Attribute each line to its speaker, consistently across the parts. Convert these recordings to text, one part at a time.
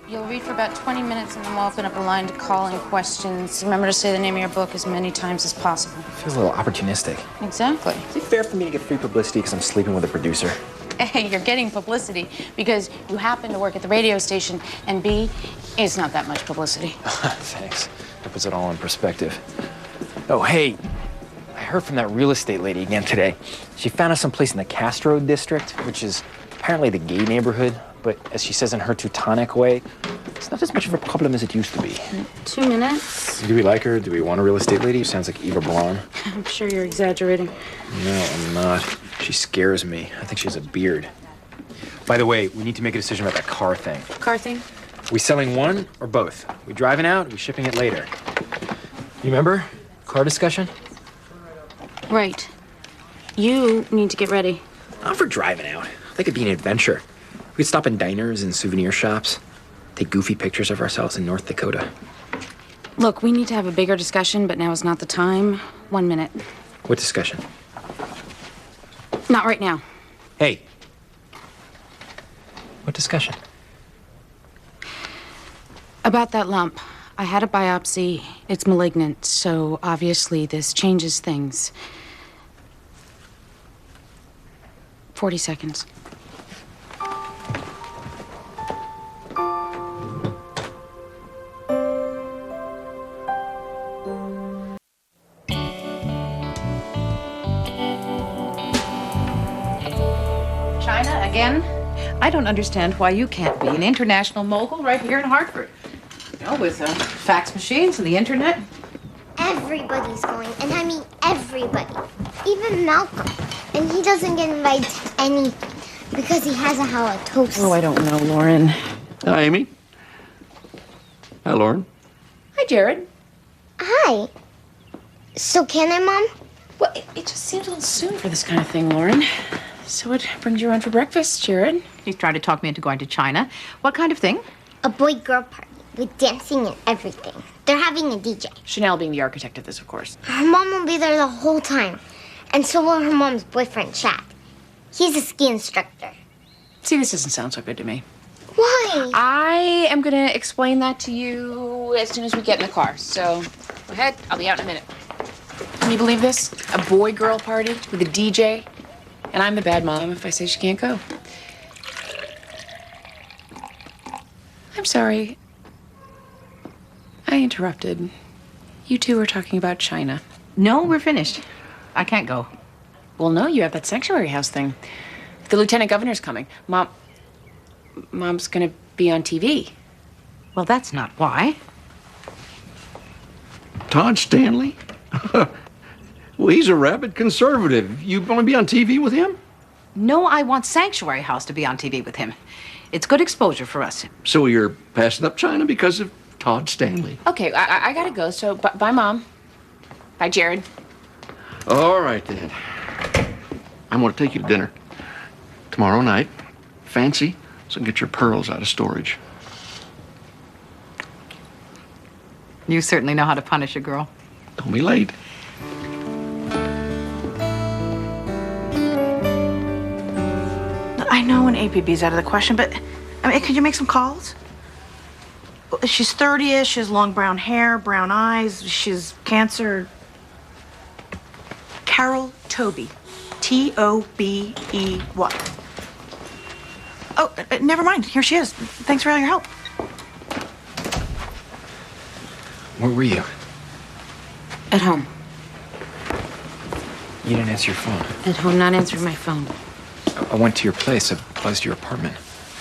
Speaker 1: You'll read for about 20 minutes and then we'll open up a line to call-in questions. Remember to say the name of your book as many times as possible.
Speaker 2: Feels a little opportunistic.
Speaker 1: Exactly.
Speaker 2: Is it fair for me to get free publicity because I'm sleeping with a producer?
Speaker 1: A, you're getting publicity because you happen to work at the radio station, and B, it's not that much publicity.
Speaker 2: Thanks. That puts it all in perspective. Oh, hey, I heard from that real estate lady again today. She found us someplace in the Castro district, which is apparently the gay neighborhood, but as she says in her Teutonic way, it's not as much of a problem as it used to be.
Speaker 1: 2 minutes.
Speaker 2: Do we like her? Do we want a real estate lady who sounds like Eva Braun?
Speaker 1: I'm sure you're exaggerating.
Speaker 2: No, I'm not. She scares me. I think she has a beard. By the way, we need to make a decision about that car thing.
Speaker 1: Car thing?
Speaker 2: We selling one or both? We driving out? We shipping it later? You remember? Car discussion?
Speaker 1: Right. You need to get ready.
Speaker 2: I'm for driving out. I think it'd be an adventure. We could stop in diners and souvenir shops, take goofy pictures of ourselves in North Dakota.
Speaker 1: Look, we need to have a bigger discussion, but now is not the time. 1 minute.
Speaker 2: What discussion?
Speaker 1: Not right now.
Speaker 2: Hey. What discussion?
Speaker 1: About that lump. I had a biopsy. It's malignant, so obviously this changes things. 40 seconds.
Speaker 3: China again? I don't understand why you can't be an international mogul right here in Hartford. You know, with fax machines and the internet.
Speaker 4: Everybody's going, and I mean everybody. Even Malcolm. And he doesn't get invited to any because he has a halitosis.
Speaker 3: Oh, I don't know, Lauren.
Speaker 5: Hi, Amy. Hi, Lauren.
Speaker 3: Hi, Jared.
Speaker 4: Hi. So can I, Mom?
Speaker 1: Well, it just seems a little soon for this kind of thing, Lauren. So what brings you around for breakfast, Jared?
Speaker 3: He's trying to talk me into going to China. What kind of thing?
Speaker 4: A boy-girl party with dancing and everything. They're having a DJ.
Speaker 1: Chanel being the architect of this, of course.
Speaker 4: Her mom will be there the whole time. And so will her mom's boyfriend, Chad. He's a ski instructor.
Speaker 1: See, this doesn't sound so good to me.
Speaker 4: Why?
Speaker 1: I am going to explain that to you as soon as we get in the car. So go ahead. I'll be out in a minute. Can you believe this? A boy-girl party with a DJ? And I'm the bad mom if I say she can't go. I'm sorry. I interrupted. You two were talking about China.
Speaker 3: No, we're finished. I can't go.
Speaker 1: Well, no, you have that sanctuary house thing. The lieutenant governor's coming. Mom's gonna be on TV.
Speaker 3: Well, that's not why.
Speaker 5: Todd Stanley? Well, he's a rabid conservative. You want to be on TV with him?
Speaker 3: No, I want Sanctuary House to be on TV with him. It's good exposure for us.
Speaker 5: So you're passing up China because of Todd Stanley?
Speaker 1: Okay, I gotta go, so bye, Mom. Bye, Jared.
Speaker 5: All right, then. I'm going to take you to dinner tomorrow night. Fancy, so get your pearls out of storage.
Speaker 3: You certainly know how to punish a girl.
Speaker 5: Don't be late.
Speaker 6: I know an APB's out of the question, but I mean, could you make some calls? She's 30-ish, she has long brown hair, brown eyes, she's cancer. Carol Toby. T-O-B-E-Y. Oh, never mind. Here she is. Thanks for all your help.
Speaker 2: Where were you?
Speaker 1: At home.
Speaker 2: You didn't answer your phone.
Speaker 1: At home, not answering my phone.
Speaker 2: I went to your place. I buzzed your apartment.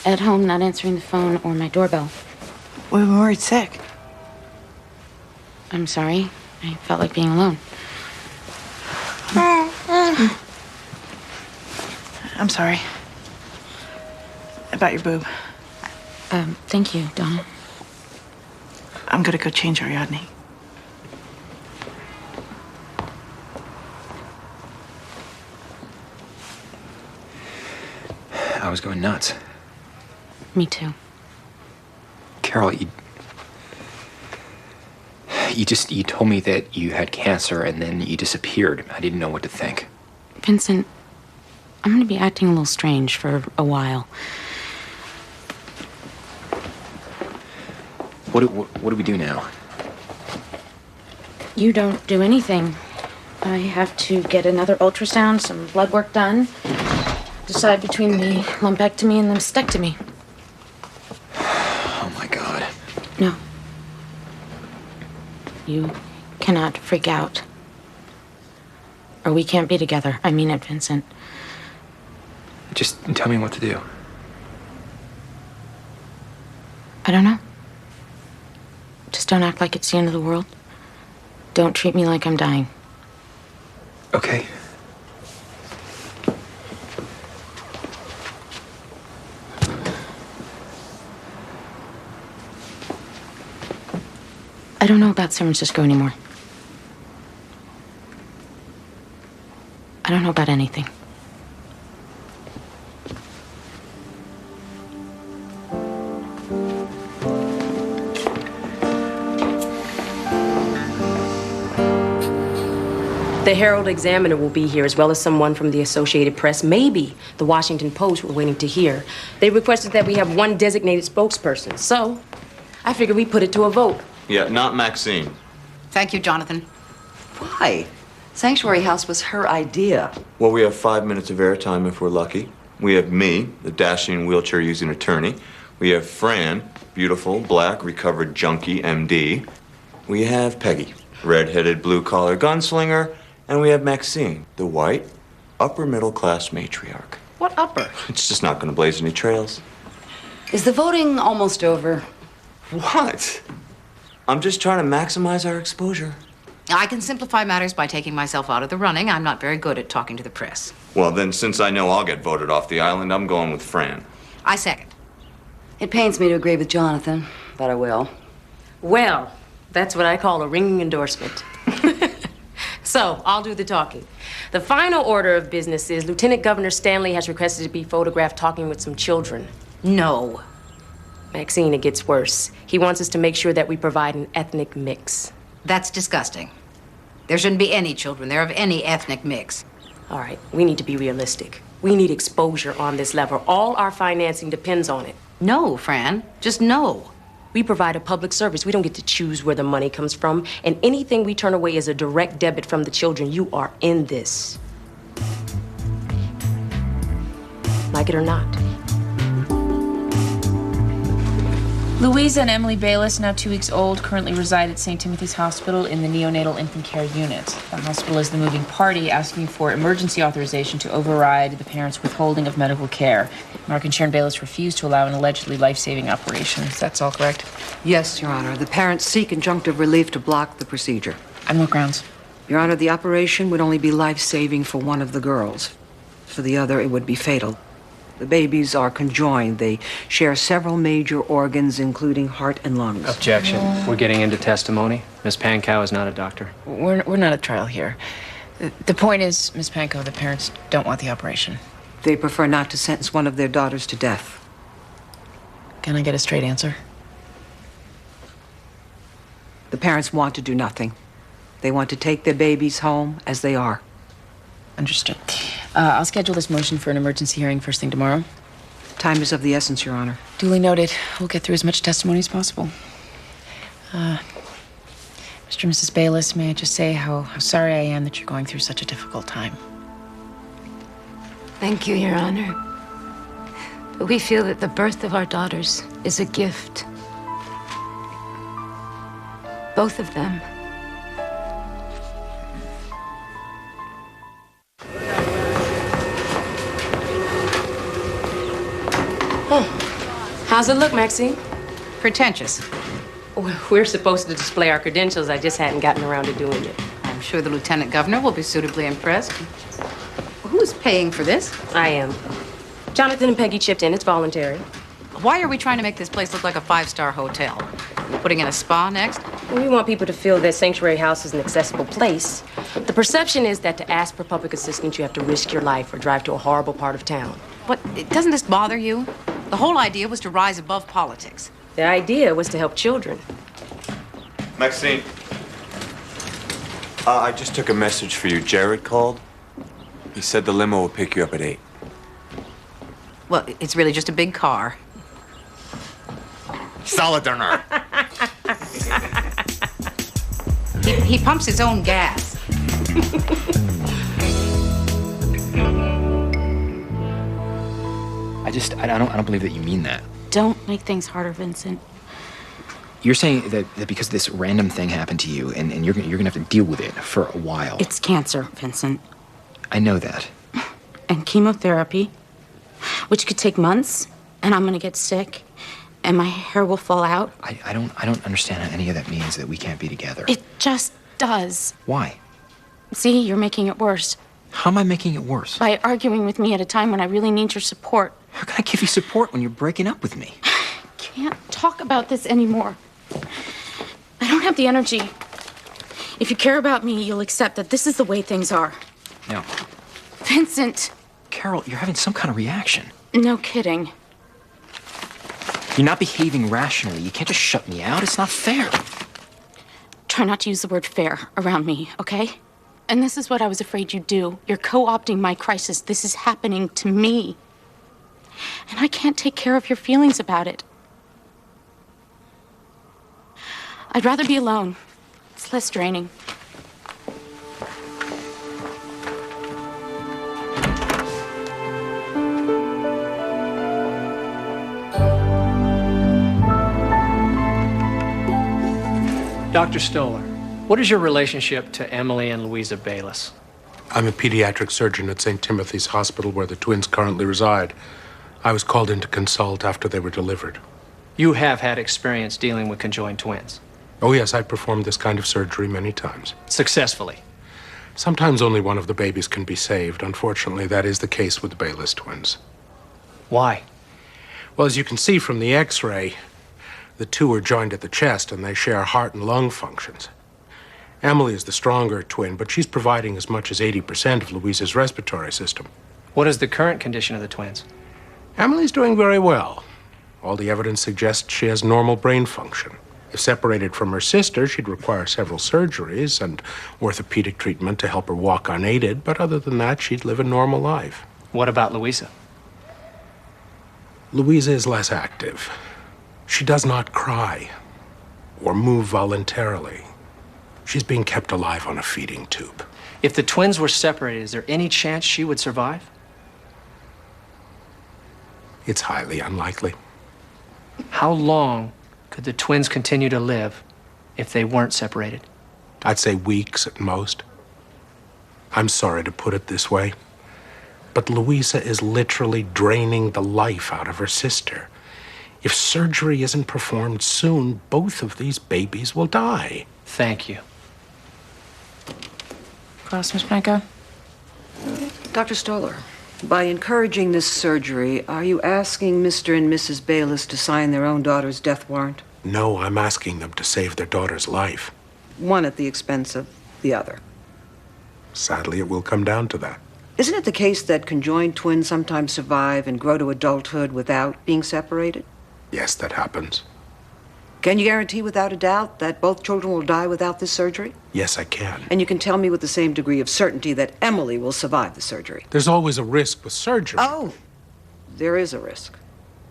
Speaker 1: At home, not answering the phone or my doorbell.
Speaker 6: We were worried sick.
Speaker 1: I'm sorry. I felt like being alone.
Speaker 6: I'm sorry. About your boob.
Speaker 1: Thank you, Donna.
Speaker 6: I'm gonna go change Ariadne.
Speaker 2: I was going nuts.
Speaker 1: Me too.
Speaker 2: Carol, you told me that you had cancer and then you disappeared. I didn't know what to think.
Speaker 1: Vincent, I'm gonna be acting a little strange for a while.
Speaker 2: What do we do now?
Speaker 3: You don't do anything. I have to get another ultrasound, some blood work done, decide between the lumpectomy and the mastectomy.
Speaker 2: Oh my God.
Speaker 3: No. You cannot freak out. Or we can't be together. I mean it, Vincent.
Speaker 2: Just tell me what to do.
Speaker 3: I don't know. Just don't act like it's the end of the world. Don't treat me like I'm dying.
Speaker 2: Okay.
Speaker 3: I don't know about San Francisco anymore. I don't know about anything.
Speaker 7: The Herald Examiner will be here, as well as someone from the Associated Press, maybe the Washington Post. We're waiting to hear. They requested that we have one designated spokesperson, so I figured we put it to a vote.
Speaker 8: Yeah, not Maxine.
Speaker 3: Thank you, Jonathan.
Speaker 9: Why? Sanctuary House was her idea.
Speaker 8: Well, we have 5 minutes of airtime if we're lucky. We have me, the dashing wheelchair-using attorney. We have Fran, beautiful, black, recovered junkie, MD. We have Peggy, red-headed, blue-collar gunslinger. And we have Maxine, the white, upper-middle-class matriarch.
Speaker 3: What upper?
Speaker 8: It's just not going to blaze any trails.
Speaker 9: Is the voting almost over?
Speaker 8: What? I'm just trying to maximize our exposure.
Speaker 3: I can simplify matters by taking myself out of the running. I'm not very good at talking to the press.
Speaker 8: Well, then, since I know I'll get voted off the island, I'm going with Fran.
Speaker 3: I second.
Speaker 9: It pains me to agree with Jonathan, but I will.
Speaker 7: Well, that's what I call a ringing endorsement. So, I'll do the talking. The final order of business is Lieutenant Governor Stanley has requested to be photographed talking with some children.
Speaker 3: No.
Speaker 7: Maxine, it gets worse. He wants us to make sure that we provide an ethnic mix.
Speaker 3: That's disgusting. There shouldn't be any children there of any ethnic mix.
Speaker 7: All right, we need to be realistic. We need exposure on this level. All our financing depends on it.
Speaker 3: No, Fran. Just no.
Speaker 7: We provide a public service. We don't get to choose where the money comes from. And anything we turn away is a direct debit from the children. You are in this. Like it or not.
Speaker 1: Louisa and Emily Bayless, now 2 weeks old, currently reside at St. Timothy's Hospital in the neonatal infant care unit. The hospital is the moving party, asking for emergency authorization to override the parents' withholding of medical care. Mark and Sharon Bayless refused to allow an allegedly life-saving operation. That's all correct?
Speaker 10: Yes, Your Honor. The parents seek injunctive relief to block the procedure.
Speaker 1: On what grounds?
Speaker 10: Your Honor, the operation would only be life-saving for one of the girls. For the other, it would be fatal. The babies are conjoined. They share several major organs, including heart and lungs.
Speaker 11: Objection. We're getting into testimony. Miss Pankow is not a doctor.
Speaker 1: We're not at trial here. The point is, Miss Pankow, the parents don't want the operation.
Speaker 10: They prefer not to sentence one of their daughters to death.
Speaker 1: Can I get a straight answer?
Speaker 10: The parents want to do nothing. They want to take their babies home as they are.
Speaker 1: Understood. I'll schedule this motion for an emergency hearing first thing tomorrow.
Speaker 10: Time is of the essence, Your Honor.
Speaker 1: Duly noted. We'll get through as much testimony as possible. Mr. and Mrs. Bayless, may I just say how sorry I am that you're going through such a difficult time.
Speaker 12: Thank you, Your Honor. We feel that the birth of our daughters is a gift. Both of them.
Speaker 7: How's it look, Maxine?
Speaker 3: Pretentious.
Speaker 7: We're supposed to display our credentials. I just hadn't gotten around to doing it.
Speaker 3: I'm sure the Lieutenant Governor will be suitably impressed. Who's paying for this?
Speaker 7: I am. Jonathan and Peggy chipped in. It's voluntary.
Speaker 3: Why are we trying to make this place look like a five-star hotel? Putting in a spa next?
Speaker 7: We want people to feel that Sanctuary House is an accessible place. The perception is that to ask for public assistance, you have to risk your life or drive to a horrible part of town.
Speaker 3: But doesn't this bother you? The whole idea was to rise above politics.
Speaker 7: The idea was to help children.
Speaker 8: Maxine. I just took a message for you. Jared called. He said the limo will pick you up at 8.
Speaker 3: Well, it's really just a big car.
Speaker 8: Solid dinner.
Speaker 3: He pumps his own gas.
Speaker 2: I don't believe that you mean that.
Speaker 12: Don't make things harder, Vincent.
Speaker 2: You're saying that because this random thing happened to you, and you're gonna have to deal with it for a while.
Speaker 12: It's cancer, Vincent.
Speaker 2: I know that.
Speaker 12: And chemotherapy, which could take months, and I'm gonna get sick, and my hair will fall out.
Speaker 2: I don't understand how any of that means that we can't be together.
Speaker 12: It just does.
Speaker 2: Why?
Speaker 12: See, you're making it worse.
Speaker 2: How am I making it worse?
Speaker 12: By arguing with me at a time when I really need your support.
Speaker 2: How can I give you support when you're breaking up with me?
Speaker 12: Can't talk about this anymore. I don't have the energy. If you care about me, you'll accept that this is the way things are.
Speaker 2: No.
Speaker 12: Vincent.
Speaker 2: Carol, you're having some kind of reaction.
Speaker 12: No kidding.
Speaker 2: You're not behaving rationally. You can't just shut me out. It's not fair.
Speaker 12: Try not to use the word fair around me, okay? And this is what I was afraid you'd do. You're co-opting my crisis. This is happening to me. And I can't take care of your feelings about it. I'd rather be alone. It's less draining.
Speaker 11: Dr. Stoller, what is your relationship to Emily and Louisa Bayless?
Speaker 13: I'm a pediatric surgeon at St. Timothy's Hospital, where the twins currently reside. I was called in to consult after they were delivered.
Speaker 11: You have had experience dealing with conjoined twins.
Speaker 13: Oh, yes, I performed this kind of surgery many times.
Speaker 11: Successfully?
Speaker 13: Sometimes only one of the babies can be saved. Unfortunately, that is the case with the Bayless twins.
Speaker 11: Why?
Speaker 13: Well, as you can see from the X-ray, the two are joined at the chest and they share heart and lung functions. Emily is the stronger twin, but she's providing as much as 80% of Louisa's respiratory system.
Speaker 11: What is the current condition of the twins?
Speaker 13: Emily's doing very well. All the evidence suggests she has normal brain function. If separated from her sister, she'd require several surgeries and orthopedic treatment to help her walk unaided, but other than that, she'd live a normal life.
Speaker 11: What about Louisa?
Speaker 13: Louisa is less active. She does not cry or move voluntarily. She's being kept alive on a feeding tube.
Speaker 11: If the twins were separated, is there any chance she would survive?
Speaker 13: It's highly unlikely.
Speaker 11: How long could the twins continue to live if they weren't separated?
Speaker 13: I'd say weeks at most. I'm sorry to put it this way, but Louisa is literally draining the life out of her sister. If surgery isn't performed soon, both of these babies will die.
Speaker 11: Thank you.
Speaker 1: Cross, Miss Pankow?
Speaker 10: Dr. Stoller, by encouraging this surgery, are you asking Mr. and Mrs. Bayless to sign their own daughter's death warrant?
Speaker 13: No, I'm asking them to save their daughter's life.
Speaker 10: One at the expense of the other.
Speaker 13: Sadly, it will come down to that.
Speaker 10: Isn't it the case that conjoined twins sometimes survive and grow to adulthood without being separated?
Speaker 13: Yes, that happens.
Speaker 10: Can you guarantee without a doubt that both children will die without this surgery?
Speaker 13: Yes, I can.
Speaker 10: And you can tell me with the same degree of certainty that Emily will survive the surgery?
Speaker 13: There's always a risk with surgery.
Speaker 10: Oh, there is a risk.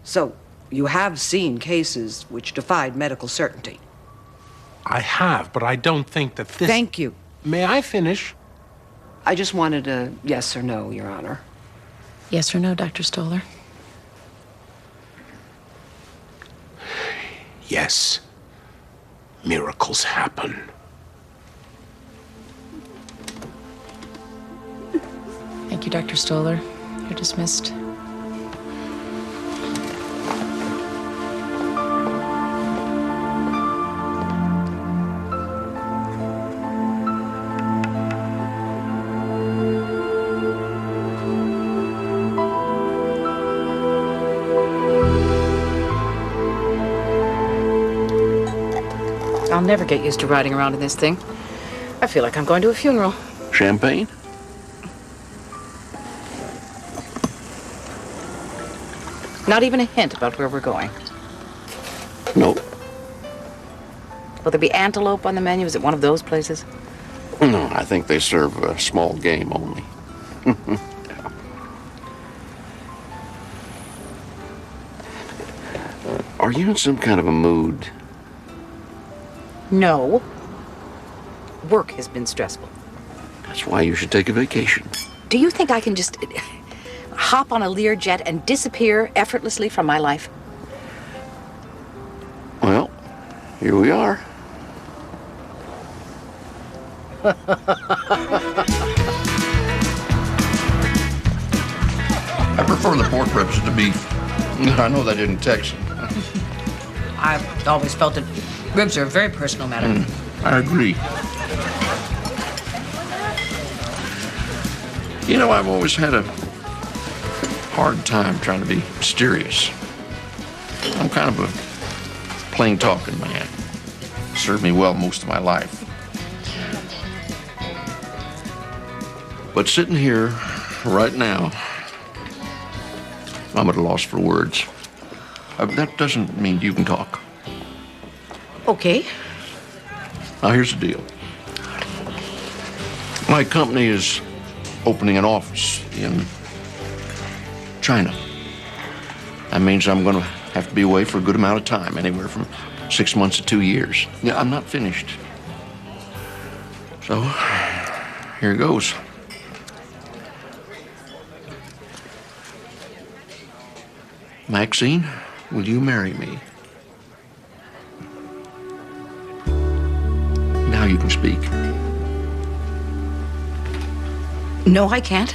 Speaker 10: So, you have seen cases which defied medical certainty?
Speaker 13: I have, but I don't think that this...
Speaker 10: Thank you.
Speaker 13: May I finish?
Speaker 10: I just wanted a yes or no, Your Honor.
Speaker 1: Yes or no, Dr. Stoller?
Speaker 13: Yes. Miracles happen.
Speaker 1: Thank you, Dr. Stoller. You're dismissed.
Speaker 3: I'll never get used to riding around in this thing. I feel like I'm going to a funeral.
Speaker 5: Champagne?
Speaker 3: Not even a hint about where we're going.
Speaker 5: No.
Speaker 3: Will there be antelope on the menu? Is it one of those places?
Speaker 5: No, I think they serve small game only. Are you in some kind of a mood?
Speaker 3: No. Work has been stressful.
Speaker 5: That's why you should take a vacation.
Speaker 3: Do you think I can just hop on a Learjet and disappear effortlessly from my life?
Speaker 5: Well, here we are. I prefer the pork ribs to beef. I know that isn't Texan.
Speaker 3: I've always felt that ribs are a very personal matter.
Speaker 5: I agree. You know, I've always had a hard time trying to be mysterious. I'm kind of a plain talking man. Served me well most of my life. But sitting here right now, I'm at a loss for words. That doesn't mean you can talk.
Speaker 3: Okay.
Speaker 5: Now, here's the deal. My company is opening an office in China. That means I'm going to have to be away for a good amount of time, anywhere from 6 months to 2 years. Yeah, I'm not finished. So, here goes. Maxine, will you marry me? Now you can speak.
Speaker 3: No, I can't.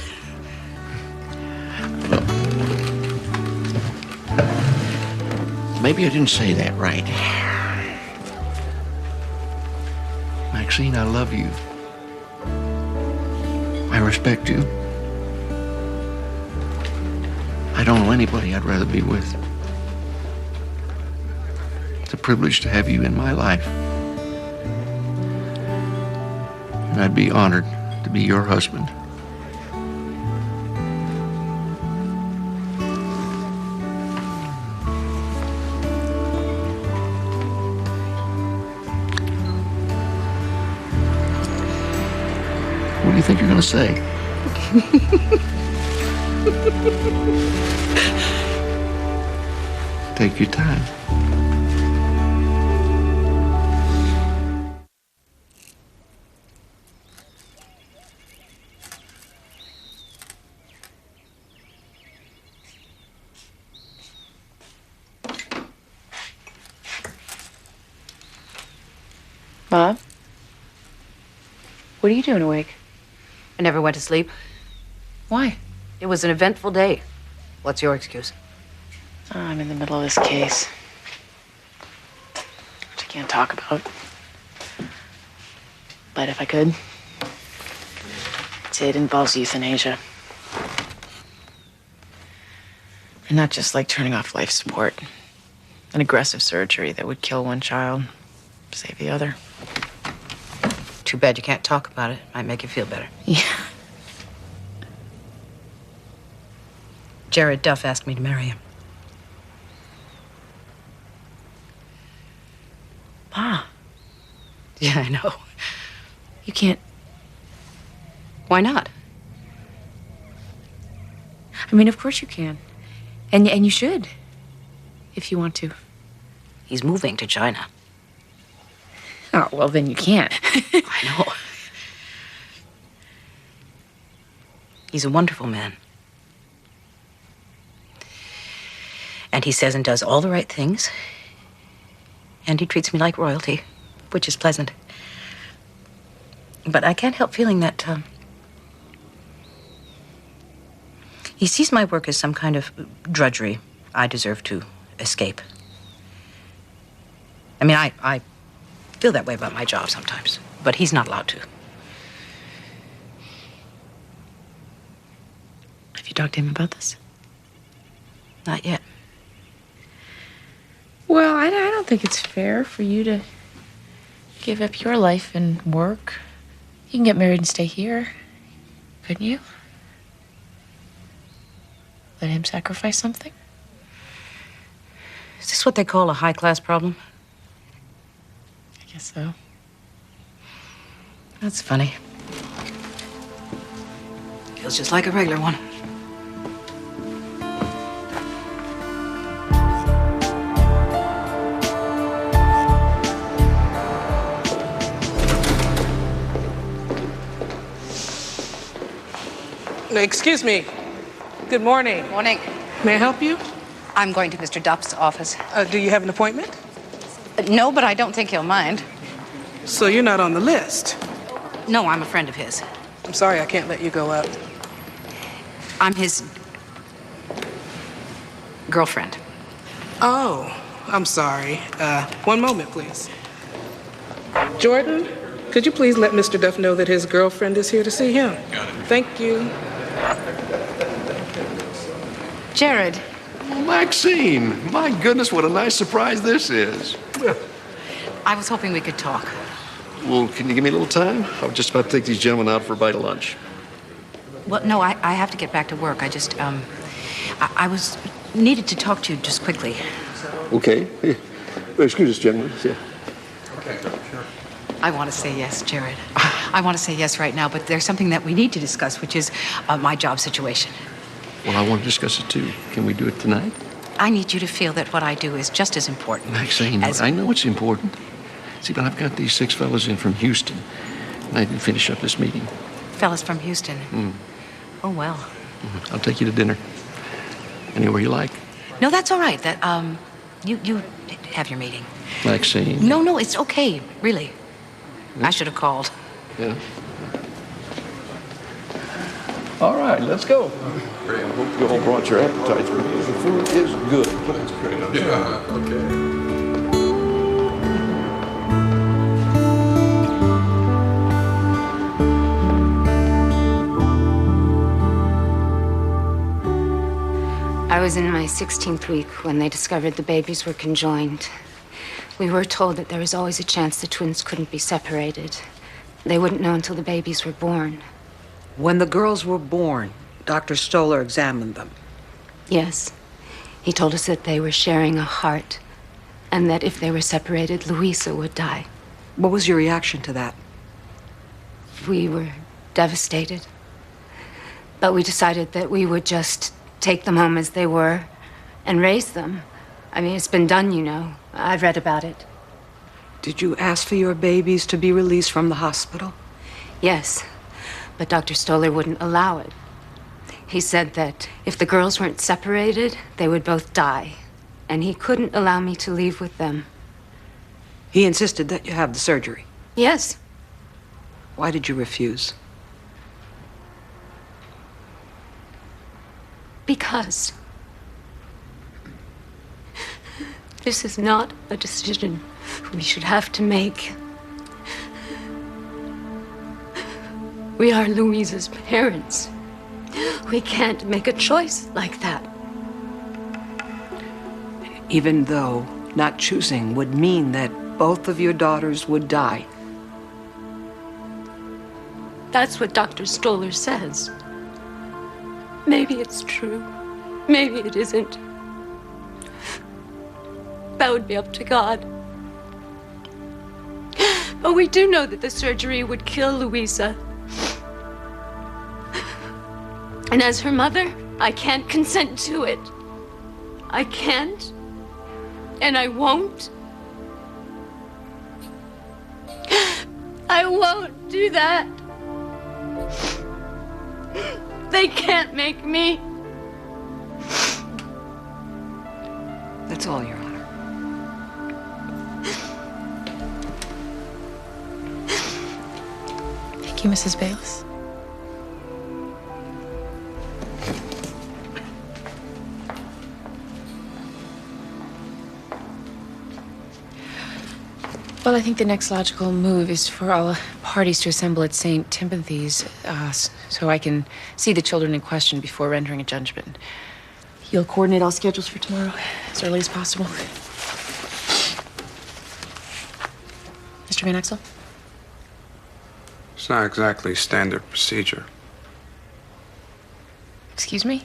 Speaker 5: Maybe I didn't say that right. Maxine, I love you. I respect you. I don't know anybody I'd rather be with. It's a privilege to have you in my life. And I'd be honored to be your husband. What do you think you're going to say? Take your time.
Speaker 1: Mom? What are you doing awake?
Speaker 3: I never went to sleep.
Speaker 1: Why?
Speaker 3: It was an eventful day. What's your excuse?
Speaker 1: Oh, I'm in the middle of this case, which I can't talk about. But if I could, I'd say it involves euthanasia. And not just like turning off life support. An aggressive surgery that would kill one child, save the other.
Speaker 3: Too bad you can't talk about it. Might make you feel better.
Speaker 1: Yeah.
Speaker 3: Jared Duff asked me to marry him.
Speaker 1: Ma.
Speaker 3: Yeah, I know.
Speaker 1: You can't.
Speaker 3: Why not?
Speaker 1: I mean, of course you can. And you should. If you want to.
Speaker 3: He's moving to China.
Speaker 1: Oh, well, then you can't.
Speaker 3: I know. He's a wonderful man. And he says and does all the right things. And he treats me like royalty, which is pleasant. But I can't help feeling that he sees my work as some kind of drudgery I deserve to escape. I mean, I feel that way about my job sometimes, but he's not allowed to.
Speaker 1: Have you talked to him about this?
Speaker 3: Not yet.
Speaker 1: Well, I don't think it's fair for you to give up your life and work. You can get married and stay here, couldn't you? Let him sacrifice something?
Speaker 3: Is this what they call a high-class problem?
Speaker 1: I guess so.
Speaker 3: That's funny. Feels just like a regular one.
Speaker 14: Excuse me. Good morning.
Speaker 3: Morning.
Speaker 14: May I help you?
Speaker 3: I'm going to Mr. Duff's office.
Speaker 14: Do you have an appointment?
Speaker 3: No, but I don't think he'll mind.
Speaker 14: So you're not on the list?
Speaker 3: No, I'm a friend of his.
Speaker 14: I'm sorry, I can't let you go up.
Speaker 3: I'm his girlfriend.
Speaker 14: Oh, I'm sorry. One moment, please. Jordan, could you please let Mr. Duff know that his girlfriend is here to see him? Got it. Thank you.
Speaker 3: Jared.
Speaker 5: Maxine, my goodness, what a nice surprise this is.
Speaker 3: I was hoping we could talk.
Speaker 5: Well, can you give me a little time? I was just about to take these gentlemen out for a bite of lunch.
Speaker 3: Well, no, I have to get back to work. I was needed to talk to you just quickly.
Speaker 5: Okay. Excuse us, gentlemen. Yeah.
Speaker 3: Okay, sure. I want to say yes, Jared. I want to say yes right now, but there's something that we need to discuss, which is my job situation.
Speaker 5: Well, I want to discuss it too. Can we do it tonight?
Speaker 3: I need you to feel that what I do is just as important.
Speaker 5: Maxine, I know it's important. See, but I've got these 6 fellas in from Houston, and I didn't finish up this meeting.
Speaker 3: Fellas from Houston. Oh, well.
Speaker 5: I'll take you to dinner. Anywhere you like.
Speaker 3: No, that's all right. You have your meeting.
Speaker 5: Maxine.
Speaker 3: No, it's okay, really. I should have called.
Speaker 5: Yeah. All right, let's go. I hope you all brought your appetites with you. The food is good. That's great. Yeah, okay.
Speaker 15: I was in my 16th week when they discovered the babies were conjoined. We were told that there was always a chance the twins couldn't be separated. They wouldn't know until the babies were born.
Speaker 10: When the girls were born, Dr. Stoller examined them.
Speaker 15: Yes. He told us that they were sharing a heart, and that if they were separated, Louisa would die.
Speaker 10: What was your reaction to that?
Speaker 15: We were devastated. But we decided that we would just take them home as they were and raise them. I mean, it's been done, you know. I've read about it.
Speaker 10: Did you ask for your babies to be released from the hospital?
Speaker 15: Yes, but Dr. Stoller wouldn't allow it. He said that if the girls weren't separated, they would both die, and he couldn't allow me to leave with them.
Speaker 10: He insisted that you have the surgery.
Speaker 15: Yes.
Speaker 10: Why did you refuse?
Speaker 15: Because this is not a decision we should have to make. We are Louisa's parents. We can't make a choice like that.
Speaker 10: Even though not choosing would mean that both of your daughters would die.
Speaker 15: That's what Dr. Stoller says. Maybe it's true. Maybe it isn't. That would be up to God. But we do know that the surgery would kill Louisa. And as her mother, I can't consent to it. I can't. And I won't. I won't do that. They can't make me.
Speaker 10: That's all, Your Honor.
Speaker 1: Thank you, Mrs. Bayless. Well, I think the next logical move is for all parties to assemble at St. Timothy's so I can see the children in question before rendering a judgment. You'll coordinate all schedules for tomorrow as early as possible. Mr. Van Exel?
Speaker 16: It's not exactly standard procedure.
Speaker 1: Excuse me?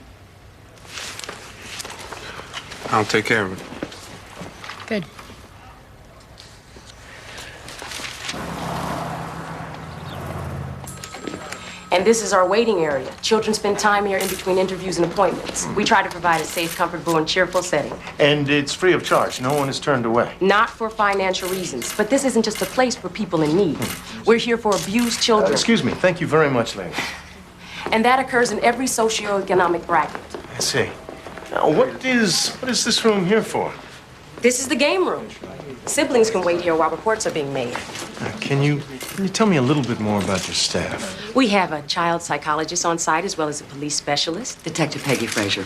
Speaker 16: I'll take care of it.
Speaker 1: Good.
Speaker 7: And this is our waiting area. Children spend time here in between interviews and appointments. We try to provide a safe, comfortable, and cheerful setting.
Speaker 17: And it's free of charge. No one is turned away.
Speaker 7: Not for financial reasons, but this isn't just a place for people in need. We're here for abused children.
Speaker 17: Excuse me. Thank you very much, lady.
Speaker 7: And that occurs in every socioeconomic bracket.
Speaker 17: I see. Now, what is this room here for?
Speaker 7: This is the game room. Siblings can wait here while reports are being made.
Speaker 17: Can you tell me a little bit more about your staff?
Speaker 7: We have a child psychologist on site as well as a police specialist.
Speaker 9: Detective Peggy Frazier.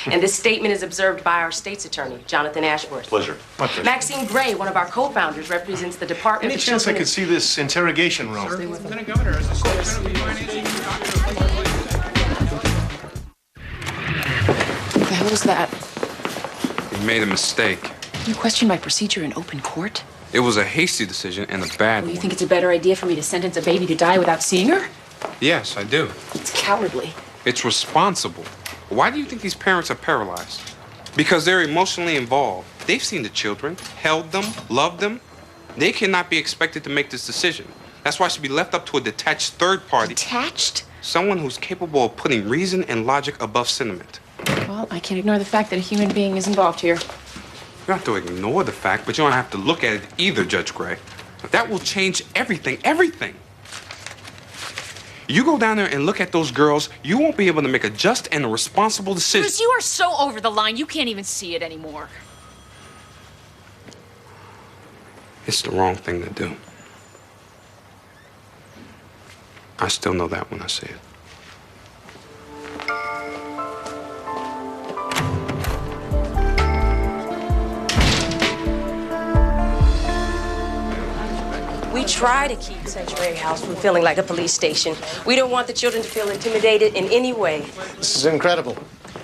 Speaker 7: And this statement is observed by our state's attorney, Jonathan Ashworth.
Speaker 17: Pleasure. My pleasure.
Speaker 7: Maxine Gray, one of our co-founders, represents the Department
Speaker 17: Any
Speaker 7: of
Speaker 17: chance I
Speaker 7: Children
Speaker 17: could see this interrogation room?
Speaker 16: Lieutenant Governor, as a lieutenant of financing,
Speaker 1: What the hell was that?
Speaker 16: you made a mistake.
Speaker 1: You questioned my procedure in open court?
Speaker 16: It was a hasty decision and a bad
Speaker 1: You
Speaker 16: one.
Speaker 1: think it's a better idea for me to sentence a baby to die without seeing her?
Speaker 16: Yes, I do.
Speaker 1: It's cowardly.
Speaker 16: It's responsible. Why do you think these parents are paralyzed? Because they're emotionally involved. They've seen the children, held them, loved them. They cannot be expected to make this decision. That's why it should be left up to a detached third party.
Speaker 1: Detached?
Speaker 16: Someone who's capable of putting reason and logic above sentiment.
Speaker 1: Well, I can't ignore the fact that a human being is involved here.
Speaker 16: You don't have to ignore the fact, but you don't have to look at it either, Judge Gray. That will change everything, everything. You go down there and look at those girls, you won't be able to make a just and a responsible decision.
Speaker 1: Bruce, you are so over the line, you can't even see it anymore.
Speaker 16: It's the wrong thing to do. I still know that when I see it.
Speaker 7: We try to keep Sanctuary House from feeling like a police station. We don't want the children to feel intimidated in any way.
Speaker 17: This is incredible.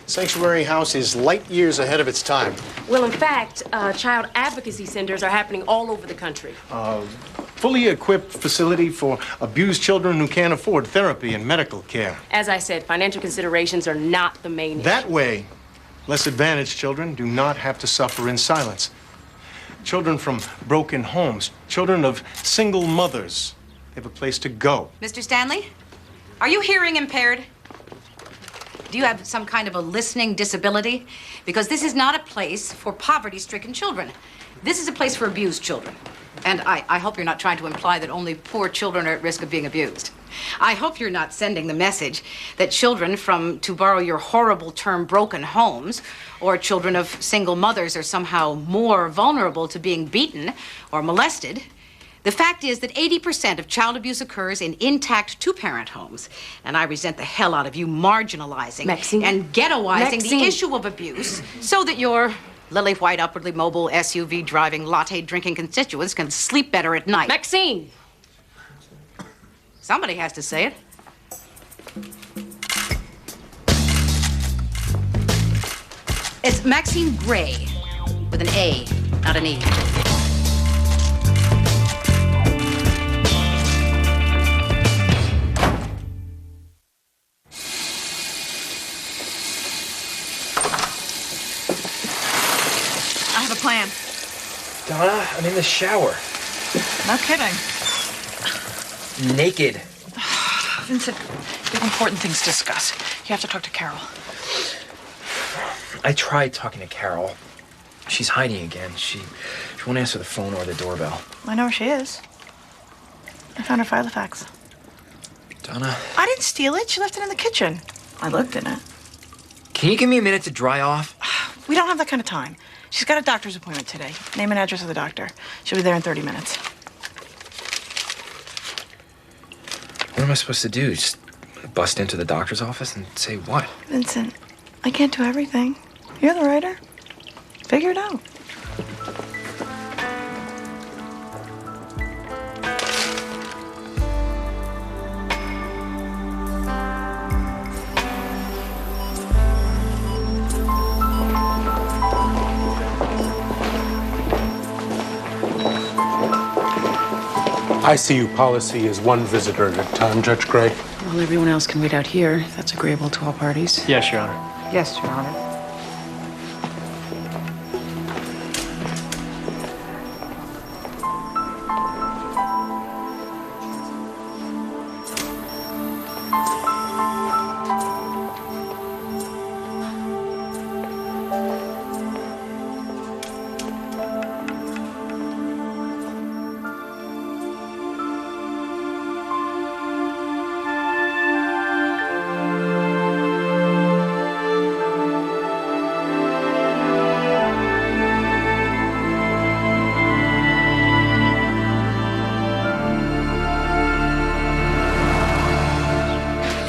Speaker 17: Sanctuary House is light years ahead of its time.
Speaker 7: Well, in fact, child advocacy centers are happening all over the country.
Speaker 17: Fully equipped facility for abused children who can't afford therapy and medical care.
Speaker 7: As I said, financial considerations are not the main issue.
Speaker 17: That way, less advantaged children do not have to suffer in silence. Children from broken homes, children of single mothers, they have a place to go.
Speaker 3: Mr. Stanley, are you hearing impaired? Do you have some kind of a listening disability? Because this is not a place for poverty-stricken children. This is a place for abused children. And I hope you're not trying to imply that only poor children are at risk of being abused. I hope you're not sending the message that children from, to borrow your horrible term, broken homes, or children of single mothers are somehow more vulnerable to being beaten or molested. The fact is that 80% of child abuse occurs in intact two-parent homes. And I resent the hell out of you marginalizing
Speaker 7: Maxine.
Speaker 3: and ghettoizing
Speaker 7: Maxine.
Speaker 3: the issue of abuse so that your lily-white, upwardly mobile, SUV-driving, latte-drinking constituents can sleep better at night.
Speaker 7: Maxine!
Speaker 3: Somebody has to say it. It's Maxine Gray, with an A, not an E. I have a plan.
Speaker 2: Donna, I'm in the shower.
Speaker 3: No kidding.
Speaker 2: Naked.
Speaker 14: Vincent, we have important things to discuss. You have to talk to Carol.
Speaker 2: I tried talking to Carol. She's hiding again. She won't answer the phone or the doorbell.
Speaker 6: I know where she is. I found her Filofax.
Speaker 2: Donna,
Speaker 6: I didn't steal it. She left it in the kitchen. I looked in it.
Speaker 2: can you give me a minute to dry off?
Speaker 6: We don't have that kind of time. She's got a doctor's appointment today. Name and address of the doctor. She'll be there in 30 minutes.
Speaker 2: What am I supposed to do? Just bust into the doctor's office and say what?
Speaker 6: Vincent, I can't do everything. You're the writer. Figure it out.
Speaker 13: ICU policy is one visitor at a time, Judge Gray.
Speaker 14: Well, everyone else can wait out here. That's agreeable to all parties.
Speaker 11: Yes, Your Honor.
Speaker 10: Yes, Your Honor.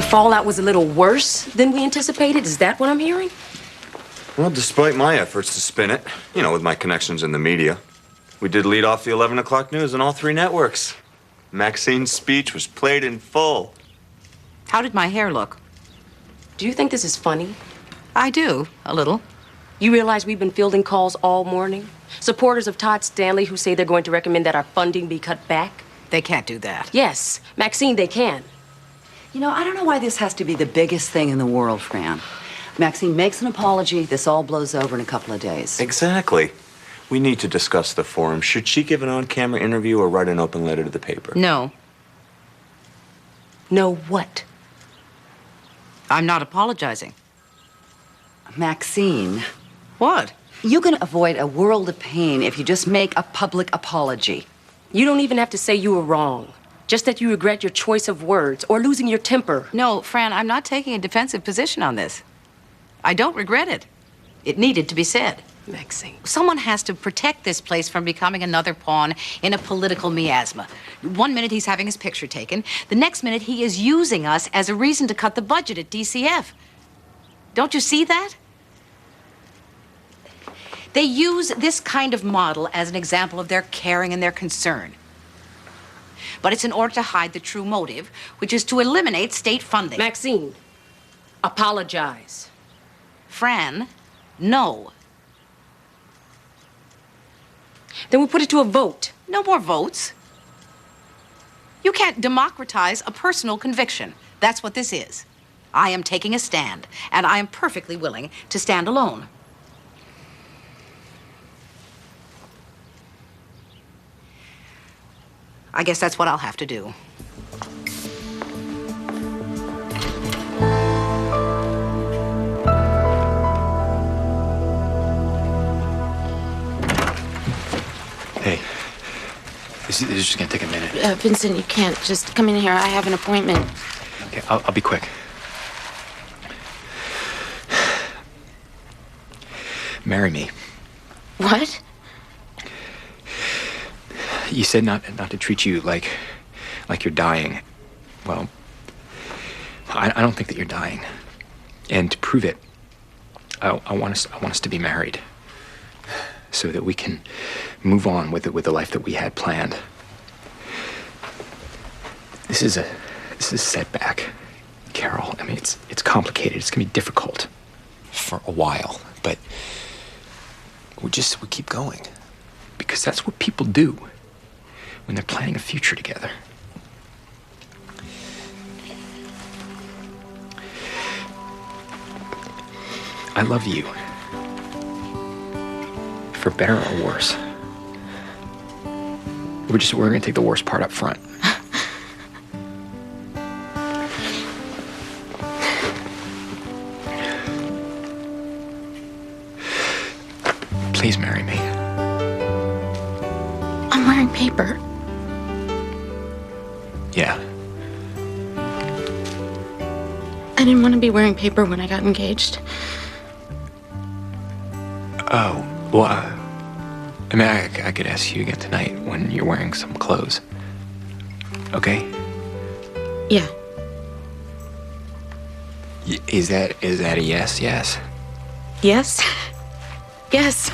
Speaker 7: fallout was a little worse than we anticipated? Is that what I'm hearing?
Speaker 8: Well, despite my efforts to spin it, you know, with my connections in the media, we did lead off the 11 o'clock news on all 3 networks. Maxine's speech was played in full.
Speaker 3: How did my hair look?
Speaker 7: Do you think this is funny?
Speaker 3: I do, a little.
Speaker 7: You realize we've been fielding calls all morning? Supporters of Todd Stanley who say they're going to recommend that our funding be cut back?
Speaker 3: They can't do that.
Speaker 7: Yes, Maxine, they can.
Speaker 9: You know, I don't know why this has to be the biggest thing in the world, Fran. Maxine makes an apology, this all blows over in a couple of days.
Speaker 8: Exactly. We need to discuss the forum. Should she give an on-camera interview or write an open letter to the paper?
Speaker 3: No.
Speaker 7: No what?
Speaker 3: I'm not apologizing.
Speaker 9: Maxine.
Speaker 3: What?
Speaker 9: You can avoid a world of pain if you just make a public apology.
Speaker 7: You don't even have to say you were wrong. Just that you regret your choice of words or losing your temper.
Speaker 3: No, Fran, I'm not taking a defensive position on this. I don't regret it. It needed to be said.
Speaker 7: Maxine.
Speaker 3: Someone has to protect this place from becoming another pawn in a political miasma. 1 minute he's having his picture taken. The next minute he is using us as a reason to cut the budget at DCF. Don't you see that? They use this kind of model as an example of their caring and their concern. But it's in order to hide the true motive, which is to eliminate state funding.
Speaker 7: Maxine, apologize.
Speaker 3: Fran, no.
Speaker 7: Then we'll put it to a vote.
Speaker 3: No more votes. You can't democratize a personal conviction. That's what this is. I am taking a stand, and I am perfectly willing to stand alone. I guess that's what I'll have to do.
Speaker 2: Hey, this is just gonna take a minute.
Speaker 12: Vincent, you can't just come in here. I have an appointment.
Speaker 2: Okay, I'll be quick. Marry me.
Speaker 12: What?
Speaker 2: You said not to treat you like you're dying. Well, I don't think that you're dying. And to prove it, I want us to be married, so that we can move on with the life that we had planned. This is a setback, Carol. I mean, it's complicated. It's gonna be difficult for a while, but we keep going, because that's what people do when they're planning a future together. I love you. For better or worse. We're gonna take the worst part up front. Please marry me.
Speaker 12: I'm wearing paper.
Speaker 2: Yeah.
Speaker 12: I didn't want to be wearing paper when I got engaged.
Speaker 2: Oh, well, I mean, I could ask you again tonight when you're wearing some clothes. Okay?
Speaker 12: Yeah.
Speaker 2: Is that a yes? Yes?
Speaker 12: Yes? Yes.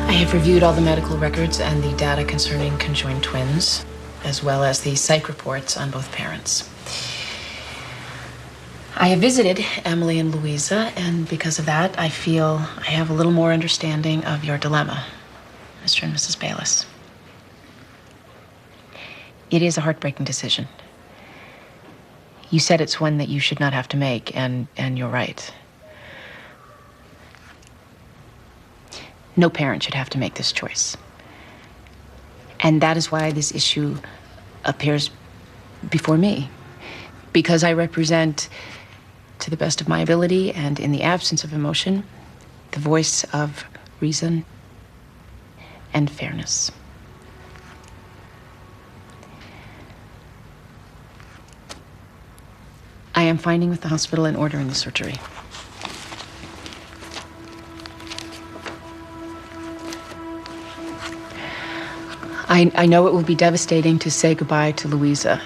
Speaker 1: I have reviewed all the medical records and the data concerning conjoined twins, as well as the psych reports on both parents. I have visited Emily and Louisa, and because of that, I feel I have a little more understanding of your dilemma, Mr. and Mrs. Bayless. It is a heartbreaking decision. You said it's one that you should not have to make, and you're right. No parent should have to make this choice. And that is why this issue appears before me. Because I represent, to the best of my ability and in the absence of emotion, the voice of reason and fairness. am finding with the hospital and ordering the surgery. I know it will be devastating to say goodbye to Louisa.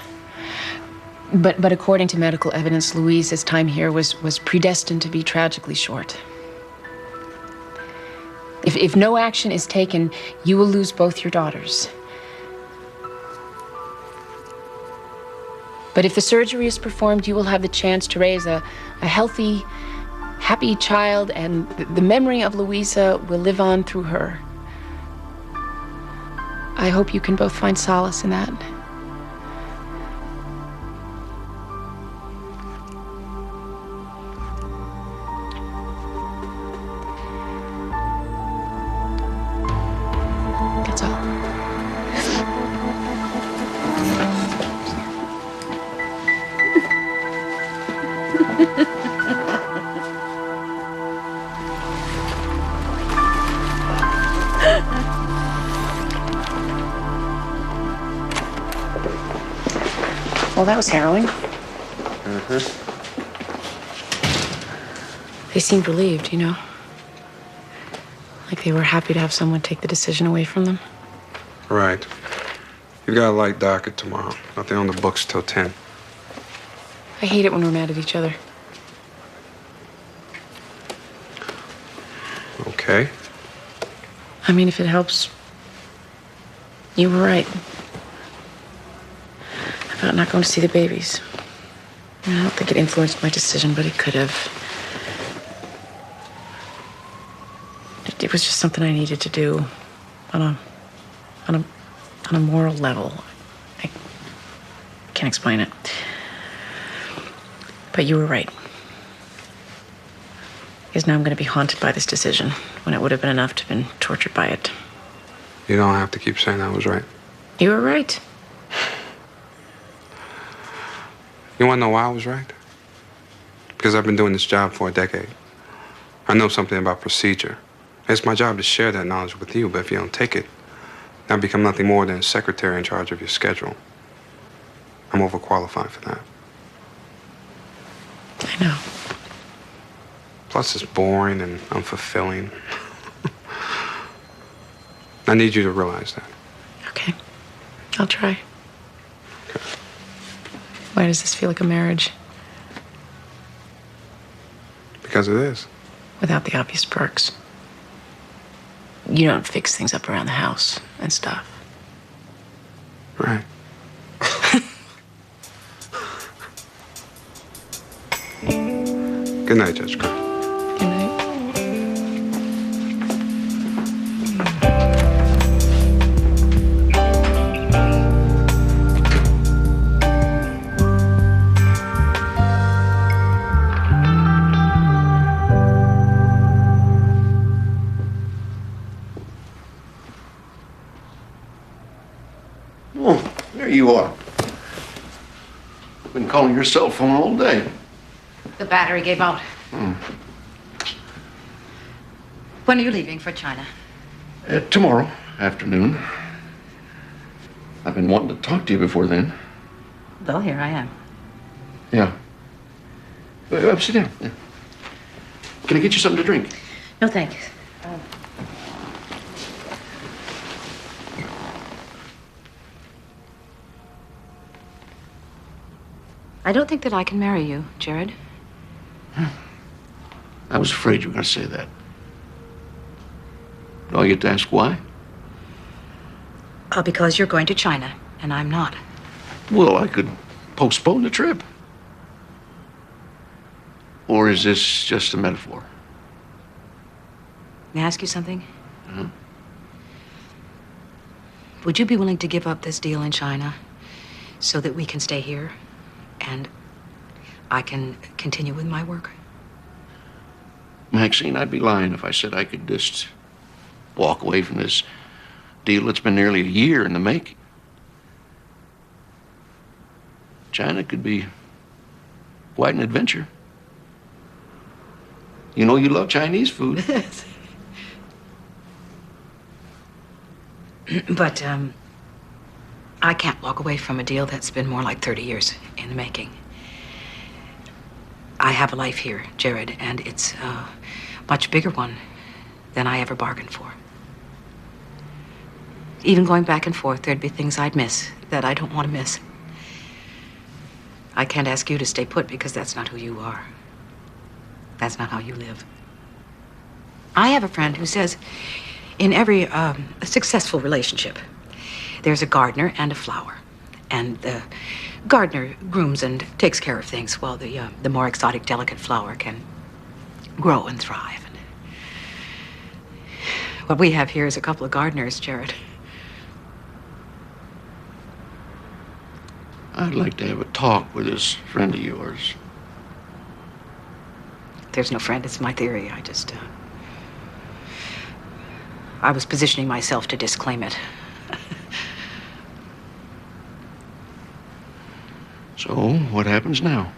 Speaker 1: But according to medical evidence, Louisa's time here was predestined to be tragically short. If no action is taken, you will lose both your daughters. But if the surgery is performed, you will have the chance to raise a healthy, happy child, and the memory of Louisa will live on through her. I hope you can both find solace in that. That's all. Well, that was harrowing. They seemed relieved, you know? Like they were happy to have someone take the decision away from them.
Speaker 16: Right. You've got a light docket tomorrow. Nothing on the books till 10.
Speaker 1: I hate it when we're mad at each other.
Speaker 16: Okay.
Speaker 1: I mean, if it helps, you were right. About not going to see the babies. I don't think it influenced my decision, but it could have. It was just something I needed to do on a moral level. I can't explain it. But you were right. Because now I'm going to be haunted by this decision when it would have been enough to have been tortured by it.
Speaker 16: You don't have to keep saying I was right.
Speaker 1: You were right.
Speaker 16: You want to know why I was right? Because I've been doing this job for a decade. I know something about procedure. It's my job to share that knowledge with you, but if you don't take it, I become nothing more than a secretary in charge of your schedule. I'm overqualified for that.
Speaker 1: I know.
Speaker 16: Plus, it's boring and unfulfilling. I need you to realize that.
Speaker 1: Okay. I'll try. Why does this feel like a marriage?
Speaker 16: Because it is.
Speaker 1: Without the obvious perks. You don't fix things up around the house and stuff.
Speaker 16: Right. Good night, Judge Crowe.
Speaker 1: Good night.
Speaker 5: Oh, there you are. Been calling your cell phone all day.
Speaker 3: The battery gave out.
Speaker 5: Hmm.
Speaker 3: When are you leaving for China?
Speaker 5: Tomorrow afternoon. I've been wanting to talk to you before then.
Speaker 3: Well, here I am.
Speaker 5: Yeah. Sit down. Yeah. Can I get you something to drink?
Speaker 3: No, thank you. I don't think that I can marry you, Jared.
Speaker 5: I was afraid you were going to say that. Do I get to ask why?
Speaker 3: Because you're going to China, and I'm not.
Speaker 5: Well, I could postpone the trip. Or is this just a metaphor?
Speaker 3: May I ask you something?
Speaker 5: Uh-huh.
Speaker 3: Would you be willing to give up this deal in China so that we can stay here and I can continue with my work?
Speaker 5: Maxine, I'd be lying if I said I could just walk away from this deal that's been nearly a year in the making. China could be quite an adventure. You know you love Chinese food.
Speaker 3: But, I can't walk away from a deal that's been more like 30 years in the making.
Speaker 6: I have a life here, Jared, and it's a much bigger one than I ever bargained for. Even going back and forth, there'd be things I'd miss that I don't want to miss. I can't ask you to stay put because that's not who you are. That's not how you live. I have a friend who says in every successful relationship, there's a gardener and a flower. And the gardener grooms and takes care of things while the more exotic, delicate flower can grow and thrive. And what we have here is a couple of gardeners, Jared.
Speaker 5: I'd like to have a talk with this friend of yours.
Speaker 6: There's no friend, it's my theory. I was positioning myself to disclaim it.
Speaker 5: So, what happens now?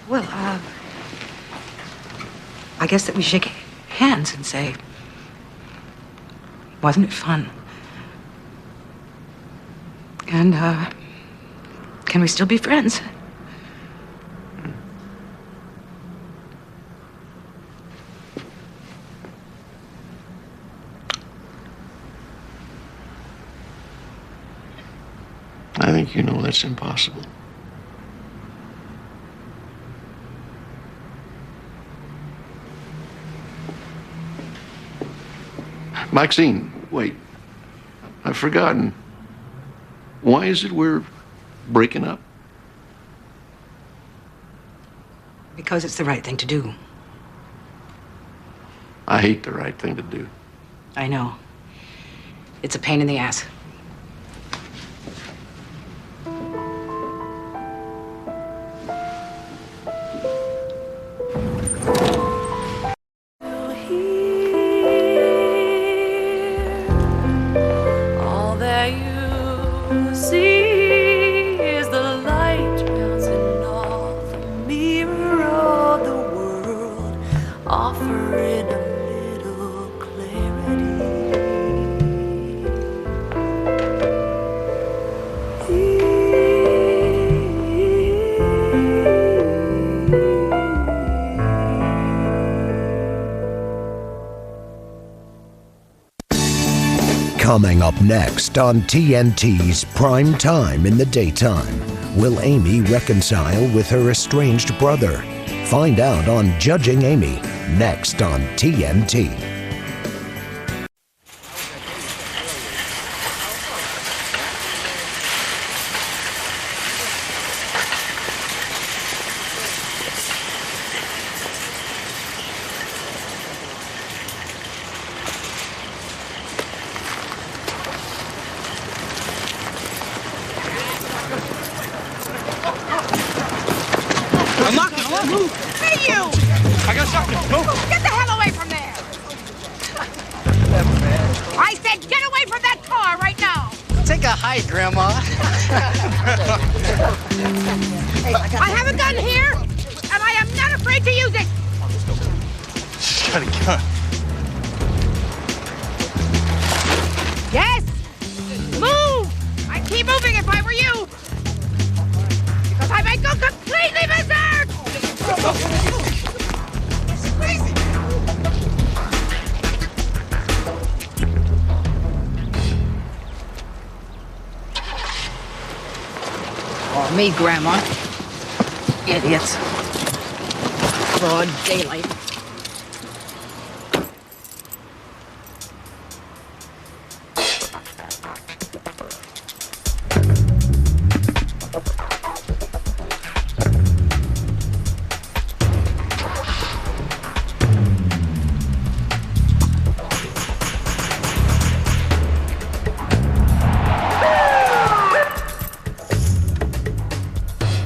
Speaker 6: Well, I guess that we shake hands and say, wasn't it fun? And, can we still be friends?
Speaker 5: I think you know that's impossible. Maxine, wait. I've forgotten. Why is it we're breaking up?
Speaker 6: Because it's the right thing to do.
Speaker 5: I hate the right thing to do.
Speaker 6: I know. It's a pain in the ass.
Speaker 18: All that you see is the light bouncing off the mirror of the world, offering a little
Speaker 19: Coming up next on TNT's Prime Time in the Daytime, will Amy reconcile with her estranged brother? Find out on Judging Amy, next on TNT.
Speaker 20: Hey, you!
Speaker 16: I got something. Move.
Speaker 20: Get the hell away from there! I said get away from that car right now!
Speaker 21: Take a hike, Grandma.
Speaker 20: I have a gun here, and I am not afraid to use it!
Speaker 17: She's got a gun.
Speaker 20: Yes! Move! I'd keep moving if I were you! Because I might go completely berserk! This is crazy!
Speaker 6: Oh, me, Grandma. Idiots. Broad daylight.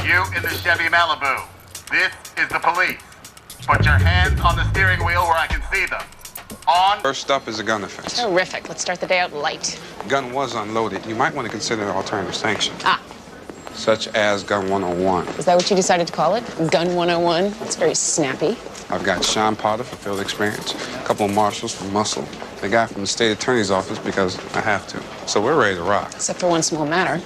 Speaker 22: You in the Chevy Malibu. This is the police. Put your hands on the steering wheel where I can see them. On.
Speaker 16: First up is a gun offense.
Speaker 1: Terrific. Let's start the day out light.
Speaker 16: Gun was unloaded. You might want to consider an alternative sanction.
Speaker 1: Ah.
Speaker 16: Such as Gun 101.
Speaker 1: Is that what you decided to call it? Gun 101? That's very snappy.
Speaker 16: I've got Sean Potter for field experience, a couple of marshals for muscle, the guy from the state attorney's office because I have to. So we're ready to rock.
Speaker 1: Except for one small matter.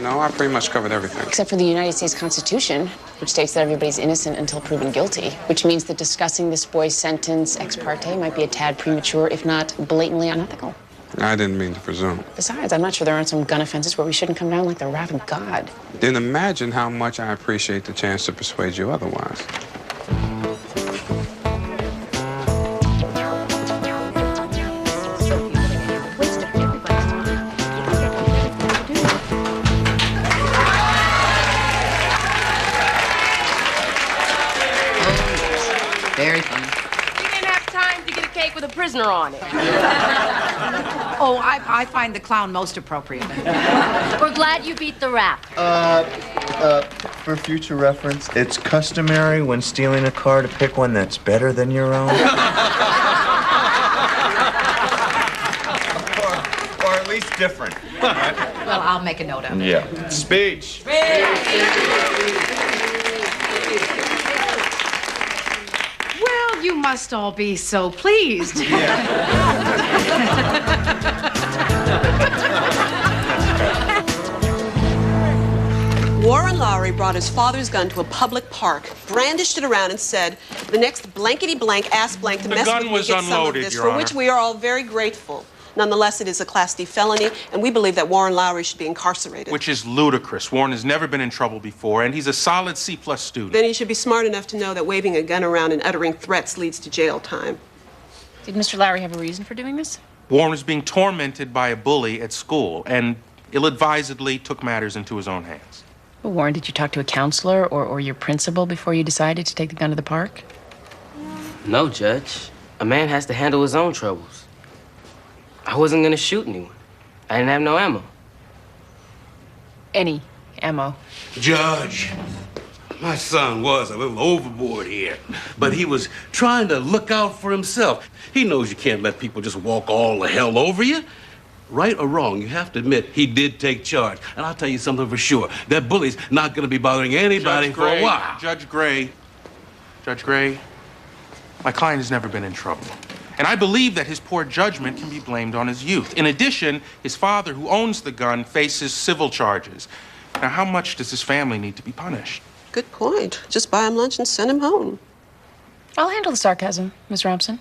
Speaker 16: No, I pretty much covered everything.
Speaker 1: Except for the United States Constitution, which states that everybody's innocent until proven guilty, which means that discussing this boy's sentence ex parte might be a tad premature, if not blatantly unethical.
Speaker 16: I didn't mean to presume.
Speaker 1: Besides, I'm not sure there aren't some gun offenses where we shouldn't come down like the wrath of God.
Speaker 16: Then imagine how much I appreciate the chance to persuade you otherwise.
Speaker 3: Very funny.
Speaker 7: We didn't have time to get a cake with a prisoner on it.
Speaker 3: Oh, I find the clown most appropriate.
Speaker 4: We're glad you beat the rap.
Speaker 8: For future reference, it's customary when stealing a car to pick one that's better than your own. or at least different. Right?
Speaker 3: Well, I'll make a note of it.
Speaker 8: Yeah. Speech.
Speaker 3: Well, you must all be so pleased.
Speaker 21: Warren Lowry brought his father's gun to a public park, brandished it around, and said, "The next blankety blank ass blank to mess with me gets some of this," for which we are all very grateful. Nonetheless, it is a Class D felony, and we believe that Warren Lowry should be incarcerated.
Speaker 13: Which is ludicrous. Warren has never been in trouble before, and he's a solid C+ student.
Speaker 21: Then he should be smart enough to know that waving a gun around and uttering threats leads to jail time.
Speaker 1: Did Mr. Lowry have a reason for doing this?
Speaker 13: Warren was being tormented by a bully at school, and ill-advisedly took matters into his own hands.
Speaker 1: Well, Warren, did you talk to a counselor or your principal before you decided to take the gun to the park?
Speaker 23: No, Judge. A man has to handle his own troubles. I wasn't gonna shoot anyone. I didn't have no ammo.
Speaker 1: Any ammo?
Speaker 24: Judge, my son was a little overboard here, but he was trying to look out for himself. He knows you can't let people just walk all the hell over you. Right or wrong, you have to admit he did take charge. And I'll tell you something for sure. That bully's not going to be bothering anybody for a while.
Speaker 13: Judge Gray, my client has never been in trouble. And I believe that his poor judgment can be blamed on his youth. In addition, his father, who owns the gun, faces civil charges. Now, how much does his family need to be punished?
Speaker 21: Good point. Just buy him lunch and send him home.
Speaker 1: I'll handle the sarcasm, Ms. Robson.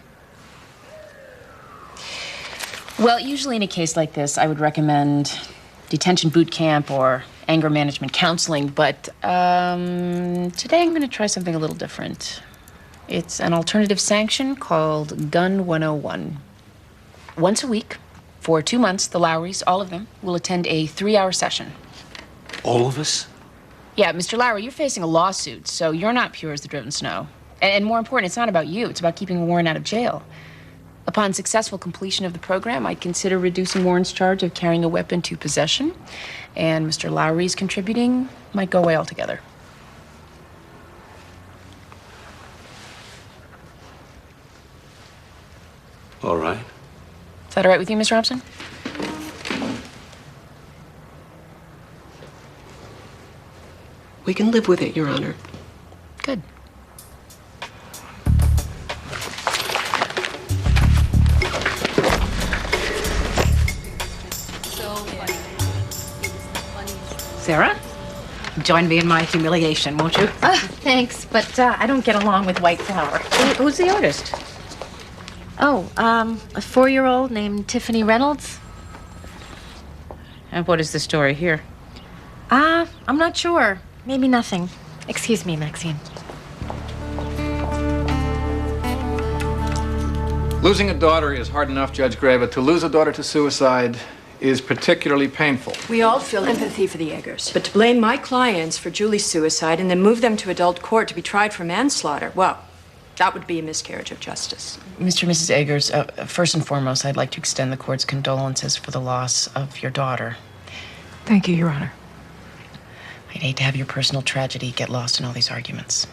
Speaker 1: Well, usually in a case like this, I would recommend detention boot camp or anger management counseling, but today I'm going to try something a little different. It's an alternative sanction called Gun 101. Once a week, for 2 months, the Lowrys, all of them, will attend a 3-hour session.
Speaker 24: All of us?
Speaker 1: Yeah, Mr. Lowry, you're facing a lawsuit, so you're not pure as the driven snow. And more important, it's not about you. It's about keeping Warren out of jail. Upon successful completion of the program, I'd consider reducing Warren's charge of carrying a weapon to possession, and Mr. Lowry's contributing might go away altogether.
Speaker 24: All right.
Speaker 1: Is that all right with you, Miss Robson?
Speaker 21: We can live with it, Your Honor.
Speaker 1: Good.
Speaker 3: Sarah, join me in my humiliation, won't you?
Speaker 15: Thanks, but I don't get along with white flour.
Speaker 3: Who's the artist?
Speaker 15: Oh, a 4-year-old named Tiffany Reynolds.
Speaker 3: And what is the story here?
Speaker 15: I'm not sure. Maybe nothing. Excuse me, Maxine.
Speaker 25: Losing a daughter is hard enough, Judge Gray, but to lose a daughter to suicide is particularly painful.
Speaker 7: We all feel empathy for the Eggers. But to blame my clients for Julie's suicide and then move them to adult court to be tried for manslaughter, well, that would be a miscarriage of justice.
Speaker 1: Mr. and Mrs. Eggers, first and foremost, I'd like to extend the court's condolences for the loss of your daughter.
Speaker 26: Thank you, Your Honor.
Speaker 1: I'd hate to have your personal tragedy get lost in all these arguments.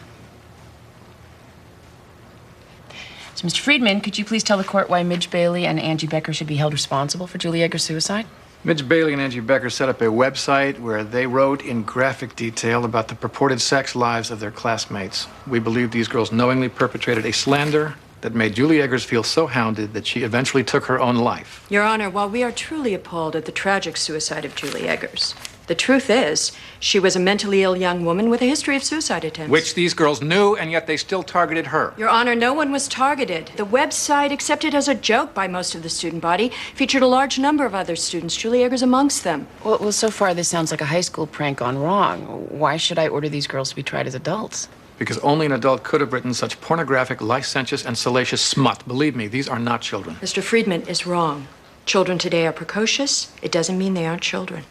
Speaker 1: So, Mr. Friedman, could you please tell the court why Midge Bailey and Angie Becker should be held responsible for Julie Eggers' suicide?
Speaker 25: Midge Bailey and Angie Becker set up a website where they wrote in graphic detail about the purported sex lives of their classmates. We believe these girls knowingly perpetrated a slander that made Julie Eggers feel so hounded that she eventually took her own life.
Speaker 2: Your Honor, while we are truly appalled at the tragic suicide of Julie Eggers, the truth is she was a mentally ill young woman with a history of suicide attempts.
Speaker 25: Which these girls knew, and yet they still targeted her.
Speaker 2: Your Honor, no one was targeted. The website, accepted as a joke by most of the student body, featured a large number of other students, Julie Eggers amongst them.
Speaker 1: Well, so far this sounds like a high school prank gone wrong. Why should I order these girls to be tried as adults?
Speaker 25: Because only an adult could have written such pornographic, licentious, and salacious smut. Believe me, these are not children.
Speaker 2: Mr. Friedman is wrong. Children today are precocious. It doesn't mean they aren't children.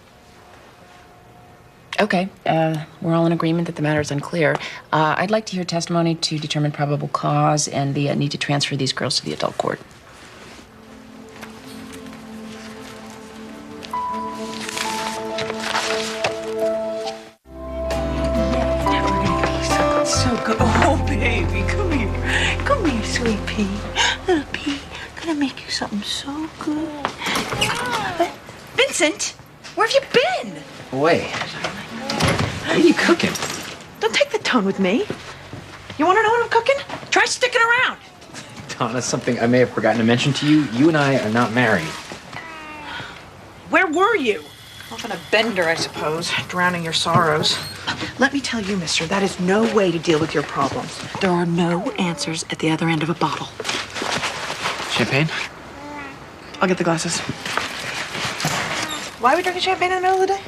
Speaker 1: Okay, we're all in agreement that the matter is unclear. I'd like to hear testimony to determine probable cause and the need to transfer these girls to the adult court.
Speaker 9: So good. Oh, baby, come here. Come here, sweet pea. Little pea, gonna make you something so good. Vincent, where have you been?
Speaker 10: Wait. What are you cooking?
Speaker 9: Don't take the tone with me. You want to know what I'm cooking? Try sticking around.
Speaker 10: Donna, something I may have forgotten to mention to you. You and I are not married.
Speaker 9: Where were you? Off on a bender, I suppose, drowning your sorrows. Let me tell you, mister, that is no way to deal with your problems. There are no answers at the other end of a bottle.
Speaker 10: Champagne?
Speaker 9: I'll get the glasses. Why are we drinking champagne in the middle of the day?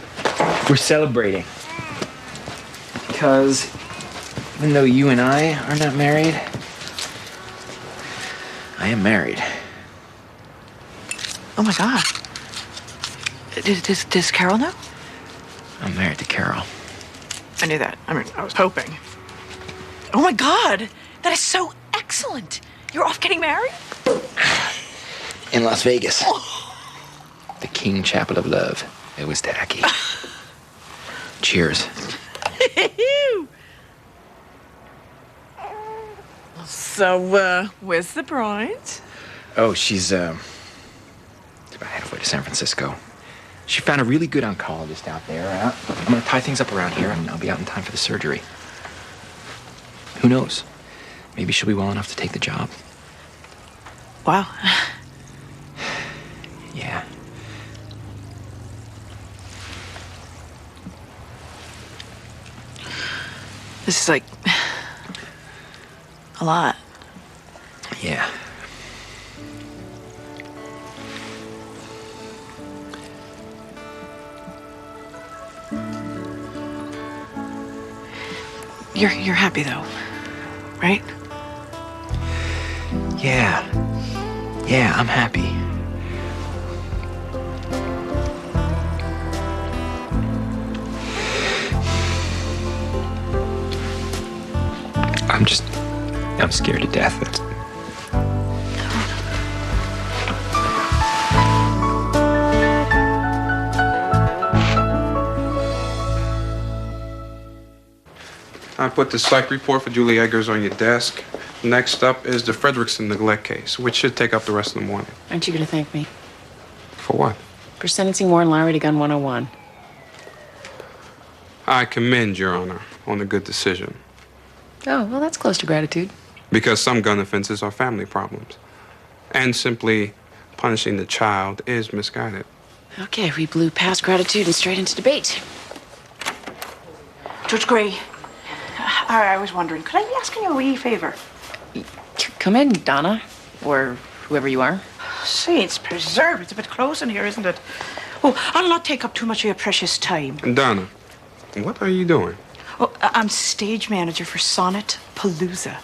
Speaker 10: We're celebrating. Because even though you and I are not married, I am married.
Speaker 9: Oh, my God. Does Carol know?
Speaker 10: I'm married to Carol.
Speaker 9: I knew that. I mean, I was hoping. Oh, my God. That is so excellent. You're off getting married?
Speaker 10: In Las Vegas. The King Chapel of Love. It was tacky. Cheers.
Speaker 9: So, where's the bride?
Speaker 10: Oh, she's about halfway to San Francisco. She found a really good oncologist out there. I'm gonna tie things up around here, and I'll be out in time for the surgery. Who knows? Maybe she'll be well enough to take the job.
Speaker 9: Wow.
Speaker 10: Yeah.
Speaker 9: This is like a lot.
Speaker 10: Yeah.
Speaker 9: You're happy though, right?
Speaker 10: Yeah. Yeah, I'm happy. I'm scared to death. That's...
Speaker 16: I put the psych report for Julie Eggers on your desk. Next up is the Frederickson neglect case, which should take up the rest of the morning.
Speaker 1: Aren't you going to thank me?
Speaker 16: For what?
Speaker 1: For sentencing Warren Lowry to gun 101.
Speaker 16: I commend Your Honor on the good decision.
Speaker 1: Oh, well, that's close to gratitude.
Speaker 16: Because some gun offenses are family problems. And simply punishing the child is misguided.
Speaker 1: Okay, we blew past gratitude and straight into debate.
Speaker 9: Judge Gray, I was wondering, could I be asking you a wee favor?
Speaker 1: Come in, Donna, or whoever you are.
Speaker 9: Saints preserve, it's a bit close in here, isn't it? Oh, I'll not take up too much of your precious time.
Speaker 16: Donna, what are you doing?
Speaker 9: Oh, I'm stage manager for Sonnet Palooza.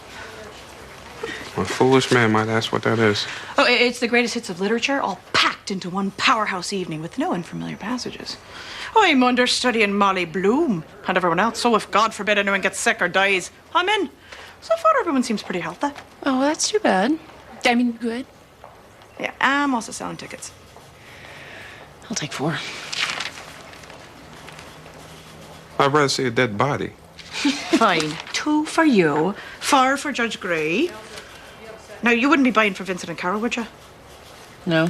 Speaker 16: A foolish man might ask what that is.
Speaker 9: Oh, it's the greatest hits of literature, all packed into one powerhouse evening with no unfamiliar passages. I'm understudying Molly Bloom and everyone else, so if God forbid anyone gets sick or dies, I'm in. So far, everyone seems pretty healthy.
Speaker 1: Oh, well, that's too bad. I mean, good.
Speaker 9: Yeah, I'm also selling tickets.
Speaker 1: I'll take 4.
Speaker 16: I'd rather see a dead body.
Speaker 9: Fine. 2 for you, 4 for Judge Gray. Now, you wouldn't be buying for Vincent and Carol, would you?
Speaker 1: No.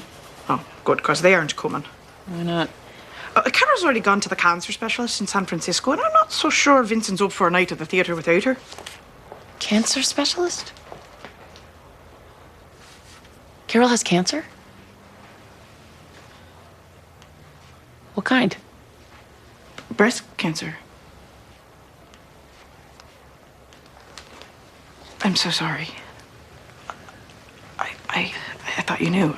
Speaker 9: Oh, good, because they aren't coming.
Speaker 1: Why not?
Speaker 9: Carol's already gone to the cancer specialist in San Francisco, and I'm not so sure Vincent's up for a night at the theater without her.
Speaker 1: Cancer specialist? Carol has cancer? What kind?
Speaker 9: Breast cancer. I'm so sorry. I thought you knew.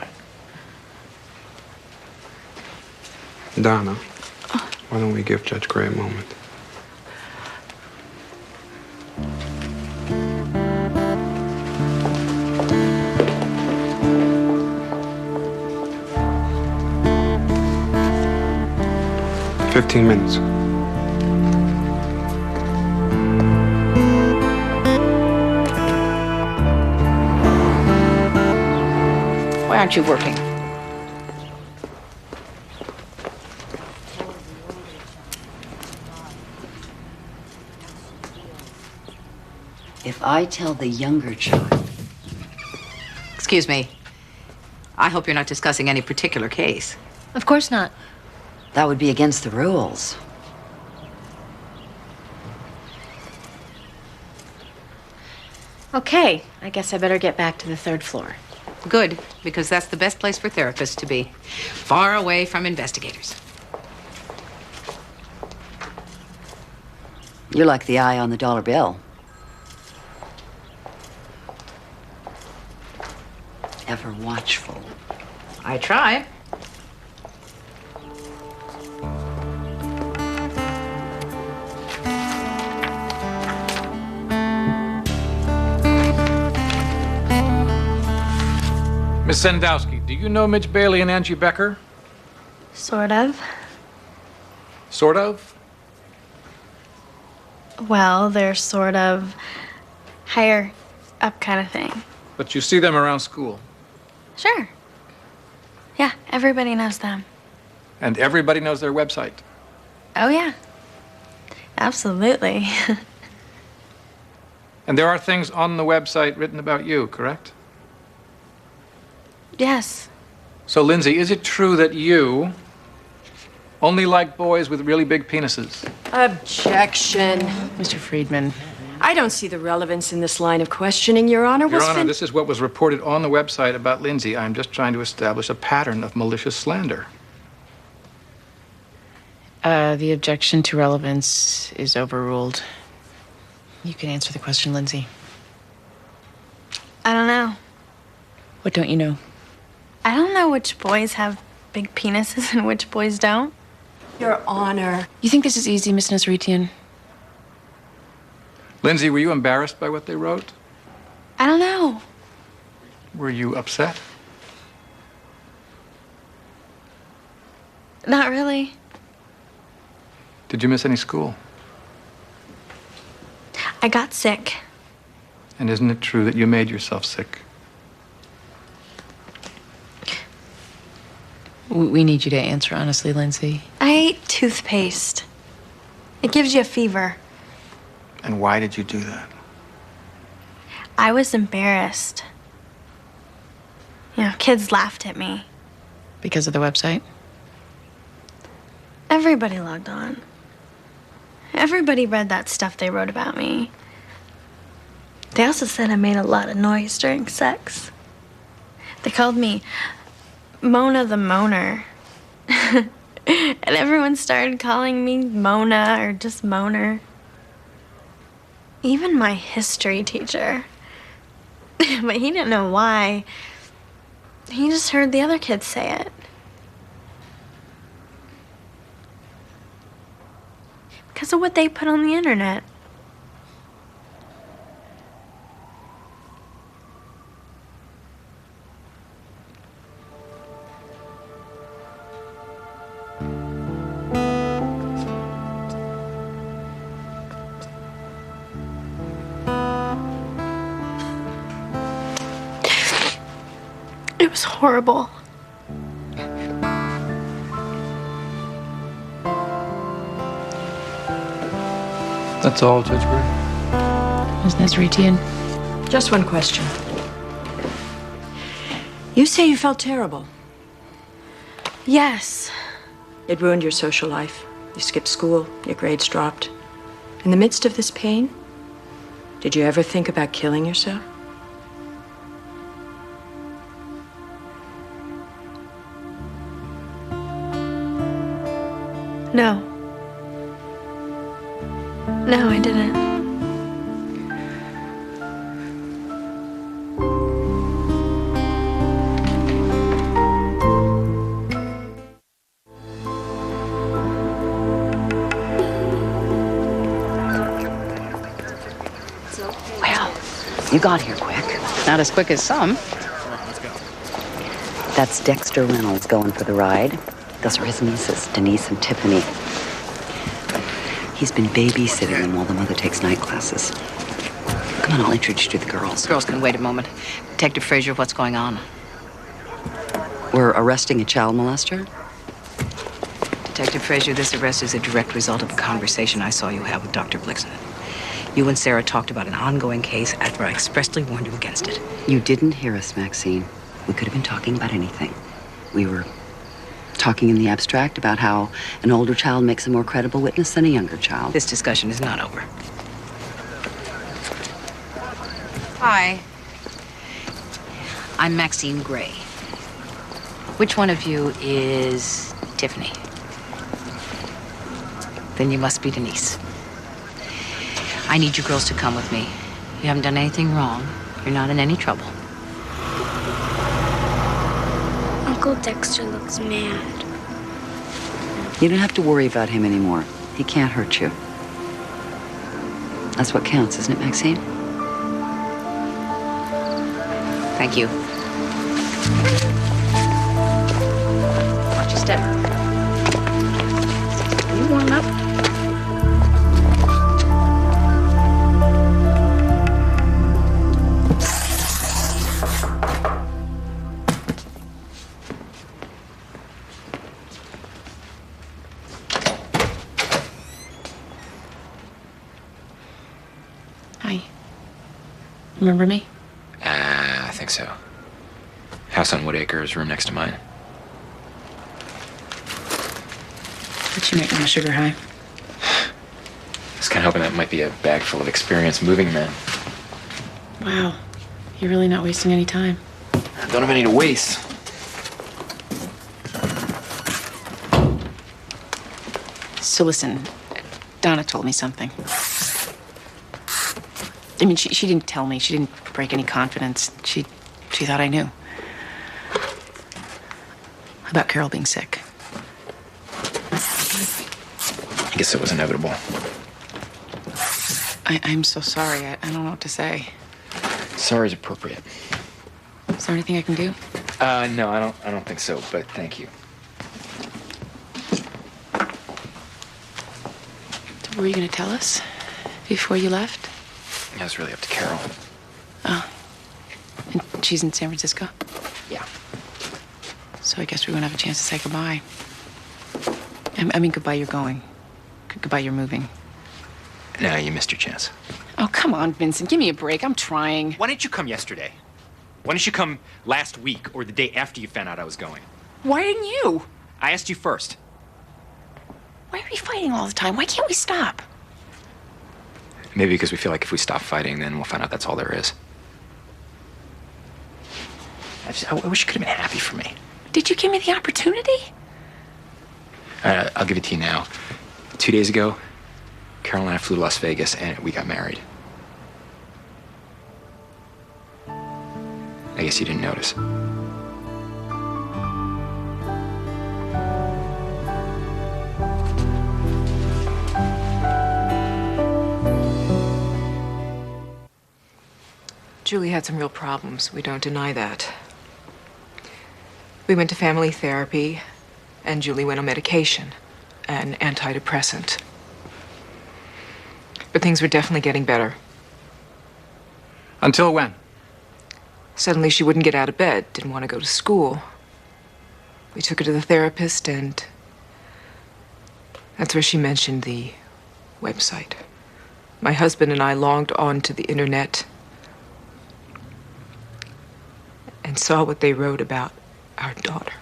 Speaker 16: Donna, why don't we give Judge Gray a moment? "15 minutes.
Speaker 1: Why aren't you working?
Speaker 6: If I tell the younger children. Excuse me. I hope you're not discussing any particular case.
Speaker 4: Of course not.
Speaker 6: That would be against the rules.
Speaker 7: Okay, I guess I better get back to the 3rd floor.
Speaker 6: Good, because that's the best place for therapists to be. Far away from investigators.
Speaker 5: You're like the eye on the dollar bill. Ever watchful.
Speaker 6: I try.
Speaker 25: Miss Sandowski, do you know Mitch Bailey and Angie Becker?
Speaker 11: Sort of.
Speaker 25: Sort of?
Speaker 11: Well, they're sort of higher up kind of thing.
Speaker 25: But you see them around school.
Speaker 11: Sure. Yeah, everybody knows them.
Speaker 25: And everybody knows their website.
Speaker 11: Oh, yeah. Absolutely.
Speaker 25: And there are things on the website written about you, correct?
Speaker 11: Yes.
Speaker 25: So, Lindsay, is it true that you only like boys with really big penises?
Speaker 2: Objection.
Speaker 1: Mr. Friedman.
Speaker 2: I don't see the relevance in this line of questioning, Your Honor.
Speaker 25: Your Honor, this is what was reported on the website about Lindsay. I'm just trying to establish a pattern of malicious slander.
Speaker 1: The objection to relevance is overruled. You can answer the question, Lindsay.
Speaker 11: I don't know.
Speaker 1: What don't you know?
Speaker 11: I don't know which boys have big penises and which boys don't.
Speaker 2: Your Honor.
Speaker 1: You think this is easy, Miss Nasritian?
Speaker 25: Lindsay, were you embarrassed by what they wrote?
Speaker 11: I don't know.
Speaker 25: Were you upset?
Speaker 11: Not really.
Speaker 25: Did you miss any school?
Speaker 11: I got sick.
Speaker 25: And isn't it true that you made yourself sick?
Speaker 1: We need you to answer honestly, Lindsay.
Speaker 11: I ate toothpaste. It gives you a fever.
Speaker 25: And why did you do that?
Speaker 11: I was embarrassed. You know, kids laughed at me.
Speaker 1: Because of the website?
Speaker 11: Everybody logged on. Everybody read that stuff they wrote about me. They also said I made a lot of noise during sex. They called me Mona the Moaner. And everyone started calling me Mona or just Moaner. Even my history teacher. But he didn't know why. He just heard the other kids say it. Because of what they put on the internet. It was horrible.
Speaker 25: That's all, Judge Gray.
Speaker 1: Ms. Nasritian?
Speaker 2: Just one question. You say you felt terrible.
Speaker 11: Yes.
Speaker 2: It ruined your social life. You skipped school, your grades dropped. In the midst of this pain, did you ever think about killing yourself?
Speaker 11: No. No, I didn't.
Speaker 5: Well, you got here quick.
Speaker 6: Not as quick as some.
Speaker 5: That's Dexter Reynolds going for the ride. Those are his nieces, Denise and Tiffany. He's been babysitting them while the mother takes night classes. Come on, I'll introduce you to the girls.
Speaker 6: Girls can wait a moment. Detective Frazier, what's going on?
Speaker 5: We're arresting a child molester.
Speaker 6: Detective Frazier, this arrest is a direct result of a conversation I saw you have with Dr. Blixen. You and Sarah talked about an ongoing case after I expressly warned you against it.
Speaker 5: You didn't hear us, Maxine. We could have been talking about anything. We were talking in the abstract about how an older child makes a more credible witness than a younger child.
Speaker 6: This discussion is not over.
Speaker 3: Hi.
Speaker 6: I'm Maxine Gray. Which one of you is Tiffany? Then you must be Denise. I need you girls to come with me. You haven't done anything wrong. You're not in any trouble.
Speaker 11: Uncle Dexter looks mad.
Speaker 5: You don't have to worry about him anymore. He can't hurt you. That's what counts, isn't it, Maxine?
Speaker 6: Thank you. Watch your step. You warm up.
Speaker 1: Hi. Remember me?
Speaker 10: I think so. House on Wood Acres, room next to mine.
Speaker 1: But you make me a sugar high.
Speaker 10: I was kind of hoping that might be a bag full of experienced moving men.
Speaker 1: Wow. You're really not wasting any time.
Speaker 10: I don't have any to waste.
Speaker 1: So listen, Donna told me something. I mean, she didn't tell me. She didn't break any confidence. She thought I knew. About Carol being sick.
Speaker 10: I guess it was inevitable.
Speaker 1: I'm so sorry. I don't know what to say.
Speaker 10: Sorry's appropriate.
Speaker 1: Is there anything I can do?
Speaker 10: No, I don't think so, but thank you.
Speaker 1: So were you going to tell us before you left?
Speaker 10: Yeah, it's really up to Carol.
Speaker 1: Oh. And she's in San Francisco?
Speaker 10: Yeah.
Speaker 1: So I guess we won't have a chance to say goodbye. I mean, goodbye, you're going. Goodbye, you're moving.
Speaker 10: No, you missed your chance.
Speaker 1: Oh, come on, Vincent. Give me a break. I'm trying.
Speaker 10: Why didn't you come yesterday? Why didn't you come last week or the day after you found out I was going?
Speaker 1: Why didn't you?
Speaker 10: I asked you first.
Speaker 1: Why are we fighting all the time? Why can't we stop?
Speaker 10: Maybe because we feel like if we stop fighting, then we'll find out that's all there is. I wish you could have been happy for me.
Speaker 1: Did you give me the opportunity?
Speaker 10: I'll give it to you now. 2 days ago, Carol and I flew to Las Vegas and we got married. I guess you didn't notice.
Speaker 26: Julie had some real problems. We don't deny that. We went to family therapy, and Julie went on medication, an antidepressant. But things were definitely getting better.
Speaker 25: Until when?
Speaker 26: Suddenly she wouldn't get out of bed, didn't want to go to school. We took her to the therapist, and that's where she mentioned the website. My husband and I logged on to the internet and saw what they wrote about our daughter.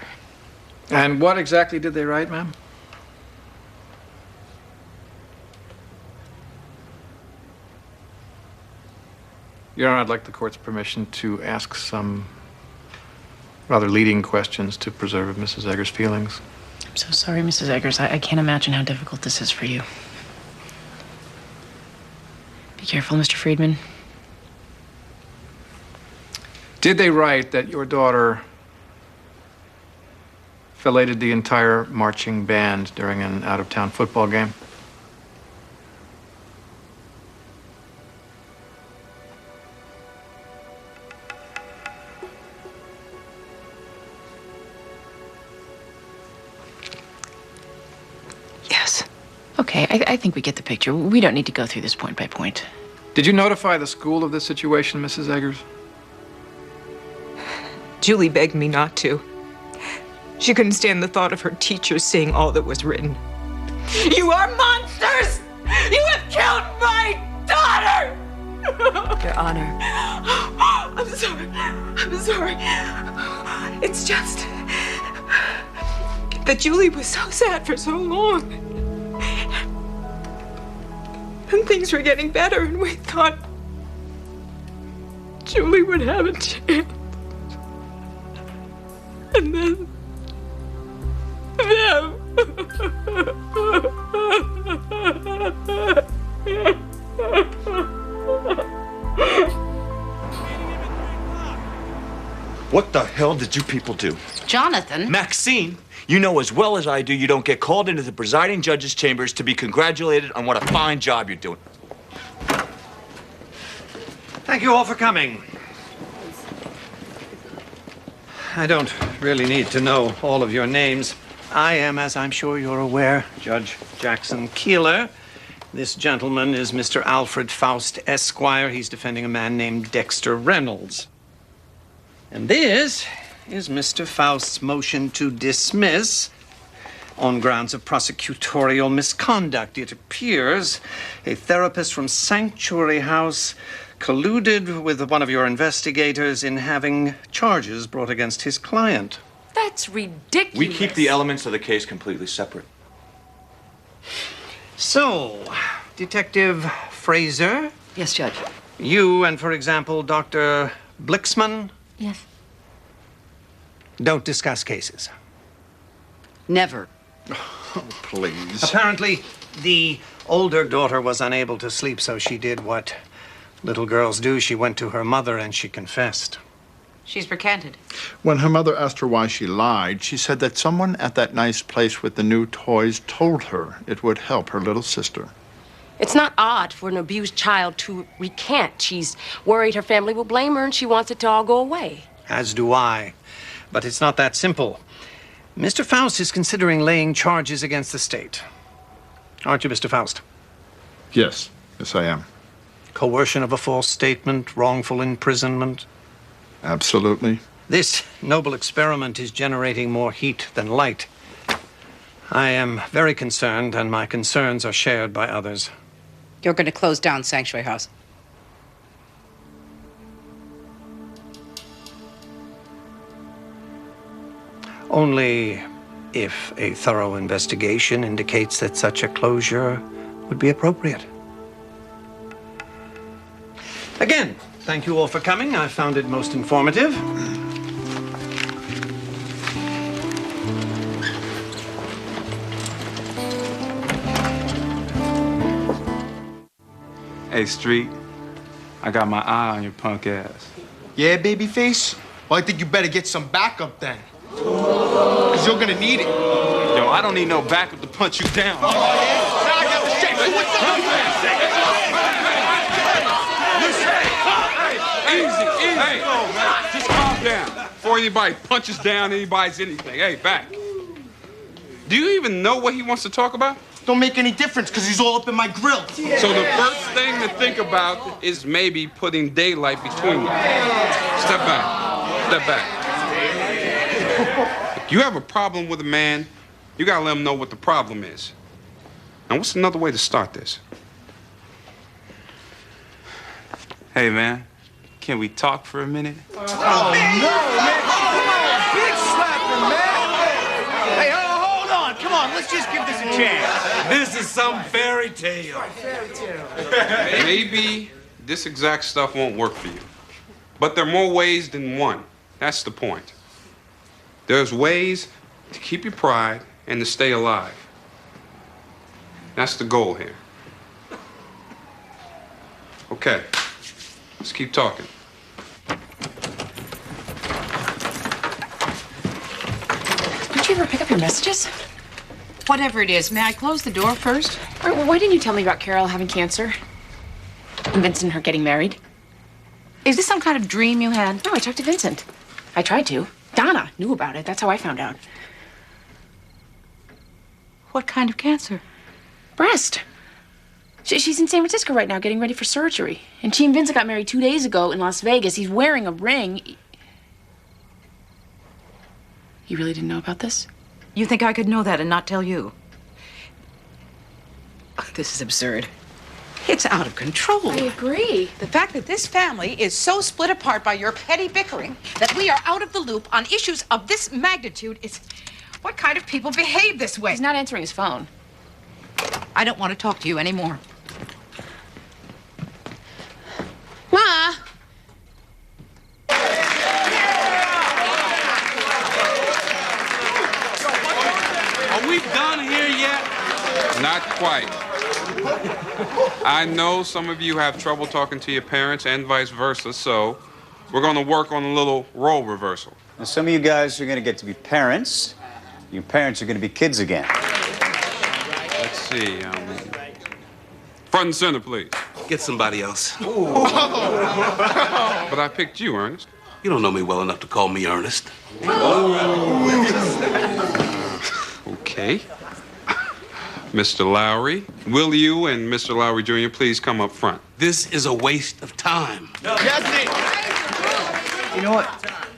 Speaker 25: And what exactly did they write, ma'am? Your Honor, I'd like the court's permission to ask some rather leading questions to preserve Mrs. Egger's feelings.
Speaker 1: I'm so sorry, Mrs. Eggers. I can't imagine how difficult this is for you. Be careful, Mr. Friedman.
Speaker 25: Did they write that your daughter filleted the entire marching band during an out-of-town football game?
Speaker 2: Yes.
Speaker 1: Okay, I think we get the picture. We don't need to go through this point by point.
Speaker 25: Did you notify the school of this situation, Mrs. Eggers?
Speaker 26: Julie begged me not to. She couldn't stand the thought of her teachers seeing all that was written.
Speaker 12: You are monsters! You have killed my daughter!
Speaker 2: Your Honor.
Speaker 12: I'm sorry. I'm sorry. It's just
Speaker 26: that Julie was so sad for so long. And things were getting better, and we thought Julie would have a chance. And then them.
Speaker 8: What the hell did you people do?
Speaker 3: Jonathan.
Speaker 8: Maxine, you know as well as I do you don't get called into the presiding judge's chambers to be congratulated on what a fine job you're doing.
Speaker 14: Thank you all for coming. I don't really need to know all of your names. I am, as I'm sure you're aware, Judge Jackson Keeler. This gentleman is Mr. Alfred Faust, Esquire. He's defending a man named Dexter Reynolds. And this is Mr. Faust's motion to dismiss on grounds of prosecutorial misconduct. It appears a therapist from Sanctuary House colluded with one of your investigators in having charges brought against his client.
Speaker 7: That's ridiculous.
Speaker 8: We keep the elements of the case completely separate.
Speaker 14: So, Detective Fraser?
Speaker 5: Yes, Judge.
Speaker 14: You and, for example, Dr. Blixman?
Speaker 5: Yes.
Speaker 14: Don't discuss cases.
Speaker 5: Never.
Speaker 14: Oh, please. Apparently, the older daughter was unable to sleep, so she did what little girls do. She went to her mother and she confessed.
Speaker 3: She's recanted.
Speaker 17: When her mother asked her why she lied, she said that someone at that nice place with the new toys told her it would help her little sister.
Speaker 7: It's not odd for an abused child to recant. She's worried her family will blame her and she wants it to all go away.
Speaker 14: As do I. But it's not that simple. Mr. Faust is considering laying charges against the state. Aren't you, Mr. Faust?
Speaker 17: Yes. Yes, I am.
Speaker 14: Coercion of a false statement, wrongful imprisonment.
Speaker 17: Absolutely.
Speaker 14: This noble experiment is generating more heat than light. I am very concerned, and my concerns are shared by others.
Speaker 3: You're going to close down Sanctuary House.
Speaker 14: Only if a thorough investigation indicates that such a closure would be appropriate. Again, thank you all for coming. I found it most informative.
Speaker 18: Hey, Street, I got my eye on your punk ass.
Speaker 19: Yeah, babyface? Well, I think you better get some backup then. Because you're gonna need it.
Speaker 18: Yo, I don't need no backup to punch you down.
Speaker 19: Oh, yeah? Now I got the shape. What's
Speaker 16: Easy. Hey, just calm down. Before anybody punches down anybody's anything. Hey, back. Do you even know what he wants to talk about?
Speaker 19: Don't make any difference, because he's all up in my grill. Yeah.
Speaker 16: So the first thing to think about is maybe putting daylight between you. Step back. Step back. If you have a problem with a man, you gotta let him know what the problem is. Now, what's another way to start this?
Speaker 18: Hey, man, can we talk for a minute?
Speaker 19: Oh, no, man. Come on, big slapper, man. Hey, hold on. Come on, let's just give this a chance.
Speaker 18: This is some fairy tale.
Speaker 16: Maybe this exact stuff won't work for you. But there are more ways than one. That's the point. There's ways to keep your pride and to stay alive. That's the goal here. Okay, let's keep talking.
Speaker 1: Don't you ever pick up your messages?
Speaker 3: Whatever it is, may I close the door first?
Speaker 1: Or why didn't you tell me about Carol having cancer? And Vincent and her getting married?
Speaker 3: Is this some kind of dream you had?
Speaker 1: No, I talked to Vincent. I tried to. Donna knew about it. That's how I found out.
Speaker 3: What kind of cancer?
Speaker 1: Breast. She's in San Francisco right now getting ready for surgery. And she and Vincent got married 2 days ago in Las Vegas. He's wearing a ring. You really didn't know about this?
Speaker 3: You think I could know that and not tell you? This is absurd. It's out of control.
Speaker 1: I agree.
Speaker 3: The fact that this family is so split apart by your petty bickering that we are out of the loop on issues of this magnitude is... What kind of people behave this way?
Speaker 1: He's not answering his phone.
Speaker 3: I don't want to talk to you anymore.
Speaker 1: Ma!
Speaker 16: Are we done here yet? Not quite. I know some of you have trouble talking to your parents and vice versa, so we're going to work on a little role reversal.
Speaker 13: Now, some of you guys are going to get to be parents. Your parents are going to be kids again.
Speaker 16: Let's see. Front and center, please.
Speaker 20: Get somebody else.
Speaker 16: But I picked you, Ernest.
Speaker 20: You don't know me well enough to call me Ernest.
Speaker 16: Okay. Mr. Lowry, will you and Mr. Lowry Jr. please come up front?
Speaker 20: This is a waste of time.
Speaker 13: Jesse! You know what?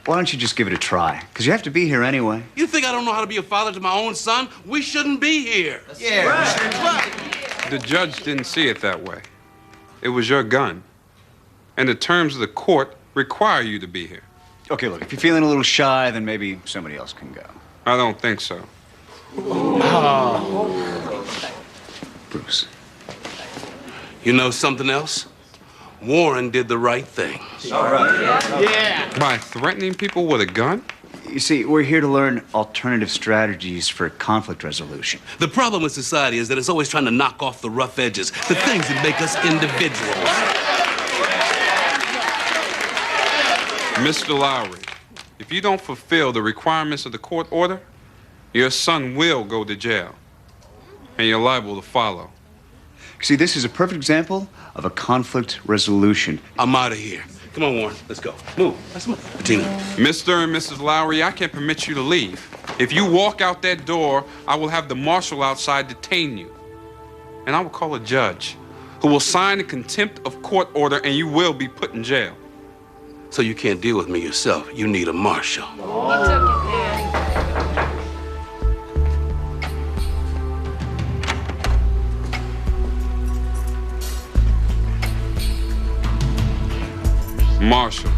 Speaker 13: Why don't you just give it a try? Because you have to be here anyway.
Speaker 20: You think I don't know how to be a father to my own son? We shouldn't be here.
Speaker 16: The judge didn't see it that way. It was your gun. And the terms of the court require you to be here.
Speaker 13: Okay, look, if you're feeling a little shy, then maybe somebody else can go.
Speaker 16: I don't think so.
Speaker 13: Bruce.
Speaker 20: You know something else? Warren did the right thing.
Speaker 13: All right.
Speaker 16: Yeah. By threatening people with a gun?
Speaker 13: You see, we're here to learn alternative strategies for conflict resolution.
Speaker 20: The problem with society is that it's always trying to knock off the rough edges, the things that make us individuals.
Speaker 16: Mr. Lowry, if you don't fulfill the requirements of the court order, your son will go to jail, and you're liable to follow.
Speaker 13: See, this is a perfect example of a conflict resolution.
Speaker 20: I'm out of here. Come on, Warren. Let's go. Move. Let's move. Bettina.
Speaker 16: Mr. and Mrs. Lowry, I can't permit you to leave. If you walk out that door, I will have the marshal outside detain you. And I will call a judge who will sign a contempt of court order, and you will be put in jail.
Speaker 20: So you can't deal with me yourself. You need a marshal.
Speaker 16: Marshal.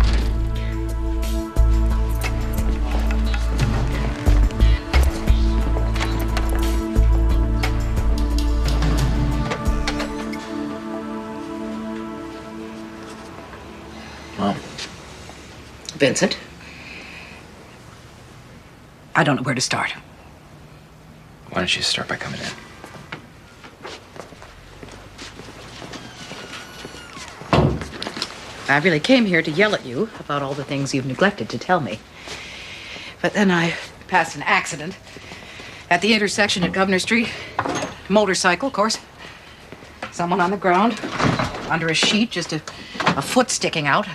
Speaker 13: Mom.
Speaker 3: Vincent? I don't know where to start.
Speaker 10: Why don't you start by coming in?
Speaker 3: I really came here to yell at you about all the things you've neglected to tell me. But then I passed an accident at the intersection at Governor Street. Motorcycle, of course. Someone on the ground, under a sheet, just a foot sticking out.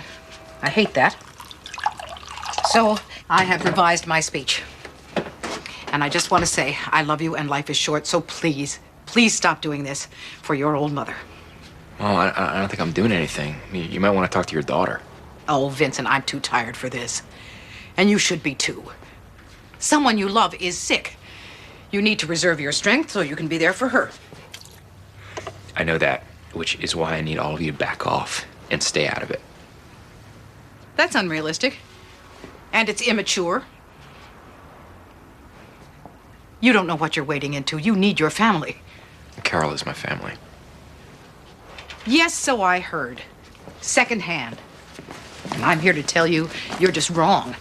Speaker 3: I hate that. So I have revised my speech. And I just want to say, I love you and life is short, so please, please stop doing this for your old mother.
Speaker 10: Well, I don't think I'm doing anything. You might want to talk to your daughter.
Speaker 3: Oh, Vincent, I'm too tired for this. And you should be too. Someone you love is sick. You need to reserve your strength so you can be there for her.
Speaker 10: I know that, which is why I need all of you to back off and stay out of it.
Speaker 3: That's unrealistic. And it's immature. You don't know what you're wading into. You need your family.
Speaker 10: Carol is my family.
Speaker 3: Yes, so I heard. Secondhand. And I'm here to tell you, you're just wrong.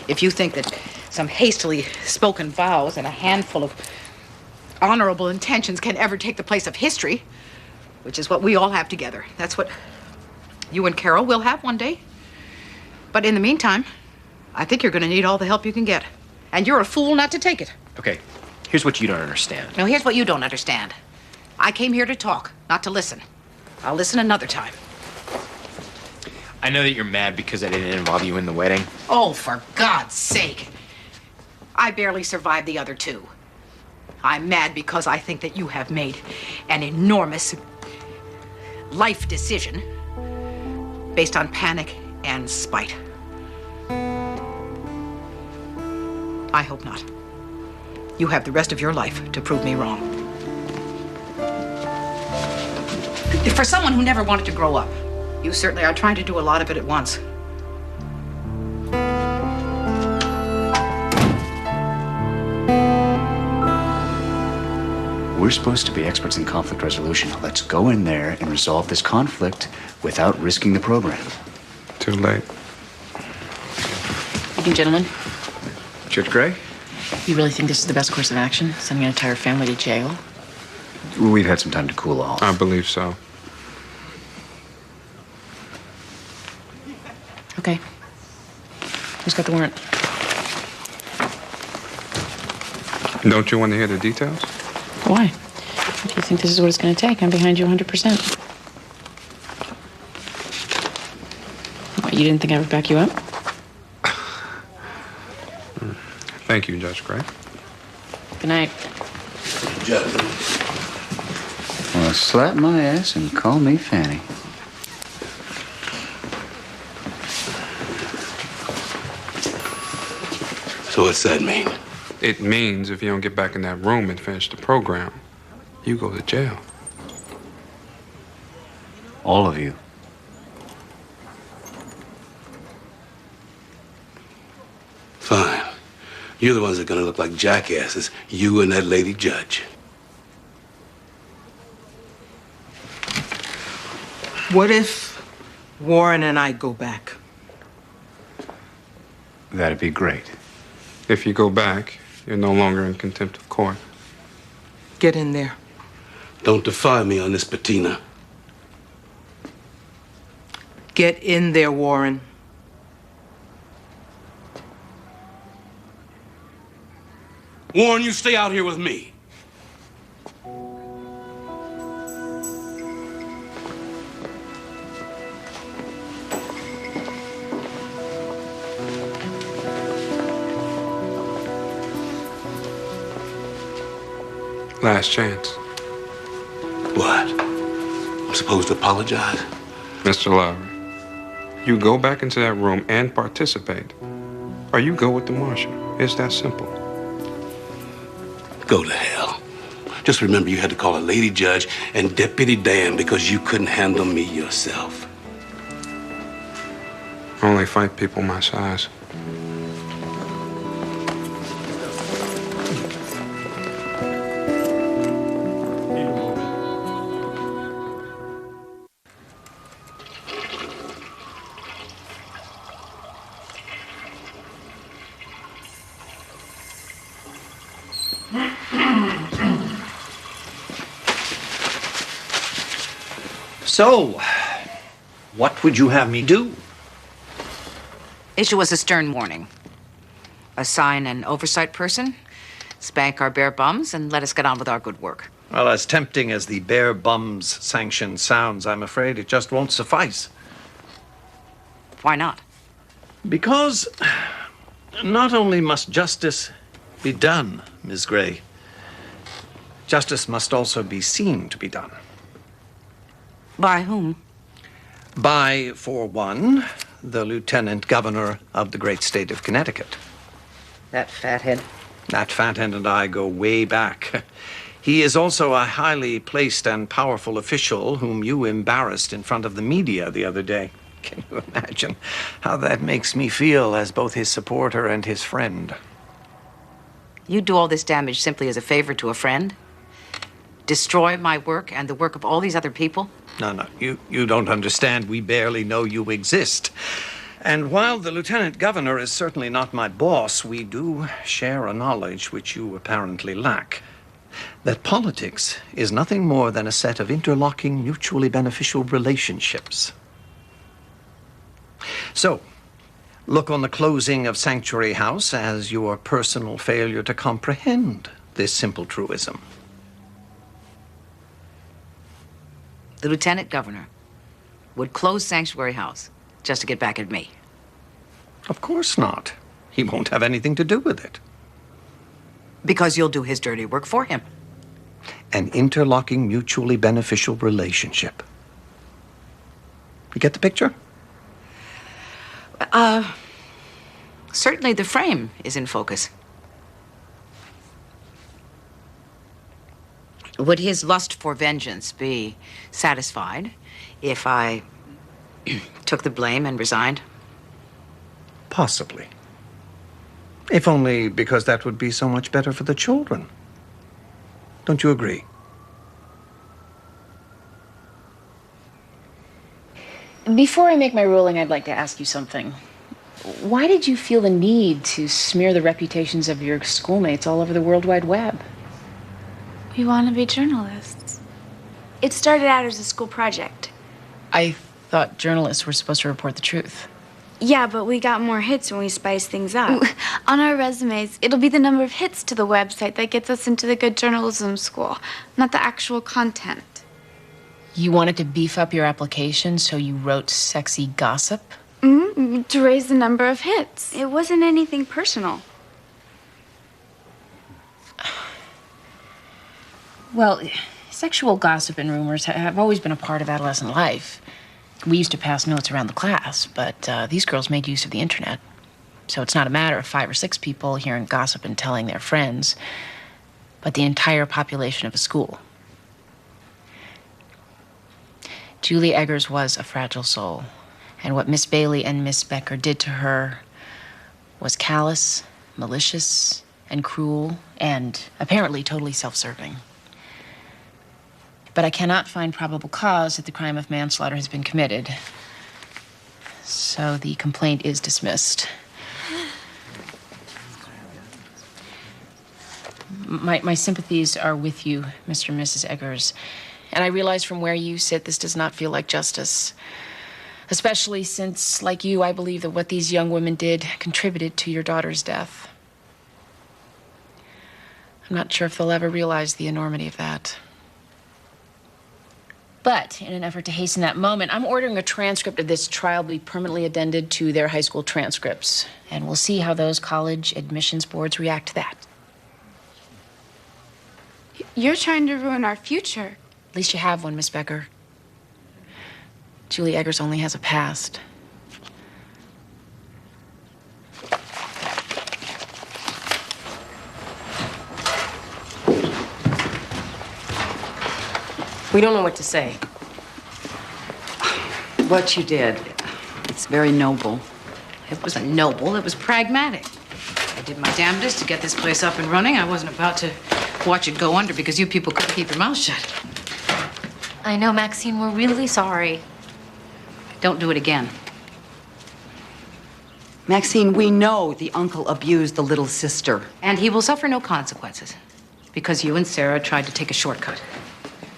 Speaker 3: If you think that some hastily spoken vows and a handful of honorable intentions can ever take the place of history, which is what we all have together. That's what you and Carol will have one day. But in the meantime, I think you're going to need all the help you can get. And you're a fool not to take it.
Speaker 10: Okay, here's what you don't understand.
Speaker 3: Now, here's what you don't understand. I came here to talk, not to listen. I'll listen another time.
Speaker 10: I know that you're mad because I didn't involve you in the wedding.
Speaker 3: Oh, for God's sake. I barely survived the other two. I'm mad because I think that you have made an enormous life decision based on panic and spite. I hope not. You have the rest of your life to prove me wrong. For someone who never wanted to grow up, you certainly are trying to do a lot of it at once.
Speaker 13: We're supposed to be experts in conflict resolution. Let's go in there and resolve this conflict without risking the program.
Speaker 16: Too late.
Speaker 1: Evening, gentlemen.
Speaker 13: Judge Gray?
Speaker 1: You really think this is the best course of action? Sending an entire family to jail?
Speaker 13: We've had some time to cool off.
Speaker 16: I believe so.
Speaker 1: Okay. Who's got the warrant?
Speaker 16: Don't you want to hear the details?
Speaker 1: Why? If you think this is what it's going to take, I'm behind you 100%. What, you didn't think I would back you up?
Speaker 16: Thank you, Judge Gray.
Speaker 1: Good night.
Speaker 13: Judge. Well, slap my ass and call me Fanny.
Speaker 20: So what's that mean?
Speaker 16: It means if you don't get back in that room and finish the program, you go to jail.
Speaker 13: All of you.
Speaker 20: Fine. You're the ones that are gonna look like jackasses. You and that lady judge.
Speaker 12: What if Warren and I go back?
Speaker 13: That'd be great.
Speaker 16: If you go back, you're no longer in contempt of court.
Speaker 12: Get in there.
Speaker 20: Don't defy me on this, Bettina.
Speaker 12: Get in there, Warren.
Speaker 20: Warren, you stay out here with me.
Speaker 16: Last chance.
Speaker 20: What? I'm supposed to apologize?
Speaker 16: Mr. Lowry, you go back into that room and participate, or you go with the marshal. It's that simple.
Speaker 20: Go to hell. Just remember you had to call a lady judge and Deputy Dan because you couldn't handle me yourself.
Speaker 16: I only fight people my size.
Speaker 14: So, what would you have me do?
Speaker 3: Issue us a stern warning. Assign an oversight person, spank our bare bums, and let us get on with our good work.
Speaker 14: Well, as tempting as the bare bums sanction sounds, I'm afraid it just won't suffice.
Speaker 3: Why not?
Speaker 14: Because not only must justice be done, Ms. Gray, justice must also be seen to be done.
Speaker 3: By whom?
Speaker 14: By, for one, the Lieutenant Governor of the great state of Connecticut.
Speaker 3: That fathead.
Speaker 14: That fathead and I go way back. He is also a highly placed and powerful official whom you embarrassed in front of the media the other day. Can you imagine how that makes me feel as both his supporter and his friend?
Speaker 3: You do all this damage simply as a favor to a friend? Destroy my work and the work of all these other people?
Speaker 14: No, you don't understand. We barely know you exist. And while the Lieutenant Governor is certainly not my boss, we do share a knowledge which you apparently lack. that politics is nothing more than a set of interlocking, mutually beneficial relationships. So, look on the closing of Sanctuary House as your personal failure to comprehend this simple truism.
Speaker 6: The lieutenant governor would close Sanctuary House just to get back at me.
Speaker 14: Of course not. He won't have anything to do with it.
Speaker 6: Because you'll do his dirty work for him.
Speaker 14: An interlocking, mutually beneficial relationship. You get the picture?
Speaker 6: Certainly the frame is in focus. Would his lust for vengeance be satisfied if I took the blame and resigned?
Speaker 14: Possibly. If only because that would be so much better for the children. Don't you agree?
Speaker 1: Before I make my ruling, I'd like to ask you something. Why did you feel the need to smear the reputations of your schoolmates all over the World Wide Web?
Speaker 11: We want to be journalists. It started out as a school project.
Speaker 1: I thought journalists were supposed to report the truth.
Speaker 11: Yeah, but we got more hits when we spiced things up. On our resumes, it'll be the number of hits to the website that gets us into the good journalism school, not the actual content.
Speaker 1: You wanted to beef up your application, so you wrote sexy gossip?
Speaker 11: To raise the number of hits. It wasn't anything personal.
Speaker 1: Well, sexual gossip and rumors have always been a part of adolescent life. We used to pass notes around the class, but these girls made use of the internet. So it's not a matter of 5 or 6 people hearing gossip and telling their friends, but the entire population of a school. Julie Eggers was a fragile soul, and what Miss Bailey and Miss Becker did to her was callous, malicious, and cruel, and apparently totally self-serving. But I cannot find probable cause that the crime of manslaughter has been committed. So the complaint is dismissed. My sympathies are with you, Mr. and Mrs. Eggers. And I realize from where you sit, this does not feel like justice. Especially since, like you, I believe that what these young women did contributed to your daughter's death. I'm not sure if they'll ever realize the enormity of that. But in an effort to hasten that moment, I'm ordering a transcript of this trial be permanently addended to their high school transcripts. And we'll see how those college admissions boards react to that.
Speaker 11: You're trying to ruin our future.
Speaker 1: At least you have one, Miss Becker. Julie Eggers only has a past.
Speaker 7: We don't know what to say.
Speaker 6: What you did,
Speaker 5: It's very noble.
Speaker 6: it wasn't noble, it was pragmatic. I did my damnedest to get this place up and running. I wasn't about to watch it go under because you people couldn't keep your mouths shut.
Speaker 4: I know, Maxine, we're really sorry.
Speaker 6: Don't do it again.
Speaker 5: Maxine, we know the uncle abused the little sister.
Speaker 6: And he will suffer no consequences because you and Sarah tried to take a shortcut.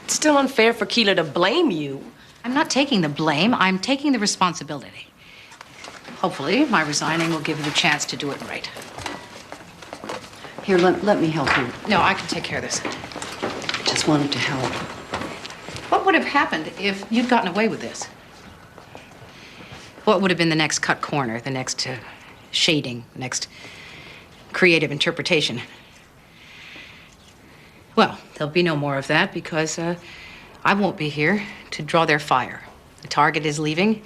Speaker 7: It's still unfair for Keela to blame you.
Speaker 6: I'm not taking the blame, I'm taking the responsibility. Hopefully, my resigning will give you the chance to do it right.
Speaker 5: Here, let me help you.
Speaker 6: No, I can take care of this.
Speaker 5: Just wanted to help.
Speaker 6: What would have happened if you'd gotten away with this? What would have been the next cut corner, the next shading, the next creative interpretation? Well, there'll be no more of that because I won't be here to draw their fire. The target is leaving,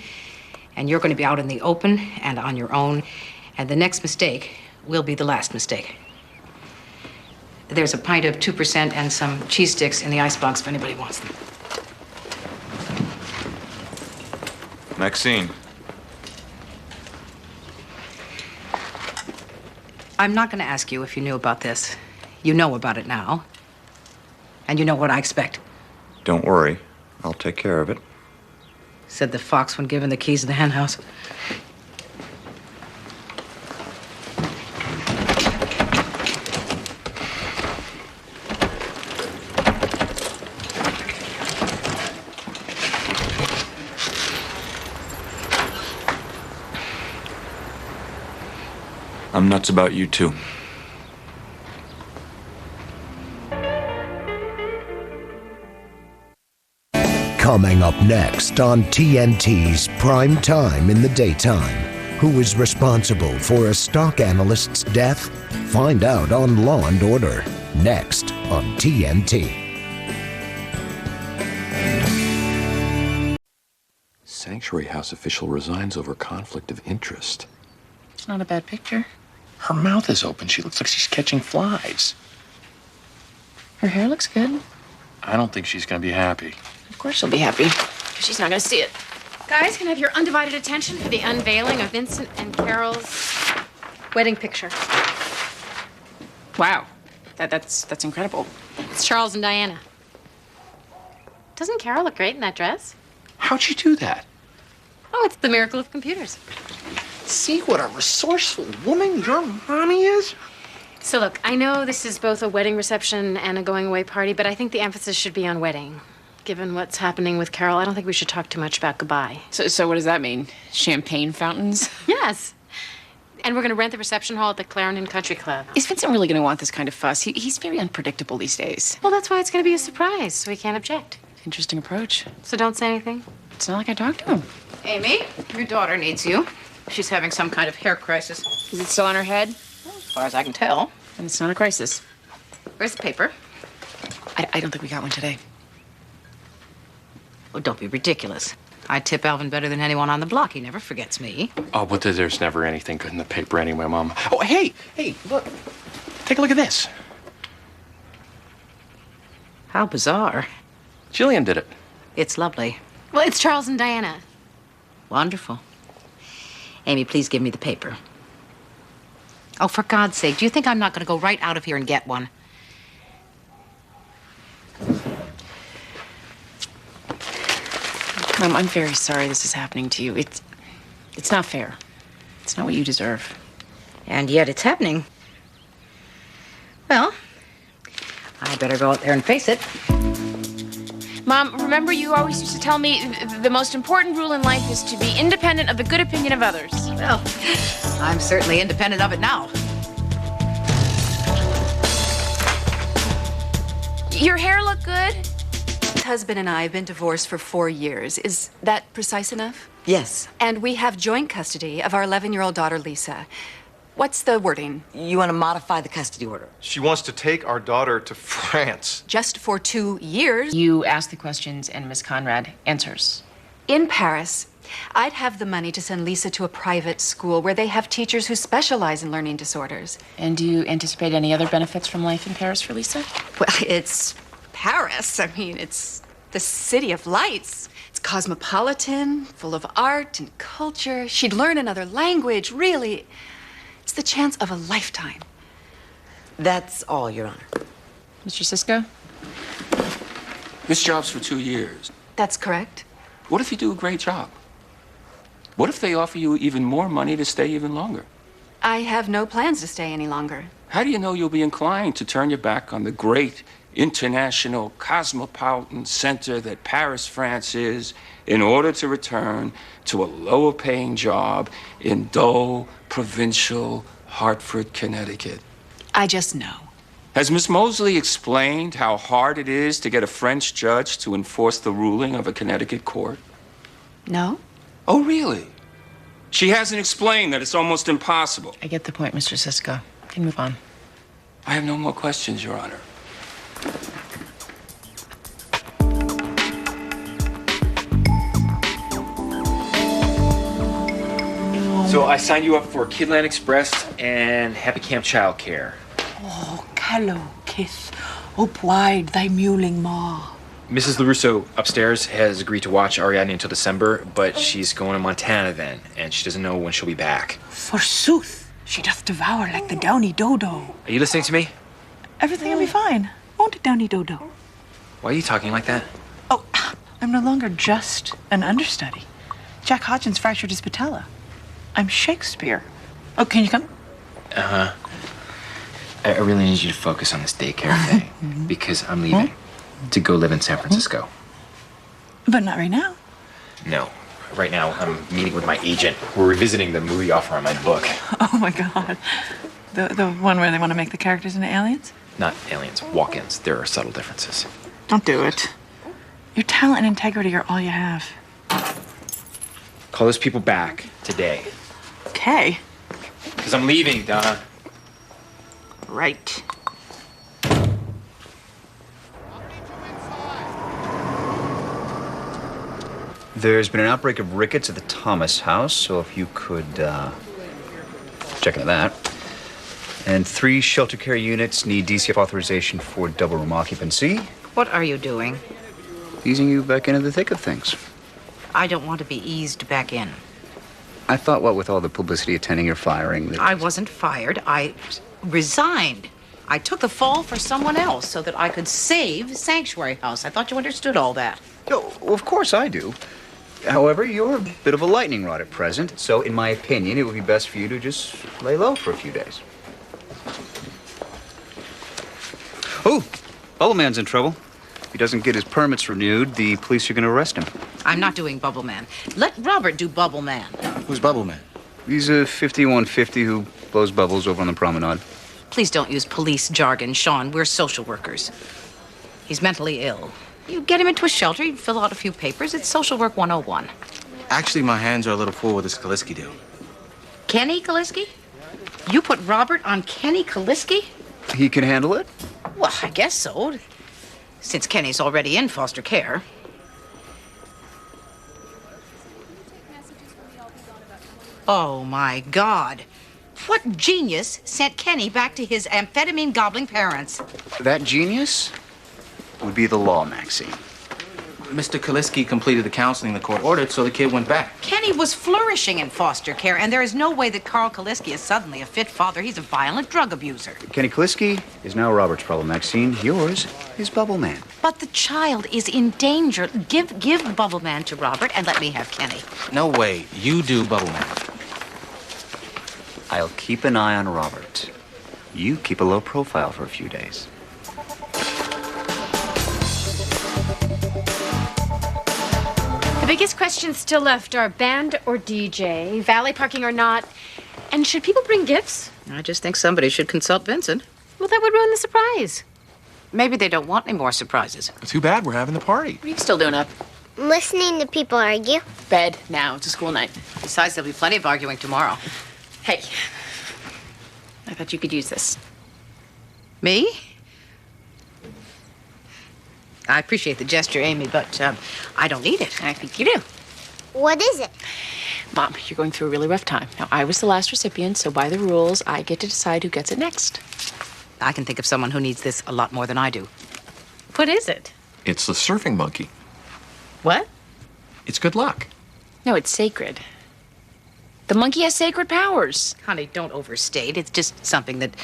Speaker 6: and you're going to be out in the open and on your own, and the next mistake will be the last mistake. There's a pint of 2% and some cheese sticks in the icebox if anybody wants them.
Speaker 8: Maxine.
Speaker 6: I'm not going to ask you if you knew about this. You know about it now. And you know what I expect.
Speaker 8: Don't worry. I'll take care of it.
Speaker 6: Said the fox when given the keys to the hen house.
Speaker 8: I'm nuts about you, too.
Speaker 9: Coming up next on TNT's Prime Time in the Daytime. Who is responsible for a stock analyst's death? Find out on Law & Order. Next on TNT.
Speaker 10: Sanctuary House official resigns over conflict of interest.
Speaker 1: It's not a bad picture.
Speaker 10: Her mouth is open. She looks like she's catching flies.
Speaker 1: Her hair looks good.
Speaker 10: I don't think she's going to be happy.
Speaker 1: Of course she'll be happy. 'Cause she's not gonna see it.
Speaker 3: Guys, can I have your undivided attention for the unveiling of Vincent and Carol's wedding picture?
Speaker 1: Wow. That's incredible.
Speaker 3: It's Charles and Diana.
Speaker 4: Doesn't Carol look great in that dress?
Speaker 10: How'd you do that?
Speaker 3: Oh, it's the miracle of computers.
Speaker 10: See what a resourceful woman your mommy is?
Speaker 4: So look, I know this is both a wedding reception and a going away party, but I think the emphasis should be on wedding. Given what's happening with Carol, I don't think we should talk too much about goodbye.
Speaker 1: So what does that mean? Champagne fountains?
Speaker 4: Yes. And we're going to rent the reception hall at the Clarendon Country Club.
Speaker 1: Is Vincent really going to want this kind of fuss? He's very unpredictable these days.
Speaker 4: Well, that's why it's going to be a surprise, so we can't object.
Speaker 1: Interesting approach.
Speaker 4: So don't say anything.
Speaker 1: It's not like I talked to him.
Speaker 3: Amy, your daughter needs you. She's having some kind of hair crisis.
Speaker 1: Is it still on her head?
Speaker 3: As far as I can tell.
Speaker 1: And it's not a crisis.
Speaker 3: Where's the paper?
Speaker 1: I don't think we got one today.
Speaker 3: Oh, don't be ridiculous. I tip Alvin better than anyone on the block. He never forgets me.
Speaker 10: Oh, but there's never anything good in the paper anyway, Mom. Oh, hey, look. Take a look at this.
Speaker 3: How bizarre.
Speaker 10: Jillian did it.
Speaker 3: It's lovely.
Speaker 4: Well, it's Charles and Diana.
Speaker 3: Wonderful. Amy, please give me the paper. Oh, for God's sake, do you think I'm not going to go right out of here and get one?
Speaker 1: Mom, I'm very sorry this is happening to you. It's not fair. It's not what you deserve.
Speaker 3: And yet it's happening. Well, I better go out there and face it.
Speaker 1: Mom, remember you always used to tell me the most important rule in life is to be independent of the good opinion of others.
Speaker 3: Well, I'm certainly independent of it now.
Speaker 1: Your hair look good?
Speaker 2: Husband and I have been divorced for 4 years. Is that precise enough?
Speaker 5: Yes.
Speaker 2: And we have joint custody of our 11-year-old daughter, Lisa. What's the wording?
Speaker 5: You want to modify the custody order?
Speaker 15: She wants to take our daughter to France.
Speaker 2: Just for 2 years.
Speaker 1: You ask the questions and Miss Conrad answers.
Speaker 2: In Paris, I'd have the money to send Lisa to a private school where they have teachers who specialize in learning disorders.
Speaker 1: And do you anticipate any other benefits from life in Paris for Lisa?
Speaker 2: Well, it's Paris. I mean, it's the city of lights. It's cosmopolitan, full of art and culture. She'd learn another language, really. It's the chance of a lifetime.
Speaker 5: That's all, Your Honor.
Speaker 1: Mr. Sisko?
Speaker 21: This job's for 2 years.
Speaker 2: That's correct.
Speaker 21: What if you do a great job? What if they offer you even more money to stay even longer?
Speaker 2: I have no plans to stay any longer.
Speaker 21: How do you know you'll be inclined to turn your back on the great international cosmopolitan center that Paris, France is, in order to return to a lower paying job in dull, provincial Hartford, Connecticut?
Speaker 2: I just know.
Speaker 21: Has Miss Mosley explained how hard it is to get a French judge to enforce the ruling of a Connecticut court?
Speaker 2: No?
Speaker 21: Oh, really? She hasn't explained that it's almost impossible.
Speaker 1: I get the point, Mr. Sisko. You can move on.
Speaker 21: I have no more questions, Your Honor.
Speaker 10: So I signed you up for Kidland Express and Happy Camp Childcare.
Speaker 12: Oh, callow kiss, up wide thy mewling maw.
Speaker 10: Mrs. LaRusso upstairs has agreed to watch Ariadne until December, but she's going to Montana then, and she doesn't know when she'll be back.
Speaker 12: Forsooth, she doth devour like the downy dodo.
Speaker 10: Are you listening to me?
Speaker 12: Everything will be fine, won't it, downy dodo?
Speaker 10: Why are you talking like that?
Speaker 12: Oh, I'm no longer just an understudy. Jack Hodgins fractured his patella. I'm Shakespeare. Oh, can you come?
Speaker 10: Uh-huh. I really need you to focus on this daycare thing, because I'm leaving to go live in San Francisco.
Speaker 12: But not right now.
Speaker 10: No. Right now, I'm meeting with my agent. We're revisiting the movie offer on my book.
Speaker 12: Oh my God. The one where they want to make the characters into aliens?
Speaker 10: Not aliens, walk-ins. There are subtle differences.
Speaker 12: Don't do it. Your talent and integrity are all you have.
Speaker 10: Call those people back today.
Speaker 12: Okay.
Speaker 10: Because I'm leaving, Donna.
Speaker 12: Right.
Speaker 13: There's been an outbreak of rickets at the Thomas house, so if you could check into that. And 3 shelter care units need DCF authorization for double room occupancy.
Speaker 3: What are you doing?
Speaker 13: Easing you back into the thick of things.
Speaker 3: I don't want to be eased back in.
Speaker 13: I thought, what with all the publicity attending your firing, that...
Speaker 3: I wasn't fired. I resigned. I took the fall for someone else so that I could save Sanctuary House. I thought you understood all that.
Speaker 13: Oh, of course I do. However, you're a bit of a lightning rod at present, so in my opinion, it would be best for you to just lay low for a few days. Oh, Bubble Man's in trouble. If he doesn't get his permits renewed, the police are going to arrest him.
Speaker 3: I'm not doing Bubble Man. Let Robert do Bubble Man.
Speaker 13: Who's Bubble Man? He's a 5150 who blows bubbles over on the promenade.
Speaker 3: Please don't use police jargon, Sean. We're social workers. He's mentally ill. You get him into a shelter, you fill out a few papers. It's social work 101.
Speaker 17: Actually, my hands are a little full with this Kaliski deal.
Speaker 3: Kenny Kaliski? You put Robert on Kenny Kaliski?
Speaker 13: He can handle it?
Speaker 3: Well, I guess so. Since Kenny's already in foster care. Oh, my God. What genius sent Kenny back to his amphetamine gobbling parents?
Speaker 13: That genius would be the law, Maxine.
Speaker 17: Mr. Kaliski completed the counseling the court ordered, so the kid went back.
Speaker 3: Kenny was flourishing in foster care, and there is no way that Carl Kaliski is suddenly a fit father. He's a violent drug abuser.
Speaker 13: Kenny Kaliski is now Robert's problem, Maxine. Yours is Bubble Man.
Speaker 3: But the child is in danger. Give Bubble Man to Robert and let me have Kenny.
Speaker 17: No way. You do Bubble Man.
Speaker 13: I'll keep an eye on Robert. You keep a low profile for a few days.
Speaker 4: The biggest questions still left are band or DJ, valet parking or not, and should people bring gifts?
Speaker 3: I just think somebody should consult Vincent.
Speaker 4: Well, that would ruin the surprise.
Speaker 3: Maybe they don't want any more surprises.
Speaker 15: Too bad we're having the party.
Speaker 1: What are you still doing up?
Speaker 22: Listening to people argue.
Speaker 1: Bed now. It's a school night.
Speaker 3: Besides, there'll be plenty of arguing tomorrow.
Speaker 1: Hey, I thought you could use this.
Speaker 3: Me? I appreciate the gesture, Amy, but I don't need it.
Speaker 1: I think you do.
Speaker 22: What is it?
Speaker 1: Mom, you're going through a really rough time. Now, I was the last recipient, so by the rules, I get to decide who gets it next.
Speaker 3: I can think of someone who needs this a lot more than I do.
Speaker 4: What is it?
Speaker 15: It's the surfing monkey.
Speaker 4: What?
Speaker 15: It's good luck.
Speaker 1: No, it's sacred. The monkey has sacred powers.
Speaker 3: Honey, don't overstate. It's just something that,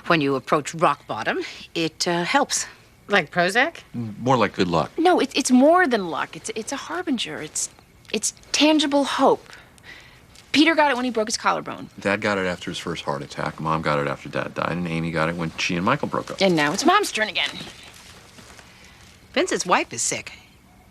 Speaker 3: when you approach rock bottom, it helps.
Speaker 4: Like Prozac?
Speaker 15: More like good luck.
Speaker 1: No, it's more than luck. It's a harbinger. It's tangible hope. Peter got it when he broke his collarbone.
Speaker 15: Dad got it after his first heart attack. Mom got it after Dad died. And Amy got it when she and Michael broke up.
Speaker 1: And now it's Mom's turn again.
Speaker 3: Vincent's wife is sick.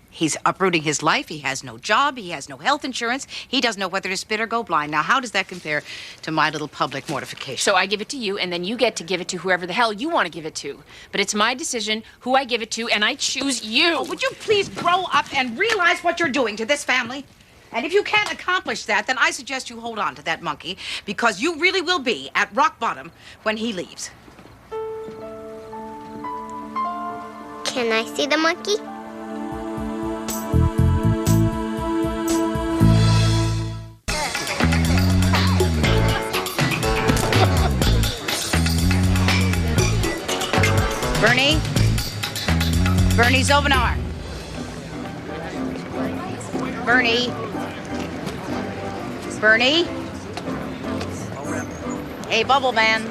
Speaker 3: He's uprooting his life. He has no job. He has no health insurance. He doesn't know whether to spit or go blind. Now, how does that compare to my little public mortification?
Speaker 1: So I give it to you, and then you get to give it to whoever the hell you want to give it to. But it's my decision who I give it to, and I choose you.
Speaker 3: Oh, would you please grow up and realize what you're doing to this family? And if you can't accomplish that, then I suggest you hold on to that monkey, because you really will be at rock bottom when he leaves.
Speaker 22: Can I see the monkey?
Speaker 3: Bernie? Bernie Zovanar. Bernie? Bernie? Hey, Bubble Man.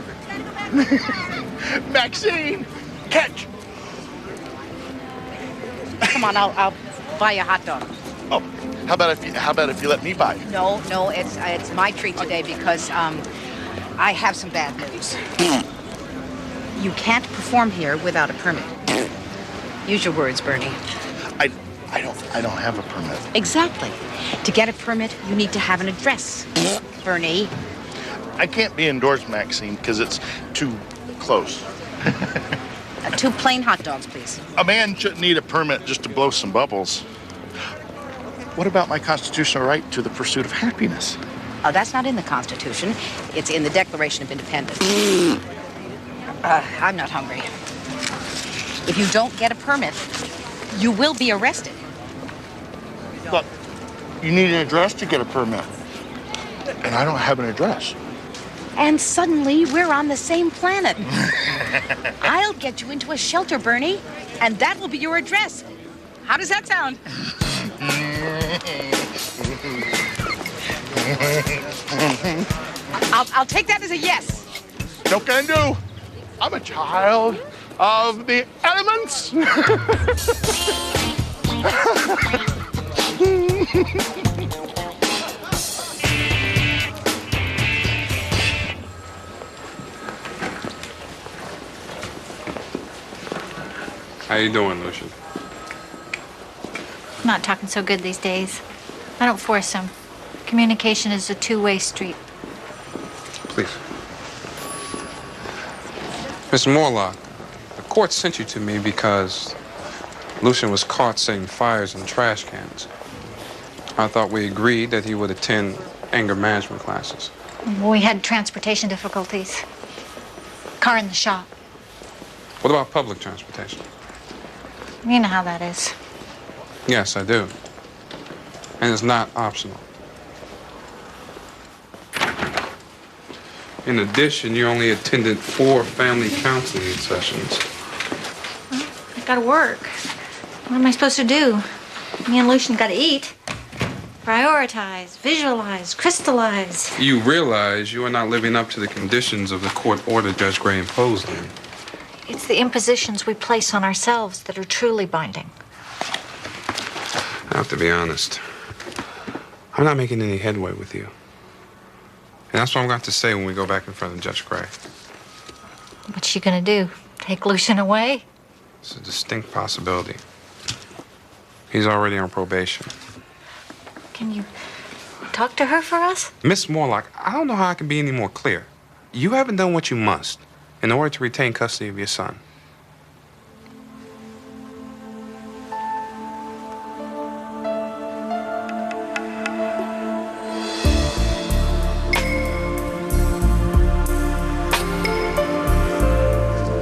Speaker 19: Maxine! Catch!
Speaker 3: Come on, I'll buy you a hot dog.
Speaker 19: Oh, how about if you let me buy it?
Speaker 3: No, it's my treat today because I have some bad news. You can't perform here without a permit. Use your words, Bernie.
Speaker 18: I don't have a permit.
Speaker 3: Exactly. To get a permit, you need to have an address, Bernie.
Speaker 18: I can't be indoors, Maxine, because it's too close.
Speaker 3: 2 plain hot dogs, please.
Speaker 18: A man shouldn't need a permit just to blow some bubbles. What about my constitutional right to the pursuit of happiness?
Speaker 3: Oh, that's not in the Constitution. It's in the Declaration of Independence. I'm not hungry. If you don't get a permit, you will be arrested.
Speaker 18: But you need an address to get a permit. And I don't have an address.
Speaker 3: And suddenly, we're on the same planet. I'll get you into a shelter, Bernie, and that will be your address. How does that sound? I'll take that as a yes.
Speaker 18: No can do. I'm a child of the elements.
Speaker 16: How you doing, Lucian?
Speaker 20: I'm not talking so good these days. I don't force him. Communication is a two-way street.
Speaker 16: Please. Miss Morlock, the court sent you to me because Lucian was caught setting fires in trash cans. I thought we agreed that he would attend anger management classes.
Speaker 20: We had transportation difficulties. Car in the shop.
Speaker 16: What about public transportation?
Speaker 20: You know how that is.
Speaker 16: Yes, I do. And it's not optional. In addition, you only attended 4 family counseling sessions.
Speaker 20: I gotta work. What am I supposed to do? Me and Lucian gotta eat. Prioritize, visualize, crystallize.
Speaker 16: You realize you are not living up to the conditions of the court order Judge Gray imposed on you.
Speaker 20: It's the impositions we place on ourselves that are truly binding.
Speaker 16: I have to be honest. I'm not making any headway with you. And that's what I'm going to say when we go back in front of Judge Gray.
Speaker 20: What's she gonna do? Take Lucian away?
Speaker 16: It's a distinct possibility. He's already on probation.
Speaker 20: Can you talk to her for us?
Speaker 16: Miss Morlock, I don't know how I can be any more clear. You haven't done what you must in order to retain custody of your son.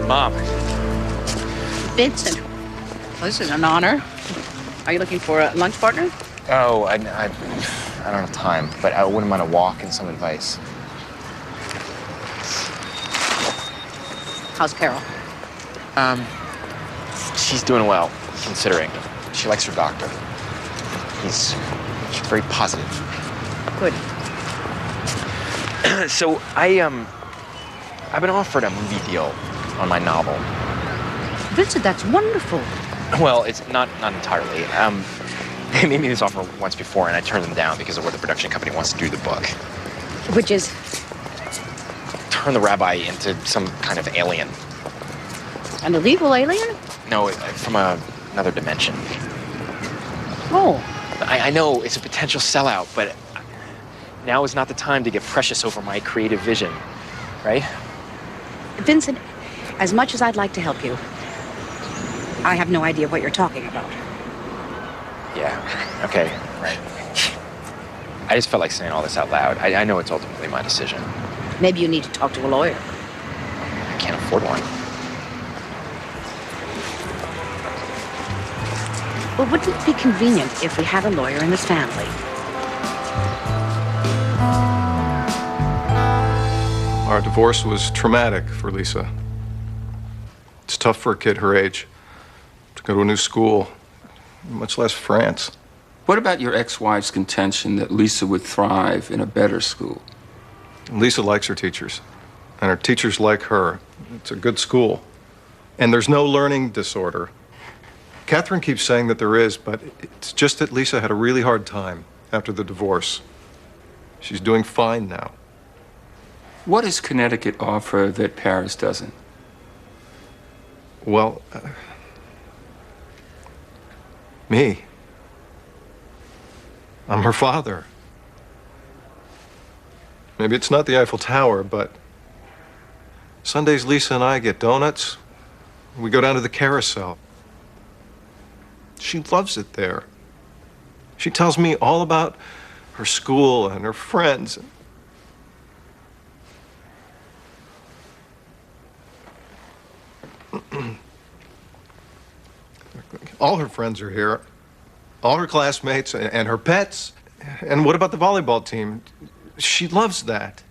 Speaker 10: Mom.
Speaker 3: Vincent. Well, this is an honor. Are you looking for a lunch partner?
Speaker 10: Oh, I don't have time, but I wouldn't mind a walk and some advice.
Speaker 3: How's Carol?
Speaker 10: She's doing well, considering. She likes her doctor. She's very positive.
Speaker 3: Good.
Speaker 10: So I've been offered a movie deal on my novel.
Speaker 3: Vincent, that's wonderful.
Speaker 10: Well, it's not entirely. They made me this offer once before, and I turned them down because of what the production company wants to do to the book.
Speaker 3: Which is?
Speaker 10: Turn the rabbi into some kind of alien.
Speaker 3: An illegal alien?
Speaker 10: No, from another dimension.
Speaker 3: Oh.
Speaker 10: I know it's a potential sellout, but now is not the time to get precious over my creative vision, right?
Speaker 3: Vincent, as much as I'd like to help you, I have no idea what you're talking about.
Speaker 10: Yeah, okay, right. I just felt like saying all this out loud. I know it's ultimately my decision.
Speaker 3: Maybe you need to talk to a lawyer.
Speaker 10: I can't afford one.
Speaker 3: Well, wouldn't it be convenient if we had a lawyer in this family?
Speaker 23: Our divorce was traumatic for Lisa. It's tough for a kid her age to go to a new school, much less France.
Speaker 21: What about your ex-wife's contention that Lisa would thrive in a better school?
Speaker 23: Lisa likes her teachers, and her teachers like her. It's a good school. And there's no learning disorder. Catherine keeps saying that there is, but it's just that Lisa had a really hard time after the divorce. She's doing fine now.
Speaker 21: What does Connecticut offer that Paris doesn't?
Speaker 23: Well, me. I'm her father. Maybe it's not the Eiffel Tower, but Sundays Lisa and I get donuts. We go down to the carousel. She loves it there. She tells me all about her school and her friends. All her friends are here. All her classmates and her pets. And what about the volleyball team? She loves that.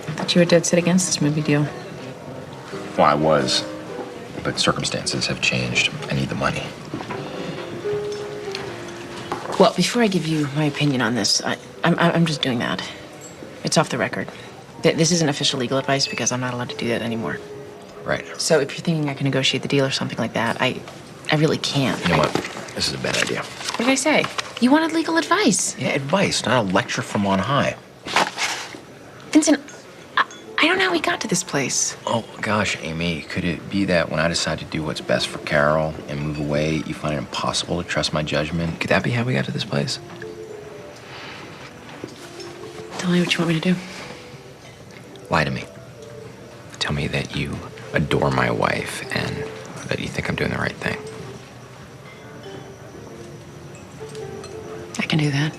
Speaker 1: I thought you were dead set against this movie deal.
Speaker 10: Well, I was. But circumstances have changed. I need the money.
Speaker 1: Well, before I give you my opinion on this, I'm just doing that. It's off the record. This isn't official legal advice because I'm not allowed to do that anymore.
Speaker 10: Right.
Speaker 1: So if you're thinking I can negotiate the deal or something like that, I really can't.
Speaker 10: You know what? This is a bad idea.
Speaker 1: What did I say? You wanted legal advice.
Speaker 10: Yeah, advice, not a lecture from on high.
Speaker 1: Vincent, I don't know how we got to this place.
Speaker 10: Oh, gosh, Amy, could it be that when I decide to do what's best for Carol and move away, you find it impossible to trust my judgment? Could that be how we got to this place?
Speaker 1: Tell me what you want me to do.
Speaker 10: Lie to me. Tell me that you adore my wife and that you think I'm doing the right thing.
Speaker 1: I can do that.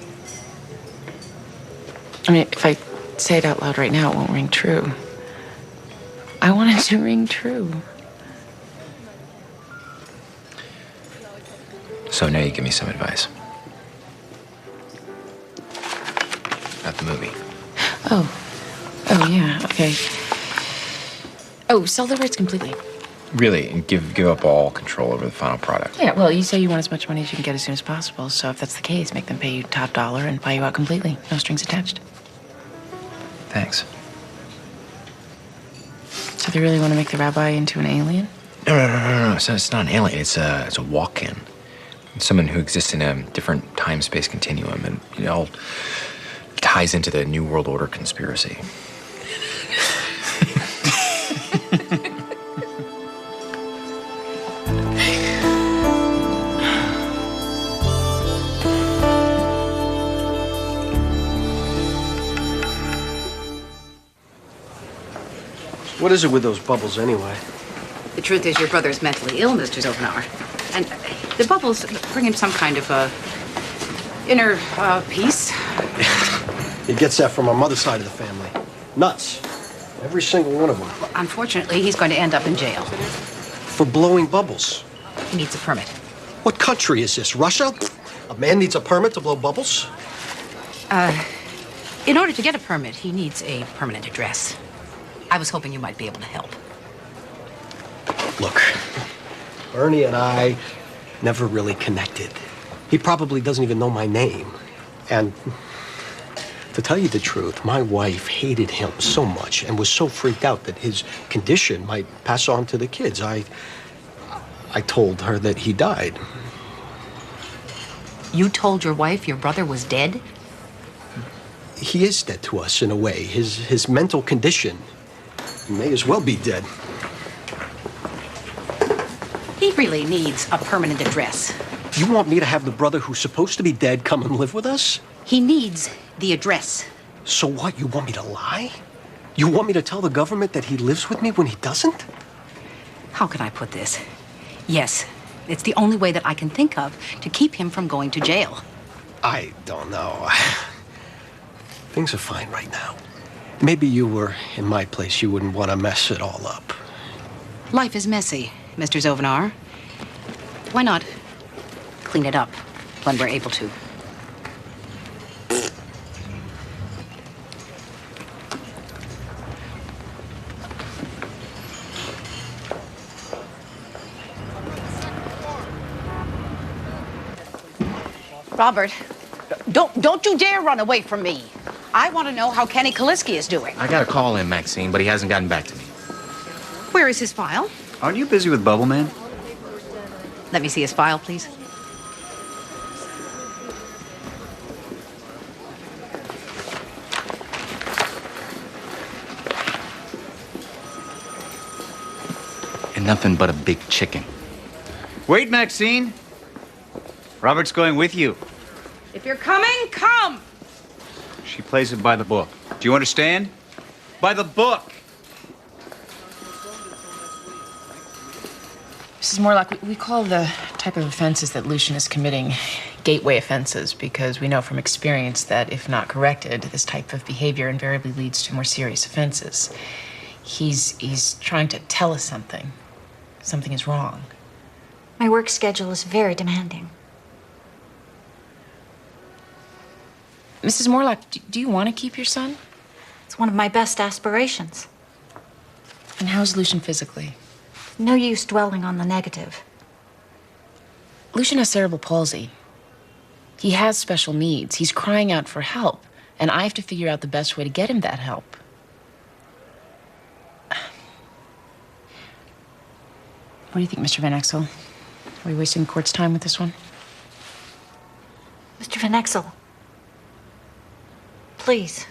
Speaker 1: I mean, if I say it out loud right now, it won't ring true. I want it to ring true.
Speaker 10: So now you give me some advice. About the movie.
Speaker 1: Oh yeah, okay. Oh, sell the rights completely.
Speaker 10: Really, and give up all control over the final product.
Speaker 1: Yeah, well, you say you want as much money as you can get as soon as possible, so if that's the case, make them pay you top dollar and buy you out completely. No strings attached.
Speaker 10: Thanks.
Speaker 1: So they really want to make the rabbi into an alien?
Speaker 10: No. It's not an alien. It's a walk-in. It's someone who exists in a different time-space continuum, and it all ties into the New World Order conspiracy.
Speaker 7: What is it with those bubbles, anyway?
Speaker 3: The truth is, your brother's mentally ill, Mr. Zoltanauer. And the bubbles bring him some kind of inner peace.
Speaker 7: He gets that from our mother's side of the family. Nuts. Every single one of them.
Speaker 3: Well, unfortunately, he's going to end up in jail.
Speaker 7: For blowing bubbles.
Speaker 3: He needs a permit.
Speaker 7: What country is this? Russia? A man needs a permit to blow bubbles?
Speaker 3: In order to get a permit, he needs a permanent address. I was hoping you might be able to help.
Speaker 7: Look, Ernie and I never really connected. He probably doesn't even know my name. And to tell you the truth, my wife hated him so much and was so freaked out that his condition might pass on to the kids. I told her that he died.
Speaker 3: You told your wife your brother was dead?
Speaker 7: He is dead to us in a way. His mental condition may as well be dead.
Speaker 3: He really needs a permanent address.
Speaker 7: You want me to have the brother who's supposed to be dead come and live with us?
Speaker 3: He needs the address.
Speaker 7: So what, you want me to lie? You want me to tell the government that he lives with me when he doesn't?
Speaker 3: How can I put this? Yes, it's the only way that I can think of to keep him from going to jail.
Speaker 7: I don't know. Things are fine right now. Maybe you were in my place, you wouldn't want to mess it all up.
Speaker 3: Life is messy, Mr. Zoltanauer. Why not clean it up when we're able to? Robert, don't you dare run away from me. I want to know how Kenny Kaliski is doing.
Speaker 17: I got a call in, Maxine, but he hasn't gotten back to me.
Speaker 3: Where is his file?
Speaker 13: Aren't you busy with Bubble Man?
Speaker 3: Let me see his file, please.
Speaker 17: nothing but a big chicken.
Speaker 13: Wait, Maxine. Robert's going with you.
Speaker 3: If you're coming, come!
Speaker 13: She plays it by the book. Do you understand? By the book.
Speaker 1: Mrs. Morlock, we call the type of offenses that Lucian is committing gateway offenses because we know from experience that if not corrected, this type of behavior invariably leads to more serious offenses. He's trying to tell us something. Something is wrong.
Speaker 20: My work schedule is very demanding.
Speaker 1: Mrs. Morlock, do you want to keep your son?
Speaker 20: It's one of my best aspirations.
Speaker 1: And how's Lucian physically?
Speaker 20: No use dwelling on the negative.
Speaker 1: Lucian has cerebral palsy. He has special needs. He's crying out for help, and I have to figure out the best way to get him that help. What do you think, Mr. Van Exel? Are we wasting the court's time with this one?
Speaker 20: Mr. Van Exel, please.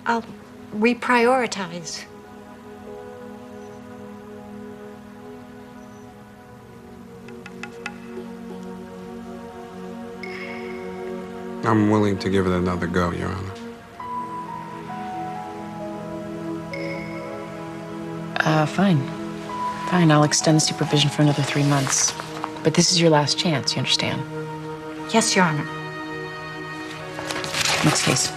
Speaker 20: I'll reprioritize.
Speaker 16: I'm willing to give it another go, Your Honor.
Speaker 1: Fine. Fine, I'll extend the supervision for another 3 months. But this is your last chance, you understand?
Speaker 20: Yes, Your Honor.
Speaker 1: Next case.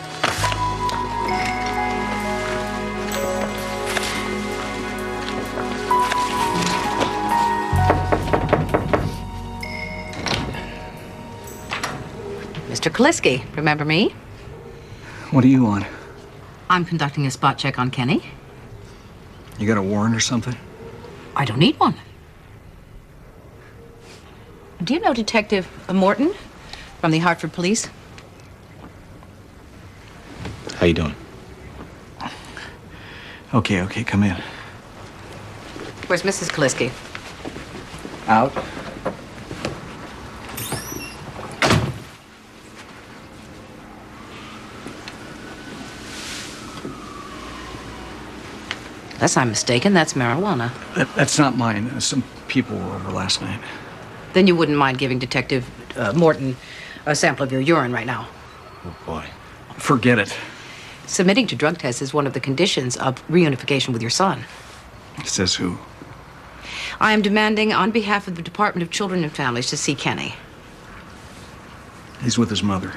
Speaker 3: Mr. Kaliski, remember me?
Speaker 6: What do you want?
Speaker 3: I'm conducting a spot check on Kenny.
Speaker 6: You got a warrant or something?
Speaker 3: I don't need one. Do you know Detective Morton from the Hartford Police?
Speaker 6: How you doing? Okay, come in.
Speaker 3: Where's Mrs. Kaliski?
Speaker 6: Out.
Speaker 3: Unless I'm mistaken, that's marijuana.
Speaker 6: That's not mine. Some people were over last night.
Speaker 3: Then you wouldn't mind giving Detective Morton a sample of your urine right now.
Speaker 6: Oh, boy. Forget it.
Speaker 3: Submitting to drug tests is one of the conditions of reunification with your son.
Speaker 6: Says who?
Speaker 3: I am demanding on behalf of the Department of Children and Families to see Kenny.
Speaker 6: He's with his mother.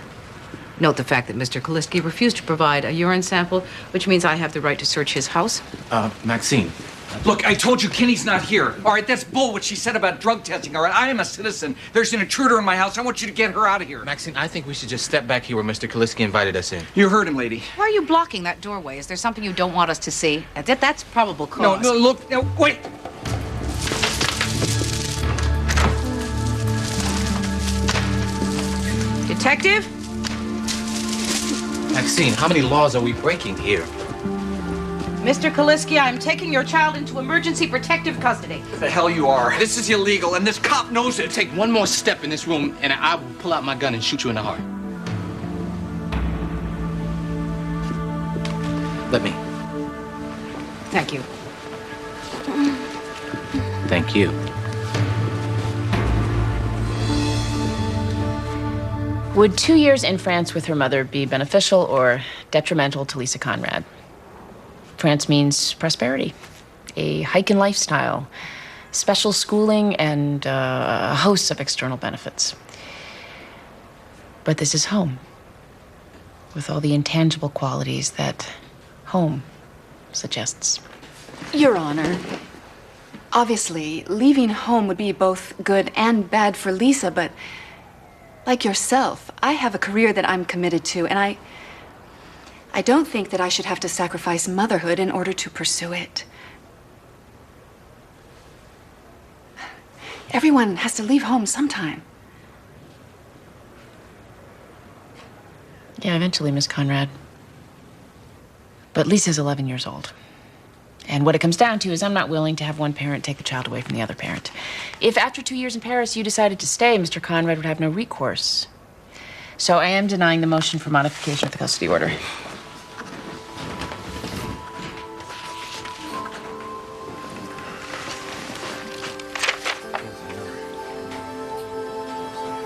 Speaker 3: Note the fact that Mr. Kaliski refused to provide a urine sample, which means I have the right to search his house.
Speaker 17: Maxine.
Speaker 11: Look, I told you Kenny's not here. All right, that's bull what she said about drug testing, all right? I am a citizen. There's an intruder in my house. I want you to get her out of here.
Speaker 17: Maxine, I think we should just step back here where Mr. Kaliski invited us in.
Speaker 11: You heard him, lady.
Speaker 3: Why are you blocking that doorway? Is there something you don't want us to see? That's probable cause.
Speaker 11: No, look, no, wait.
Speaker 3: Detective?
Speaker 17: Maxine, how many laws are we breaking here?
Speaker 3: Mr. Kaliski, I am taking your child into emergency protective custody.
Speaker 11: The hell you are. This is illegal, and this cop knows it.
Speaker 17: Take one more step in this room, and I will pull out my gun and shoot you in the heart. Let me.
Speaker 3: Thank you.
Speaker 17: Thank you.
Speaker 1: Would 2 years in France with her mother be beneficial or detrimental to Lisa Conrad? France means prosperity, a hike in lifestyle, special schooling, and a host of external benefits. But this is home, with all the intangible qualities that home suggests.
Speaker 2: Your Honor, obviously, leaving home would be both good and bad for Lisa, but like yourself, I have a career that I'm committed to, and I don't think that I should have to sacrifice motherhood in order to pursue it. Everyone has to leave home sometime.
Speaker 1: Yeah, eventually, Miss Conrad. But Lisa's 11 years old. And what it comes down to is I'm not willing to have one parent take the child away from the other parent. If after 2 years in Paris you decided to stay, Mr. Conrad would have no recourse. So I am denying the motion for modification of the custody order.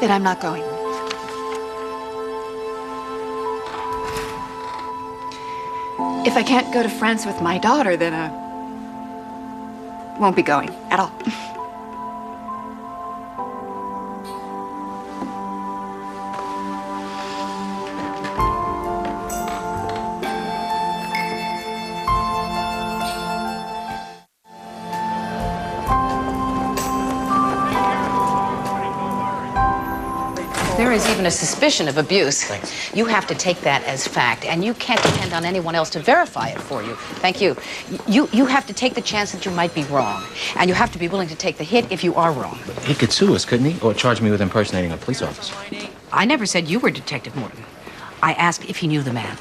Speaker 2: Then I'm not going. If I can't go to France with my daughter, then I won't be going at all.
Speaker 3: There is even a suspicion of abuse. Thanks. You have to take that as fact, and you can't depend on anyone else to verify it for you. Thank you. You have to take the chance that you might be wrong, and you have to be willing to take the hit if you are wrong.
Speaker 17: He could sue us, couldn't he? Or charge me with impersonating a police officer.
Speaker 3: I never said you were Detective Morton. I asked if he knew the man.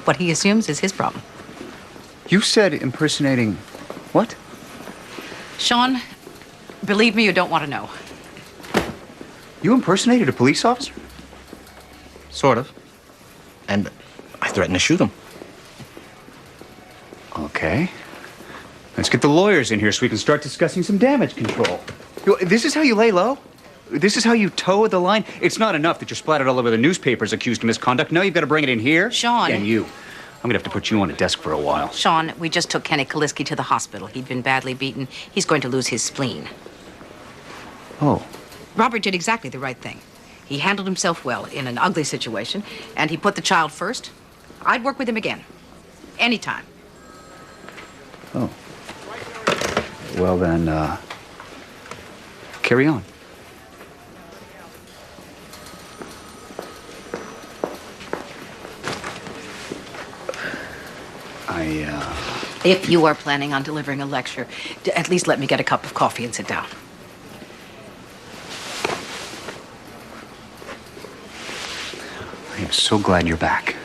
Speaker 3: What he assumes is his problem.
Speaker 13: You said impersonating what?
Speaker 3: Sean, believe me, you don't want to know.
Speaker 13: You impersonated a police officer?
Speaker 17: Sort of. And I threatened to shoot him.
Speaker 13: Okay. Let's get the lawyers in here so we can start discussing some damage control. This is how you lay low? This is how you toe the line? It's not enough that you're splattered all over the newspapers accused of misconduct. No, you've got to bring it in here.
Speaker 3: Sean.
Speaker 13: And you. I'm gonna have to put you on a desk for a while.
Speaker 3: Sean, we just took Kenny Kaliski to the hospital. He'd been badly beaten. He's going to lose his spleen.
Speaker 13: Oh.
Speaker 3: Robert did exactly the right thing. He handled himself well in an ugly situation, and he put the child first. I'd work with him again. Anytime.
Speaker 13: Oh. Well then, carry on.
Speaker 3: If you are planning on delivering a lecture, at least let me get a cup of coffee and sit down.
Speaker 13: I am so glad you're back.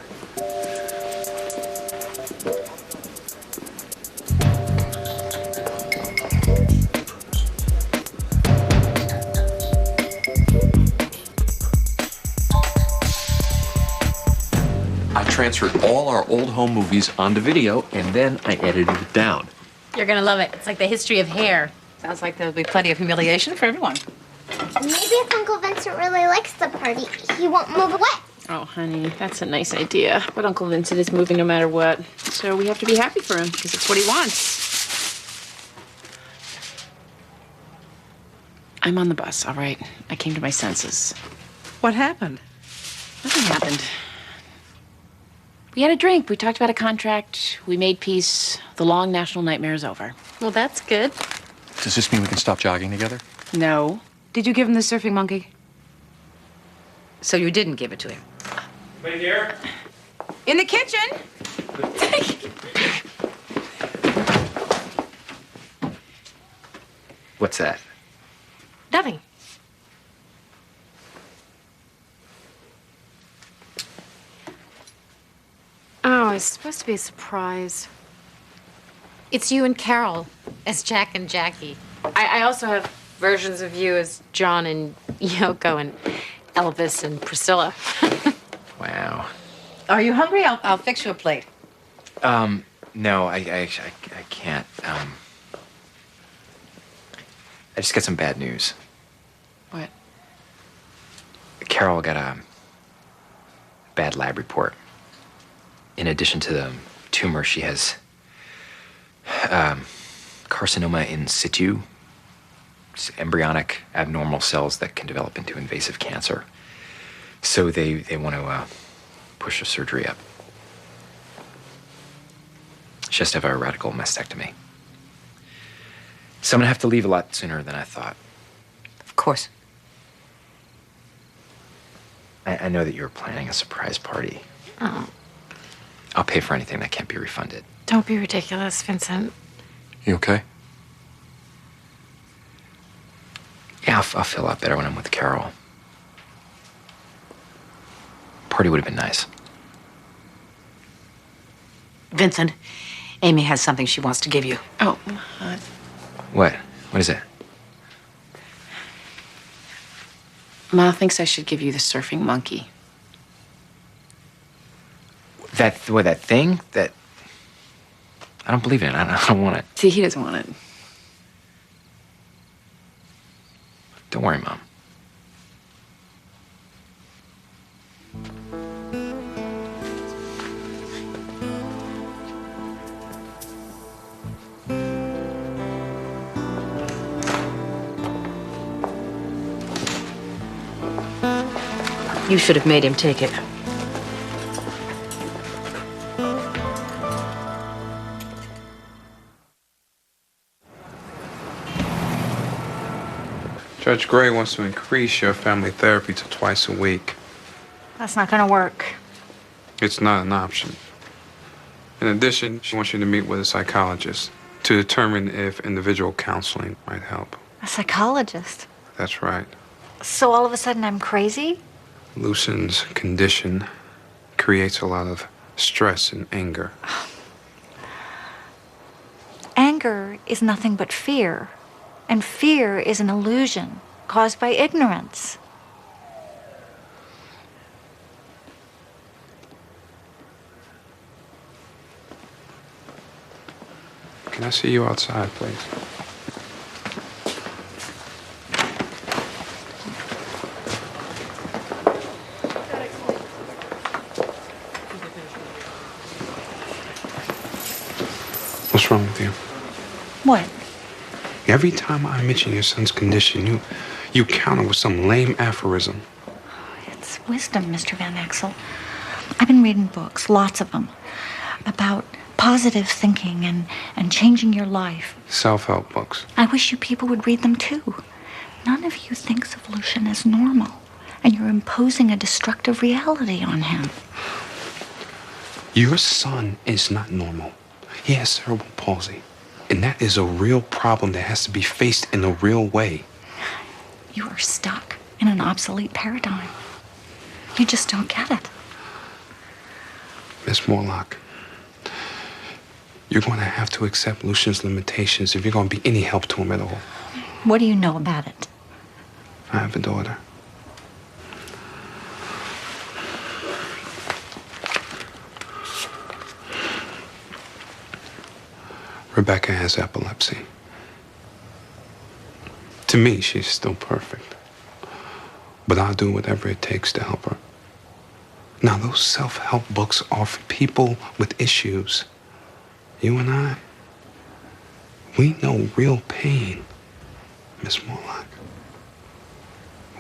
Speaker 15: I transferred all our old home movies onto video, and then I edited it down.
Speaker 4: You're gonna love it. It's like the history of hair.
Speaker 3: Sounds like there'll be plenty of humiliation for everyone.
Speaker 22: Maybe if Uncle Vincent really likes the party, he won't move away.
Speaker 1: Oh, honey, that's a nice idea. But Uncle Vincent is moving no matter what. So we have to be happy for him, because it's what he wants. I'm on the bus, all right? I came to my senses.
Speaker 12: What happened?
Speaker 1: Nothing happened. We had a drink. We talked about a contract. We made peace. The long national nightmare is over.
Speaker 4: Well, that's good.
Speaker 23: Does this mean we can stop jogging together?
Speaker 1: No.
Speaker 3: Did you give him the surfing monkey? So you didn't give it to him?
Speaker 11: Anybody here?
Speaker 3: In the kitchen.
Speaker 10: What's that?
Speaker 4: Nothing. Oh, it's supposed to be a surprise. It's you and Carol as Jack and Jackie. I also have versions of you as John and Yoko and Elvis and Priscilla.
Speaker 10: Wow.
Speaker 3: Are you hungry? I'll fix you a plate.
Speaker 10: No, I can't. I just got some bad news.
Speaker 1: What?
Speaker 10: Carol got a bad lab report. In addition to the tumor, she has carcinoma in situ. It's embryonic abnormal cells that can develop into invasive cancer. So they want to push the surgery up. She has to have a radical mastectomy. So I'm gonna have to leave a lot sooner than I thought.
Speaker 3: Of course.
Speaker 10: I know that you're planning a surprise party.
Speaker 4: Oh,
Speaker 10: I'll pay for anything that can't be refunded.
Speaker 4: don't be ridiculous, Vincent.
Speaker 23: You okay?
Speaker 10: Yeah, I'll feel a lot better when I'm with Carol. Party would have been nice.
Speaker 3: Vincent, Amy has something she wants to give you.
Speaker 1: Oh,
Speaker 10: What? What is it?
Speaker 1: Ma thinks I should give you the surfing monkey.
Speaker 10: That thing? That... I don't believe in it. I don't want it.
Speaker 1: See, he doesn't want it.
Speaker 10: Don't worry, Mom.
Speaker 20: You should have made him take it.
Speaker 16: Judge Gray wants to increase your family therapy to twice a week.
Speaker 20: That's not gonna work.
Speaker 16: It's not an option. In addition, she wants you to meet with a psychologist to determine if individual counseling might help.
Speaker 20: A psychologist?
Speaker 16: That's right.
Speaker 20: So all of a sudden I'm crazy?
Speaker 16: Lucian's condition creates a lot of stress and anger.
Speaker 20: Anger is nothing but fear. And fear is an illusion caused by ignorance.
Speaker 16: Can I see you outside, please? What's wrong with you?
Speaker 20: What?
Speaker 16: Every time I mention your son's condition, you counter with some lame aphorism.
Speaker 20: It's wisdom, Mr. Van Axel. I've been reading books, lots of them, about positive thinking and changing your life.
Speaker 16: Self-help books.
Speaker 20: I wish you people would read them too. None of you thinks of Lucian as normal, and you're imposing a destructive reality on him.
Speaker 16: Your son is not normal. He has cerebral palsy. And that is a real problem that has to be faced in a real way.
Speaker 20: You are stuck in an obsolete paradigm. You just don't get it.
Speaker 16: Miss Morlock, you're going to have to accept Lucian's limitations if you're going to be any help to him at all.
Speaker 20: What do you know about it?
Speaker 16: I have a daughter. Rebecca has epilepsy. To me, she's still perfect. But I'll do whatever it takes to help her. Now, those self-help books are for people with issues. You and I, we know real pain, Miss Morlock.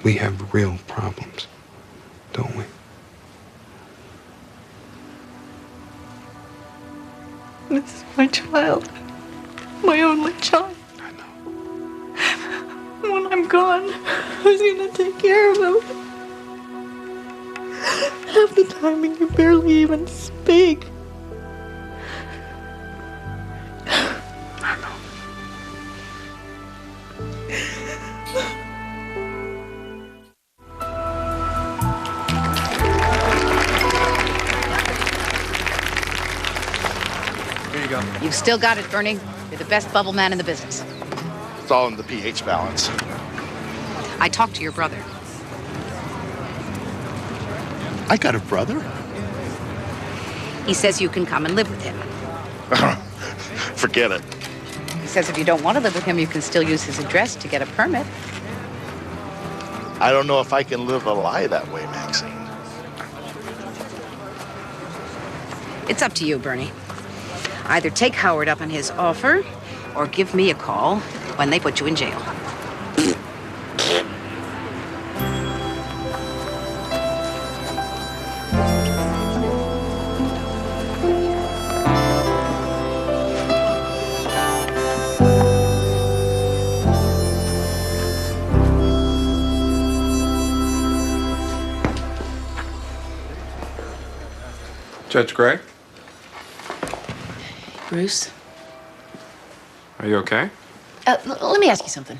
Speaker 16: We have real problems, don't we?
Speaker 12: This is my child. My only child.
Speaker 16: I know.
Speaker 12: When I'm gone, who's gonna take care of him? Half the time he can barely even speak.
Speaker 16: I know.
Speaker 3: Here you go. You've still got it, Bernie. You're the best bubble man in the business.
Speaker 18: It's all in the pH balance.
Speaker 3: I talked to your brother.
Speaker 18: I got a brother?
Speaker 3: He says you can come and live with him.
Speaker 18: Forget it.
Speaker 3: He says if you don't want to live with him, you can still use his address to get a permit.
Speaker 18: I don't know if I can live a lie that way, Maxine.
Speaker 3: It's up to you, Bernie. Either take Howard up on his offer, or give me a call when they put you in jail.
Speaker 16: Judge Gray,
Speaker 1: Bruce,
Speaker 16: are you okay?
Speaker 1: let me ask you something.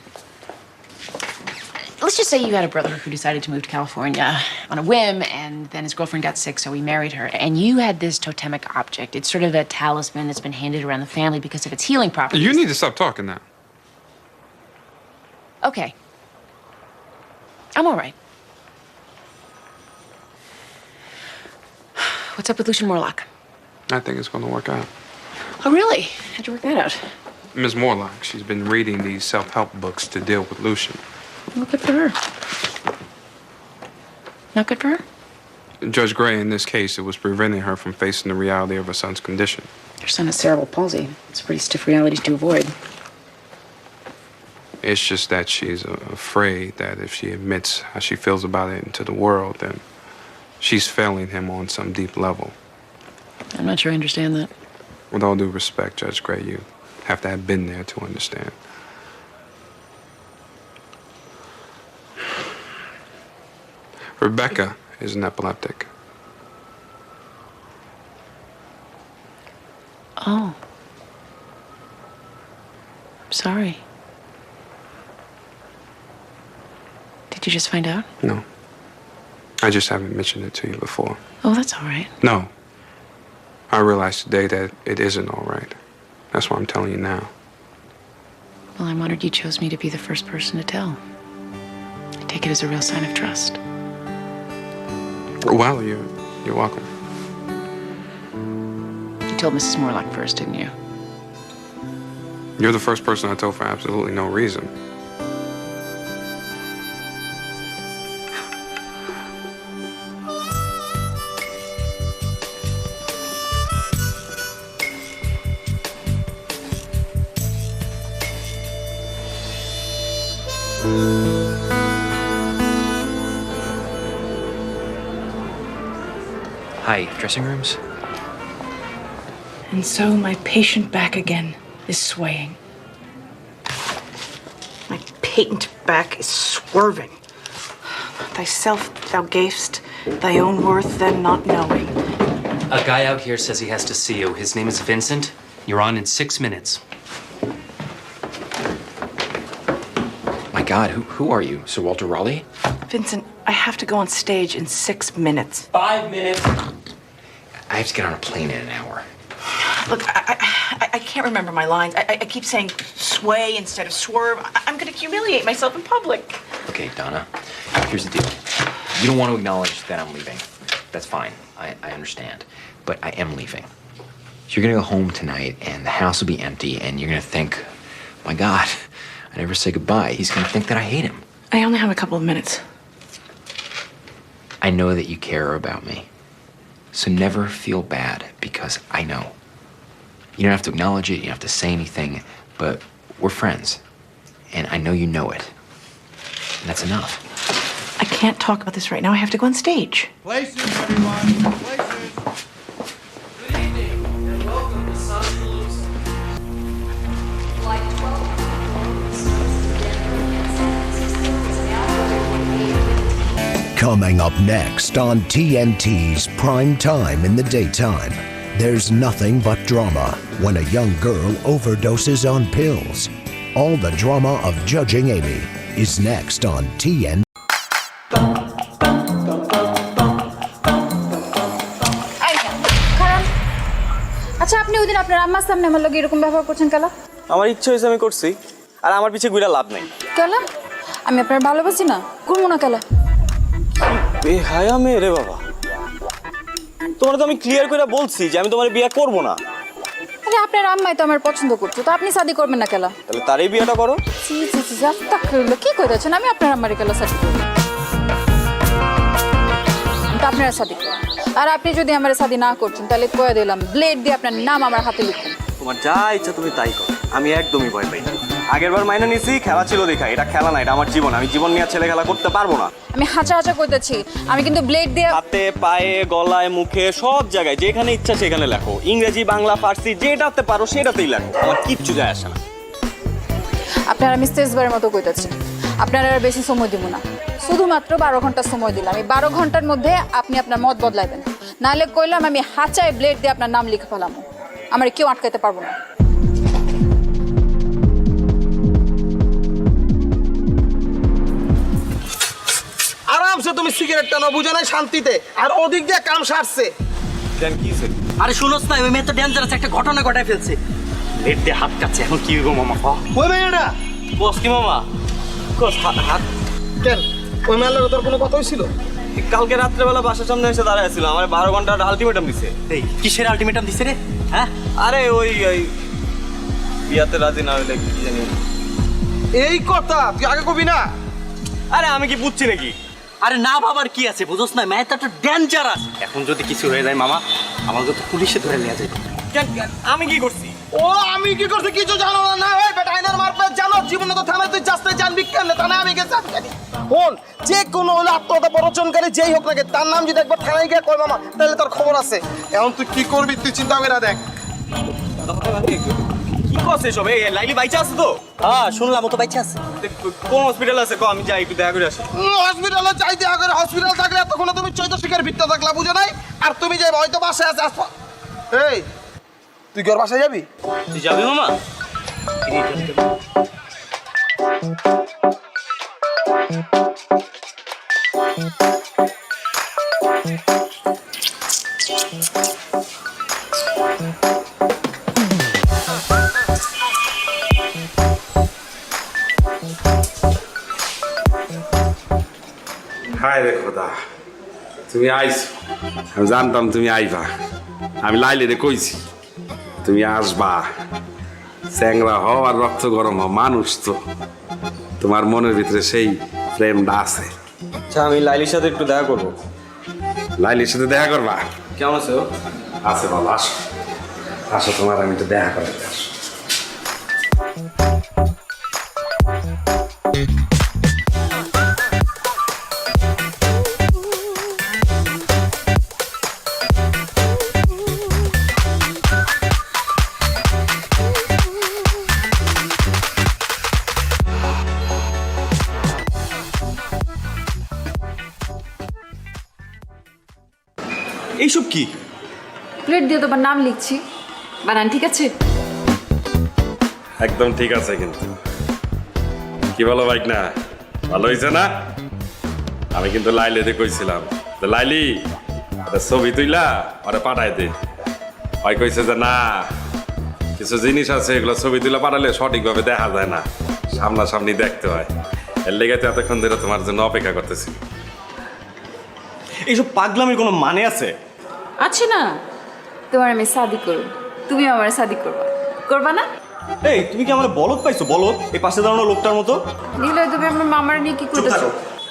Speaker 1: Let's just say you had a brother who decided to move to California on a whim, and then his girlfriend got sick, so he married her. And you had this totemic object. It's sort of a talisman that's been handed around the family because of its healing properties.
Speaker 16: You need to stop talking now.
Speaker 1: Okay. I'm all right. What's up with Lucian Morlock?
Speaker 16: I think it's going to work out.
Speaker 1: Oh, really? How'd you work that out?
Speaker 16: Ms. Morlock, she's been reading these self-help books to deal with Lucian.
Speaker 1: Well, good for her. Not good for her?
Speaker 16: Judge Gray, in this case, it was preventing her from facing the reality of her son's condition.
Speaker 1: Your son has cerebral palsy. It's a pretty stiff reality to avoid.
Speaker 16: It's just that she's afraid that if she admits how she feels about it into the world, then she's failing him on some deep level.
Speaker 1: I'm not sure I understand that.
Speaker 16: With all due respect, Judge Gray, you have to have been there to understand. Rebecca is an epileptic.
Speaker 1: Oh. Sorry. Did you just find out?
Speaker 16: No. I just haven't mentioned it to you before.
Speaker 1: Oh, that's all right.
Speaker 16: No. I realized today that it isn't all right. That's why I'm telling you now.
Speaker 1: Well, I'm honored you chose me to be the first person to tell. I take it as a real sign of trust.
Speaker 16: Well, you're welcome.
Speaker 1: You told Mrs. Morlock first, didn't you?
Speaker 16: You're the first person I told for absolutely no reason.
Speaker 10: Hi, dressing rooms?
Speaker 12: And so my patient back again is swaying. My patent back is swerving. Thyself thou gavest, thy own worth then not knowing.
Speaker 8: A guy out here says he has to see you. His name is Vincent. You're on in 6 minutes.
Speaker 10: My God, who are you? Sir Walter Raleigh?
Speaker 12: Vincent, I have to go on stage in 6 minutes.
Speaker 8: 5 minutes.
Speaker 10: I have to get on a plane in an hour.
Speaker 12: Look, I can't remember my lines. I keep saying sway instead of swerve. I'm going to humiliate myself in public.
Speaker 10: Okay, Donna, here's the deal. You don't want to acknowledge that I'm leaving. That's fine. I understand. But I am leaving. You're going to go home tonight, and the house will be empty, and you're going to think, my God, I never say goodbye. He's going to think that I hate him.
Speaker 12: I only have a couple of minutes.
Speaker 10: I know that you care about me. So never feel bad, because I know. You don't have to acknowledge it, you don't have to say anything, but we're friends. And I know you know it. And that's enough.
Speaker 12: I can't talk about this right now. I have to go on stage.
Speaker 19: Places, everyone. Places.
Speaker 9: Good evening, and welcome to Sonic Blues. Flight 12.
Speaker 14: Coming up next on TNT's Prime Time in the Daytime, there's nothing but drama when a young girl overdoses on pills. All the drama of Judging Amy is next on TNT.
Speaker 24: আচ্ছা আপনি ওই দিন আপনার আম্মার সামনে আমার লগে এরকম ব্যবহার করছেন কেন?
Speaker 25: আমার ইচ্ছে হয়েছে আমি করছি আর আমার পিছে ঘুরে লাভ নেই।
Speaker 24: কেন? আমি আপনার ভালোবাসি না, করবো না কেন?
Speaker 25: বেহায়া মেয়ে রে বাবা, তোমার তো আমি ক্লিয়ার করে বলছি যে আমি তোমার বিয়ে করব না।
Speaker 24: আরে আপনার আম্মাই তো আমার পছন্দ করছো, তো আপনি শাদি করবেন না কেন?
Speaker 25: তাহলে তারই বিয়েটা করো।
Speaker 24: জি জি জি, আস্তাগফিরুল্লাহ, কি কইতাছেন? আমি আপনার আম্মারে কেন শাদি করব? তো আপনারা শাদি করুন। আর আপনি যদি আমার শাদি না করছেন তাহলে কয়ে দিলাম ব্লেড দিয়ে আপনার নাম আমার হাতে লিখুন।
Speaker 25: তোমার যা ইচ্ছা তুমি তাই করো, আমি একদমই ভয় পাই না। আগেরবার মাইনে নিছি, খেলা ছিল দেখা, এটা খেলা না, এটা আমার জীবন। আমি জীবন নিয়ে ছেলে খেলা করতে পারবো না।
Speaker 24: আমি হাঁচা হাঁচা কইতেছি, আমি কিন্তু ব্লেড দিয়ে
Speaker 25: হাতে পায়ে গলায় মুখে সব জায়গায় যেখানে ইচ্ছা সেখানে লেখো। ইংরেজি বাংলা ফার্সি যেটাতে পারো সেটাতেই লেখো, আমার কিচ্ছু যায় আসে না।
Speaker 24: আপনার আমি শেষবারের মতো কইতেছি, আপনার আর বেশি সময় দিব না, শুধুমাত্র 12 ঘন্টা সময় দিলাম। এই 12 ঘন্টার মধ্যে আপনি আপনার মত বদলাইবেন, নাহলে কইলাম আমি হাঁচায় ব্লেড দিয়ে আপনার নাম লিখে ফেলাম, আমার কেউ আটকাইতে পারবো না।
Speaker 19: আরামসে তুমি সিগারেট টানো, বুঝো না শান্তিতে, আর ওদিক দিয়ে কাম সারছে।
Speaker 25: কেন কি হইছে?
Speaker 26: আরে শুনোস না, ওই মেয়ে তো ডেঞ্জারাস একটা ঘটনা ঘটায় ফেলছে। লেট দিয়ে হাত কাটছে, এখন কি গো মামা?
Speaker 19: ওই মেয়েটা
Speaker 25: বস কি মামা? কোস হাত
Speaker 19: কেন? ওই মেয়ের তোর কোনো কথা হইছিল?
Speaker 25: কালকে রাত্রেবেলা বাসার সামনে এসে দাঁড়ায় ছিল, আমার 12 ঘন্টার আলটিমেটাম দিছে।
Speaker 26: এই কিসের আলটিমেটাম দিছে রে? হ্যাঁ
Speaker 25: আরে ওই বিয়াতে রাজি না হইলে কি জানি।
Speaker 19: এই কথা তুই আগে কবি না।
Speaker 25: আরে আমি কি বুঝছি নাকি?
Speaker 26: আরে না বাবার কি আছে, বুঝোস না, মেয়েটা তো ডেঞ্জারাস। এখন যদি কিছু হয়ে যায় মামা, আমাকে তো পুলিশে ধরে নিয়ে যায়।
Speaker 25: আমি কি করছি?
Speaker 2: ও আমি কি করছি কিছু জানো না? না ওই বেটা আইনার মারপে জানো জীবনে তো থানায় তুই যাস্তে জানবি কেন? থানায় আমি গেছি জানি ফোন যে কোনো হলে আত্মহত্যা প্ররোচনকারী যেই হোক না কেন তার নাম যদি একবার থানায় গিয়ে কয় মামা তাহলে তোর খবর আছে। এখন তুই কি করবি তুই চিন্তা করে দেখ।
Speaker 25: কি করছে সব? এই লাইলি বাইচা আছে তো?
Speaker 26: হ্যাঁ শুনলাম ও তো বাইচা আছে।
Speaker 25: কোন হসপিটাল আছে? আমি যাই একটু দেখা করে আসি।
Speaker 2: হসপিটালে যাই দেখা করে। হসপিটাল থাকলে এতক্ষণ তুমি চৈত শিকার ভিত্তি থাকলা বুঝো নাই? আর তুমি যাই হয়তো বাসায় আছে আসবা। এই তুই কি ওর বাসায় যাবি?
Speaker 26: তুই যাবি মামা?
Speaker 5: হায় রে খোদা, তুমি আইছো। আমি জানতাম তুমি আইবা। আমি লাইলে কইছি তুমি আসবা। চ্যাংরা হও আর রক্ত গরম হও, মানুষ তো। তোমার মনের ভিতরে সেই প্রেমটা আছে।
Speaker 25: আচ্ছা আমি লাইলির সাথে একটু দেখা করবো।
Speaker 5: লাইলির সাথে দেখা করবা?
Speaker 25: কেমন আছে ও?
Speaker 5: আছে বাবা, আসো আসো, তোমার আমি তো দেখা করাতে আসো।
Speaker 25: এইসব কি?
Speaker 24: প্লেট দিয়ে তোমার নাম লিখছি, বানান ঠিক আছে?
Speaker 5: একদম ঠিক আছে। কিন্তু কি বলো বাইক না, ভালো হয়েছে না? আমি কিন্তু লাইলিতে কইছিলাম লাইলি ছবি তুইলা ওরা পাঠাই দে। ওই কইছে যে না, কিছু জিনিস আছে এগুলো ছবি তুলে পাঠালে সঠিকভাবে দেখা যায় না, সামনাসামনি দেখতে হয়। এর লেগে তো এতক্ষণ ধরে তোমার জন্য অপেক্ষা করতেছি।
Speaker 25: এইসব পাগলামির কোনো মানে আছে?
Speaker 24: আছে না। তোমার আমি শাদি করব, তুমি আমার শাদি করবা, করবা না?
Speaker 25: এই তুমি কি আমার বলদ পাইছো? বলদ এই পাশে দাঁড়ানো লোকটার মতো।
Speaker 24: নিলে তুমি আমার মামার নিয়ে কি করতেছো?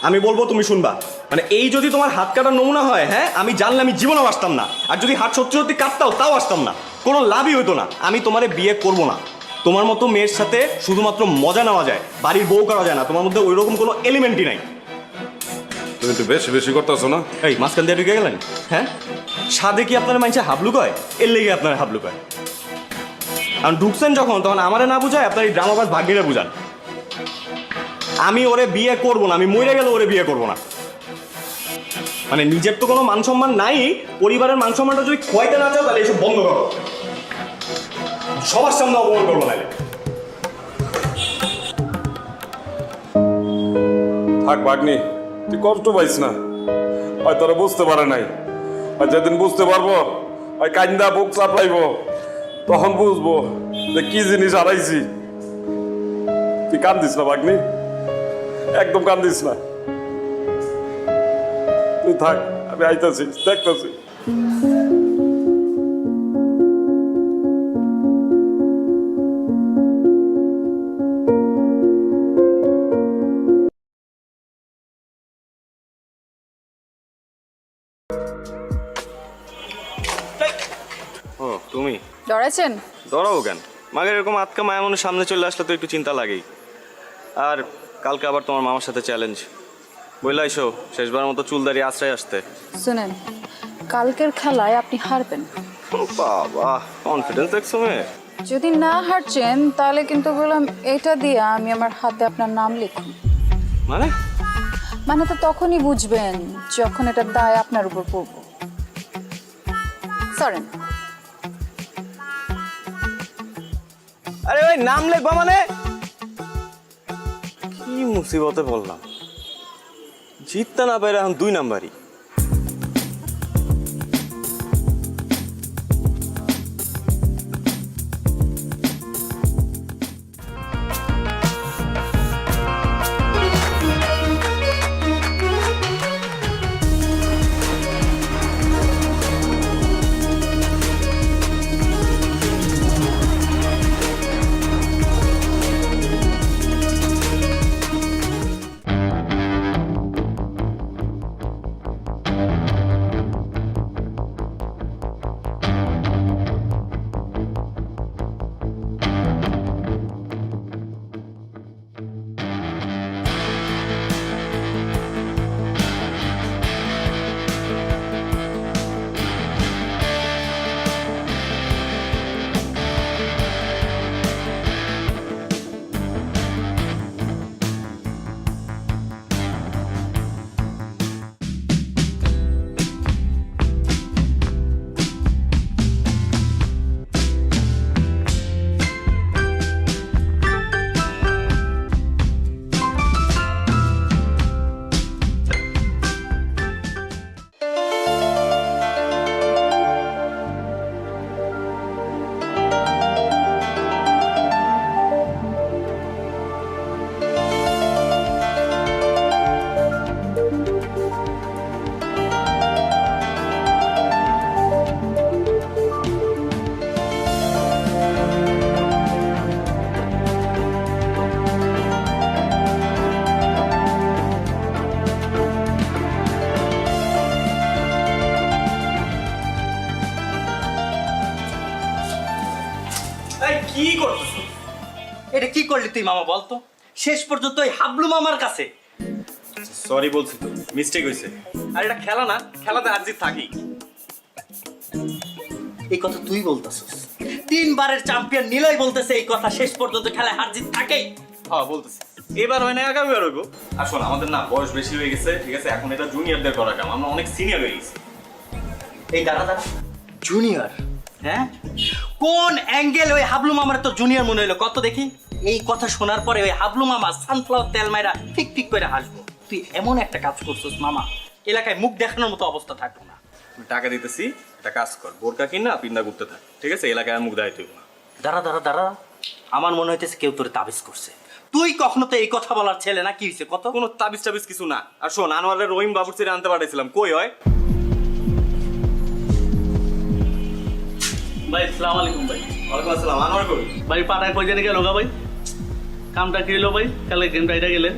Speaker 25: আমি বলবো তুমি শুনবা। মানে এই যদি তোমার হাত কাটার নমুনা হয়, হ্যাঁ আমি জানলে আমি জীবনেও আসতাম না। আর যদি হাত সত্যি সত্যি কাটতাও তাও আসতাম না, কোনো লাভই হতো না। আমি তোমারে বিয়ে করব না। তোমার মতো মেয়ের সাথে শুধুমাত্র মজা নেওয়া যায়, বাড়ির বউ করা যায় না। তোমার মধ্যে ওই রকম কোনো এলিমেন্টই নাই।
Speaker 5: তুমি তো বেশি বেশি করতেছো না?
Speaker 25: এই মাঝখান দিয়ে ঢুকে গেলেন? হ্যাঁ সাদে কি আপনার মাইনছে হাবলু কয়? এর লেগে আপনার হাবলু কয়। কারণ ঢুকছেন যখন তখন আমারে না বুঝায় আপনার এই ড্রামাবাজ ভাগ্নিরা বুঝান। আমি ওরে বিয়ে করব না, আমি মরে গেলে ওরে বিয়ে করব না। মানে নিজের তো কোনো মান সম্মান নাই, পরিবারের মান সম্মানটা যদি খোয়াইতে না চাও তাহলে এসব বন্ধ করো। সবার সামনে অপমান করবো নাহলে।
Speaker 5: থাক ভাগ্নি, তুই কষ্ট পাইস না। হয়তো তোরা বুঝতে পারে নাই। আর যেদিন বুঝতে পারবো, ওই কান্দা বুক চাপলাইব, তখন বুঝবো যে কি জিনিস হারাইছি। তুই কান্দিস না ভাগ্নি, একদম কান্দিস না। তুই থাক, আমি আইতাছি, দেখতেছি।
Speaker 25: ও তুমি
Speaker 24: ডরাইছেন?
Speaker 25: ডরাবো কেন? মাগের এরকম আটকা মায়া মনের সামনে চলে আসলে তো একটু চিন্তা লাগেই। আর কালকে আবার তোমার মামার সাথে চ্যালেঞ্জ। বললে আইসো শেষবার মতো চুল দাঁড়িয়ে আশ্রয় আসতে।
Speaker 24: শুনেন, কালকের খেলায় আপনি হারবেন।
Speaker 25: বাবা কনফিডেন্স দেখছো মেয়ে।
Speaker 24: যদি না হারছেন তাহলে কিন্তু বললাম এটা দিয়ে আমি আমার হাতে আপনার নাম লিখুন।
Speaker 25: মানে?
Speaker 24: মানে তো তখনই বুঝবেন যখন এটা দায় আপনার উপর পড়ব। সরেন।
Speaker 25: আরে ভাই নাম লেখবা মানে? কি মুসিবতে বললাম, জিততে না পারে এখন 2 নাম্বারই। কি করতেছ?
Speaker 26: এটা কি করলি তুই মামা বলতো? শেষ পর্যন্ত ওই হাবলু মামার কাছে।
Speaker 25: সরি বলছি তো, মিস্টেক হয়েছে। আর এটা খেলা না, খেলাতে হার জিত থাকি।
Speaker 26: এই কথা তুই বলতেছিস? 3 বারের চ্যাম্পিয়ন নিলয় বলতেছে এই কথা, শেষ পর্যন্ত খেলায় হার জিত থাকেই।
Speaker 25: হ্যাঁ বলতেছি, এবার হয় না আগামী বার হইব। আর শোন, আমাদের না বয়স বেশি হয়ে গেছে, ঠিক আছে? এখন এটা জুনিয়রদের করা কাম, আমরা অনেক সিনিয়র হয়ে গেছি।
Speaker 26: এই দাঁড়া জুনিয়র, হ্যাঁ? কোন অ্যাঙ্গেল ওই হাবলু মামার তো জুনিয়র মনে হইলো কত দেখি? এই কথা শোনার পরে ওই হাবলু মামা সানফ্লাওয়ার তেল মাইরা ঠিক ঠিক করে হাসবো। তুই এমন একটা কাজ করছিস মামা, এলাকায় মুখ দেখানোর মতো অবস্থা থাকলো না।
Speaker 25: টাকা দিতেছি, একটা কাজ কর, বোরকা কিনা পিন্দা করতে থাক, ঠিক আছে? এলাকায় আর মুখ দেখাইতে হইব না।
Speaker 26: দাঁড়া, আমার মনে হইতেছে কেউ তোরে তাবিজ করছে। তুই কখনো তো এই কথা বলার ছেলে না, কি হয়েছে কত?
Speaker 25: কোনো তাবিজ টাবিজ কিছু না। আর শোন, আনোয়ারের রহিম বাবুর ছেড়ে আনতে পাঠাইছিলাম, কই হয়?
Speaker 26: ভাই আসসালামু আলাইকুম ভাই।
Speaker 25: ওয়ালাইকুম আসসালাম। আনোয়ার কই?
Speaker 26: ভাই পাঠায় কই জানি গেল গা ভাই? কামটা কি হলো ভাই? কালে গেম রাইডা গেলেন?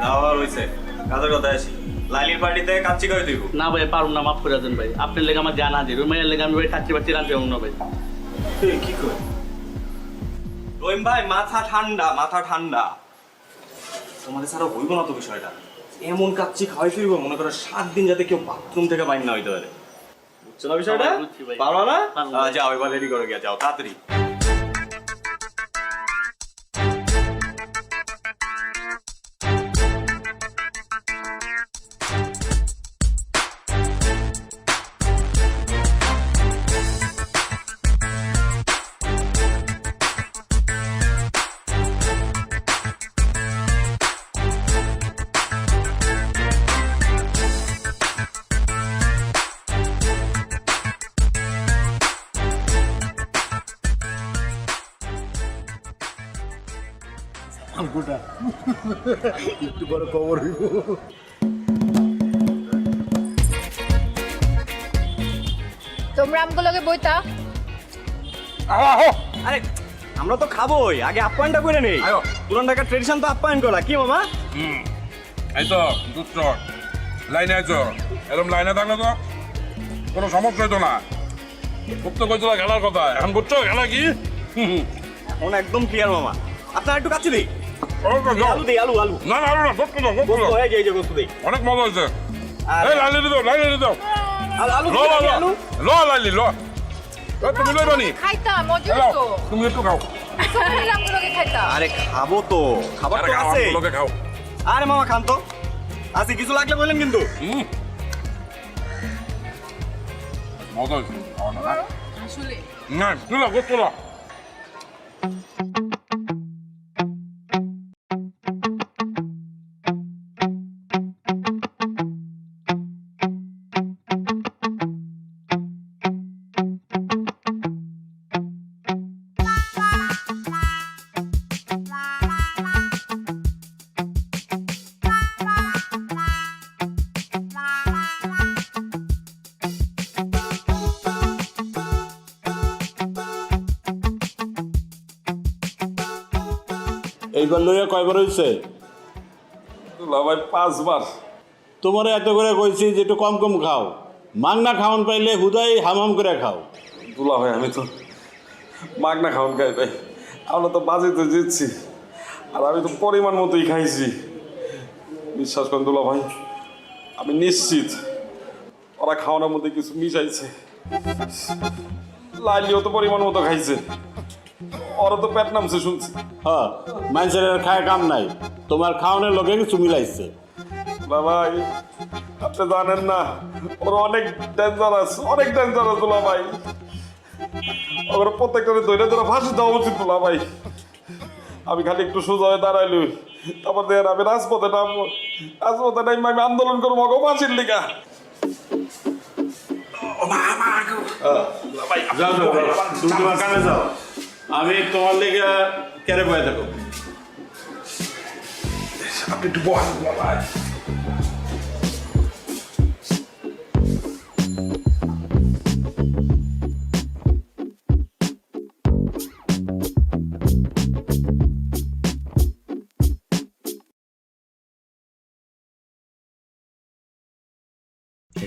Speaker 25: যাওয়ার হইছে, কাজের কথা আসি। লাইলির পার্টিতে কাচ্চি খাই দিব
Speaker 26: না ভাই, পারুম না, মাফ করে দেন ভাই। আপনার লেগে আমার জানা আছে, রুমের লেগে আমি ভাই কাচ্চি বাচ্চি রাখতে পারবো না ভাই।
Speaker 25: তুই কি কর? রহিম ভাই মাথা ঠান্ডা, মাথা ঠান্ডা। তোমাদের ছাড়া হইব না তো বিষয়টা। এমন কাচ্চি খাওয়াই ফিরব, মনে করো 7 দিন যাতে কেউ বাথরুম থেকে বাইর না হইতে পারে। বুঝছো না বিষয়টা? পারো না? যাও এবার রেডি করে গিয়া যাও তাড়াতাড়ি।
Speaker 18: একটু বড় খবর হইব।
Speaker 24: তোমরা আমগুলোকে বইতা।
Speaker 25: আরে আমরা তো খাবোই, আগে আপ্যায়নটা করে নেই। পুরান ঢাকার ট্রেডিশন তো আপ্যায়ন করা, কি মামা?
Speaker 6: এই তো দুষ্ট লাইনে আছো, এরকম লাইনে থাকলে তো কোনো সমস্যা হইতো না। খুব তো কইছিল খেলার কথা, এখন বুঝছো খেলা কি?
Speaker 25: এখন একদম ক্লিয়ার মামা। আপনার একটু কাছে দিই। আলু দিই, আলু আলু।
Speaker 6: না না আলু না, গোস্ত দাও, গোস্ত দাও।
Speaker 25: হয়ে যায়, এই যে গোস্ত দিই।
Speaker 6: অনেক মজা হয়েছে। এই লাইলি দাও, লাইলি দাও।
Speaker 26: আলু
Speaker 6: ল ল ল ল লাইলি ল। তুমি লইবানি?
Speaker 24: খাইতাম, মজুর তো।
Speaker 6: তুমি একটু খাও।
Speaker 24: সবাই মিলে আমগুলোকে খাইতাম।
Speaker 25: আরে খাবো তো, খাবার তো আছে।
Speaker 6: লোকে খাও।
Speaker 25: আরে মামা খান তো, আছে কিছু লাগলে বললেন কিন্তু।
Speaker 6: মজা হয়েছে।
Speaker 24: আসলে
Speaker 6: না তুই না গোস্ত না।
Speaker 7: এইবার লইয়া কয়বার হয়েছে?
Speaker 5: ভাই 5 বার।
Speaker 7: তোমার এত করে কইছি যে একটু কম কম খাও, মাংনা খাওন পাইলে হুদাই হাম করে খাও।
Speaker 5: দুলা ভাই আমি তো মাগনা খাওন খাই ভাই, আমরা তো বাজেতে জিতছি আর আমি তো পরিমাণ মতোই খাইছি। বিশ্বাস করেন দুলা ভাই, আমি নিশ্চিত ওরা খাওয়ানোর মধ্যে কিছু মিশাইছে। লাইলিও তো পরিমাণ মতো খাইছে, ওরা তো পেট নামছে শুনছি।
Speaker 7: হ্যাঁ, মানুষের আর খায় কাম নাই, তোমার খাওয়ানোর লোকে কিছু মিলাইছে।
Speaker 5: ভাই আপনি জানেন না, ওরা অনেক ডেঞ্জারাস, অনেক ডেঞ্জারাস দুলা ভাই। ওরা প্রত্যেকটা ধরে ধরে ফাঁসি দেওয়া উচিত দুলা ভাই। আমি খালি একটু সোজা হয়ে দাঁড়াইলি, তারপর দেখেন আমি রাজপথে নামবো, রাজপথে নামবো, আমি আন্দোলন করবো ওকে ফাঁসির লিগা।
Speaker 7: যাও যাও, তুমি তোমার কামে যাও, আমি তোমার লেগে কেড়ে বয়ে থাকো।
Speaker 5: আপনি একটু বহান ভাই।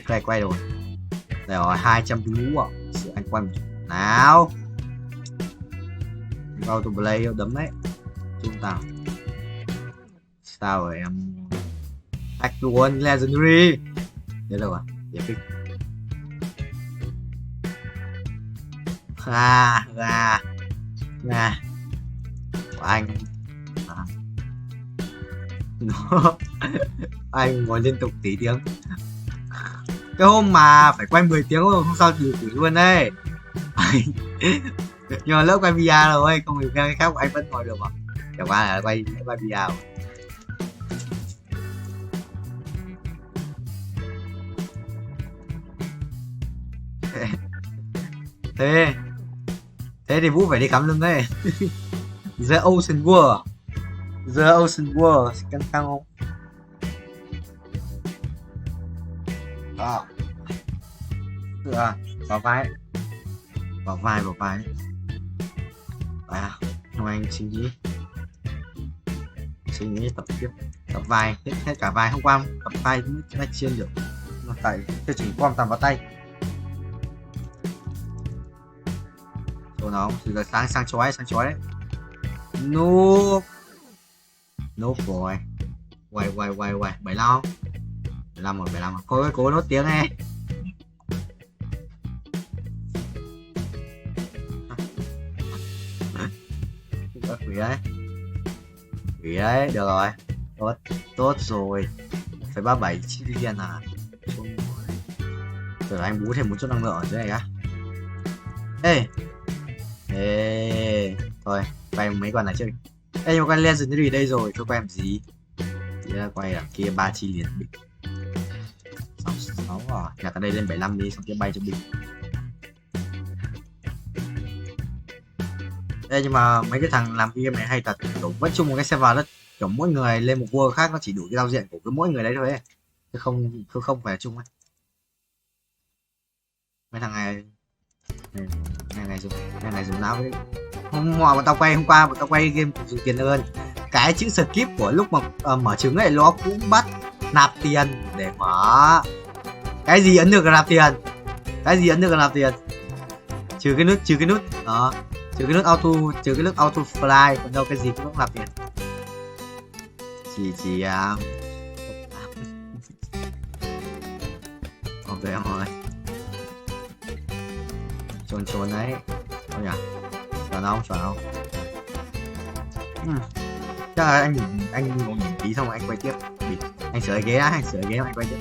Speaker 13: Cái quay rồi. Rồi 200 lúa sữa anh quay nào.
Speaker 11: Autoplay đấm đấy. Chúng tao. Sao rồi em? Hack luôn Legendary. Đây đâu à? Epic. Ra của anh. Anh ngồi liên tục tí tiếng. Cái hôm mà phải quay 10 tiếng rồi, không sao chịu luôn đấy. Nhưng mà lớp quay VR rồi, không thì cái khác anh vẫn ngồi được mà. Chẳng qua là quay VR rồi. Thế thì Vũ phải đi cắm lưng đấy. The Ocean World. The Ocean World căng căng không? Vào vai. Hôm anh suy nghĩ tập tiếp, tập vai hết cả vai. Hôm qua tập tay cũng mới chiên được, mà tại tôi chỉ quan tâm vào tay. Rồi nó từ giờ sang chói đấy. Nope rồi. Quay 75 rồi. Cố nốt tiếng này. Quỷ đấy, được rồi. Tốt rồi. Phải 37 chi viên à. Rồi anh bú thêm một chút năng lượng ở dưới này á. Thôi, quay mấy con này chơi. Nhưng mà con Legendary đây rồi, tôi quay làm gì? Thì là quay ở kia 3 chi liền bị 6 rồi. Nhặt ở đây lên 75 đi, xong kia bay cho bình. Nhưng mà mấy cái thằng làm game này hay thật, kiểu vẫn chung một cái server đó, kiểu mỗi người lên một world khác nó chỉ đủ cái giao diện của cái mỗi người đấy thôi ấy. Chứ không phải là chung ấy. Mấy thằng này dùng não đấy. Hôm qua bọn tao quay game của dùng tiền ơn. Cái chữ skip của lúc mà mở trứng ấy nó cũng bắt nạp tiền để mở. Cái gì ấn được là nạp tiền. Trừ cái nút đó. Trừ cái nút auto fly, còn đâu cái gì cũng nạp tiền. Chỉ ok em ơi. Trốn đấy. Thôi nhỉ. Chuẩn không? Chắc là anh ngồi nhìn tí xong rồi anh quay tiếp. Anh sửa ghế á, anh quay tiếp.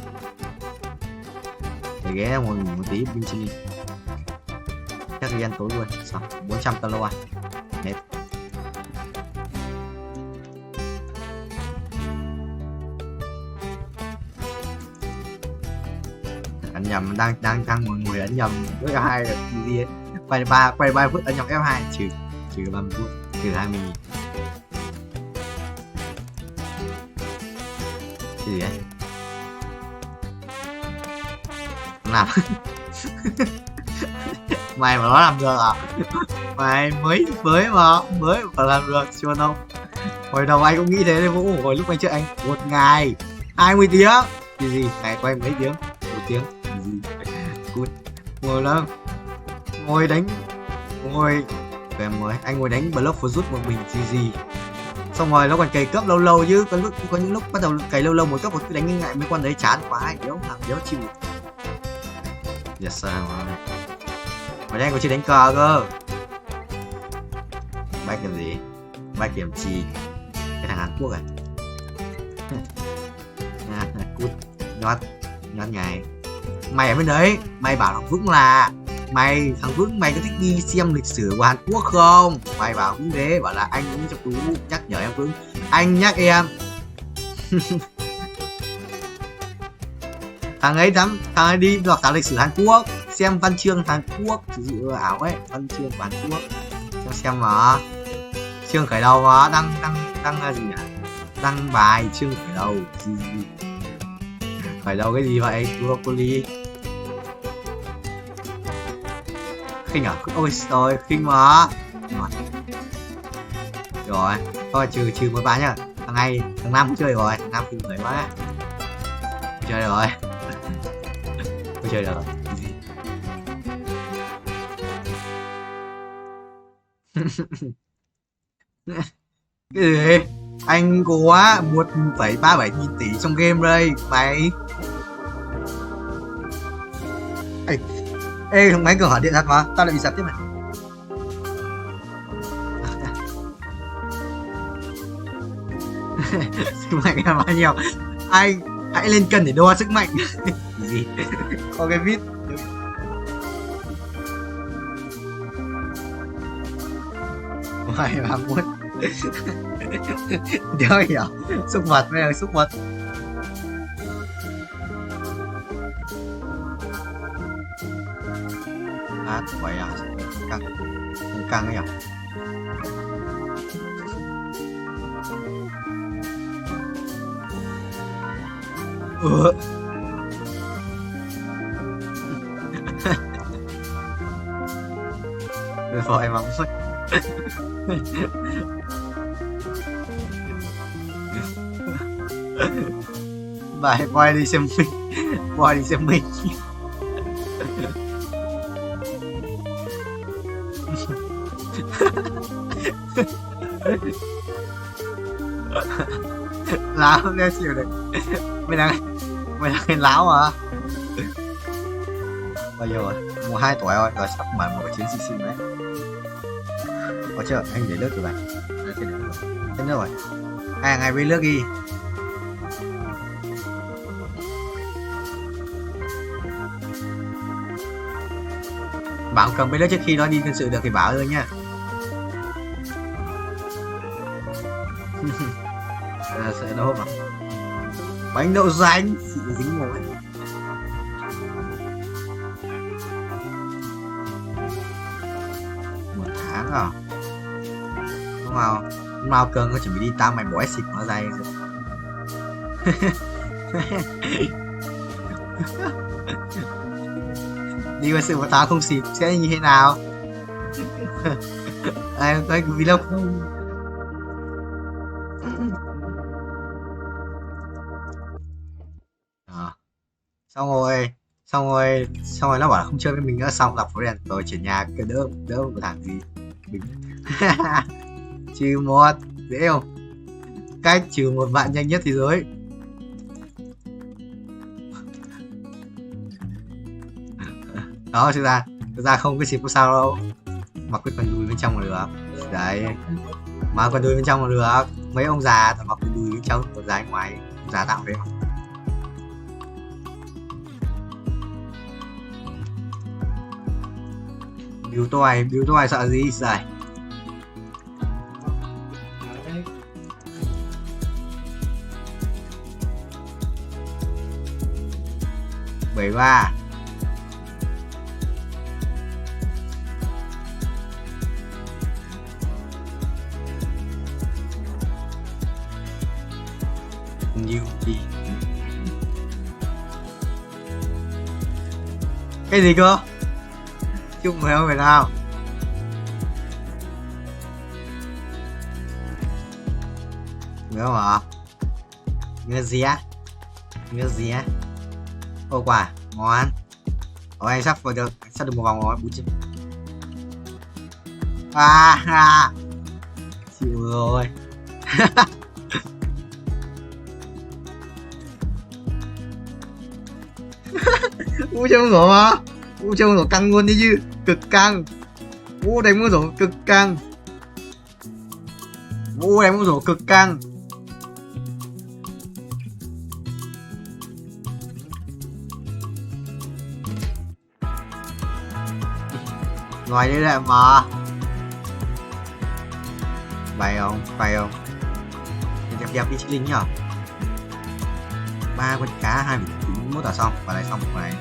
Speaker 11: Sửa ghế ngồi một tí bên trên. Chắc đi ăn tối luôn. Xong 400 calo à. Hết. Ấn nhầm đang ngồi ấn nhầm với F2 được gì ấy. Quay 3 phút ấn nhầm F2 trừ 30 phút, trừ 20. Cái gì đấy? Làm. Mày mà nó làm được à? Mày mới mà làm được chưa đâu? Hồi đầu anh cũng nghĩ thế nên Vũ, hồi lúc anh trước anh 1 ngày 20 tiếng. Cái gì? Ngày quay mấy tiếng? 1 tiếng. Cái gì? Cút. Ngồi lắm. Anh ngồi đánh block for rút một mình gì. Xong rồi nó còn cày cấp lâu chứ, có những lúc bắt đầu cày lâu một cấp một cứ đánh ngại mấy con đấy chán quá, đéo chịu. Yes sir. Mà đây có chưa đánh cờ cơ. Bách làm gì? Bách kiểm chi? Cái thằng Hàn Quốc à? Cút. Nhót ngày. Mày ở bên đấy, mày bảo thằng Vững là thằng Vững mày có thích đi xem lịch sử của Hàn Quốc không? Mày bảo Vững thế, bảo là anh cũng cho Tú nhắc nhở em Vững. Anh nhắc em. Thằng ấy đi đọc tả lịch sử Hàn Quốc, xem văn chương Hàn Quốc, sử dụng ảo ấy, văn chương của Hàn Quốc. Xem mà. Chương khởi đầu mà đăng gì nhỉ? Đăng bài chương khởi đầu gì? Khởi đầu cái gì vậy? Broccoli. Khinh à? Ôi trời, khinh mà. Rồi, thôi trừ một bạn nhá. Thằng Nam cũng chơi rồi, thằng Nam cũng người quá. Chơi rồi. Không chơi được. Cái gì? Anh có 1,37 nghìn tỷ trong game đây mày. Ê thằng máy cửa hỏi điện thật mà tao lại bị sập tiếp này. Sức mạnh là bao nhiêu? Anh hãy lên cân để đo sức mạnh. Gì? Có cái vít. Mày mà muốn đéo hiểu. Xúc vật mới là xúc vật. Vậy à? Căng ấy à? Vội mà mất. Bài boy đi xem mình. Boy đi xem mình. Láo nghe chịu đấy. Mày đang láo à? Bao nhiêu rồi? 2 tuổi rồi, rồi sắp mở một chiến sĩ xinh đấy. Có chưa? Anh để nước rồi bạn. Thế nữa rồi. Ngày với nước đi. Bảo cầm với nước trước khi nó đi quân sự được thì bảo thôi nhá. Sợ nó hốt mà. Bánh đậu xanh dính mồi. Một tháng à? Mao Cơn có chuẩn bị đi tao mày bỏ xịt nó dày rồi. Đi qua sự mà tao không xịt sẽ như thế nào? Anh vlog xong rồi nó bảo là không chơi với mình nữa, xong gặp phố đèn rồi chuyển nhà cái đỡ một thằng gì mình. Trừ một dễ không? Cách trừ một bạn nhanh nhất thế giới. Đó thực ra không cái gì có sao đâu, mặc cái quần đùi bên trong là được đấy, mà quần đùi bên trong là được. Mấy ông già toàn mặc quần đùi bên trong, quần dài ngoài, ông già tạo thế mà. Biếu tôi sợ gì trời. Bảy ba nhiều gì? Cái gì cơ? Chúc mừng ông Việt Nam. Nhớ mà. Nhớ gì á? Ô quả, ngon. Anh sắp được một vòng rồi, bú chim. Chịu rồi. Bú chim ngủ mà. Bú chim ngủ căng luôn đi chứ, cực căng. Bú đánh bú rổ cực căng. Bú đánh bú rổ cực căng. Ngoài đây lại mà. Bay không? Đẹp đi chị Linh nhở. 3 con cá, 2 vịt 41 là xong. Và lại xong một này.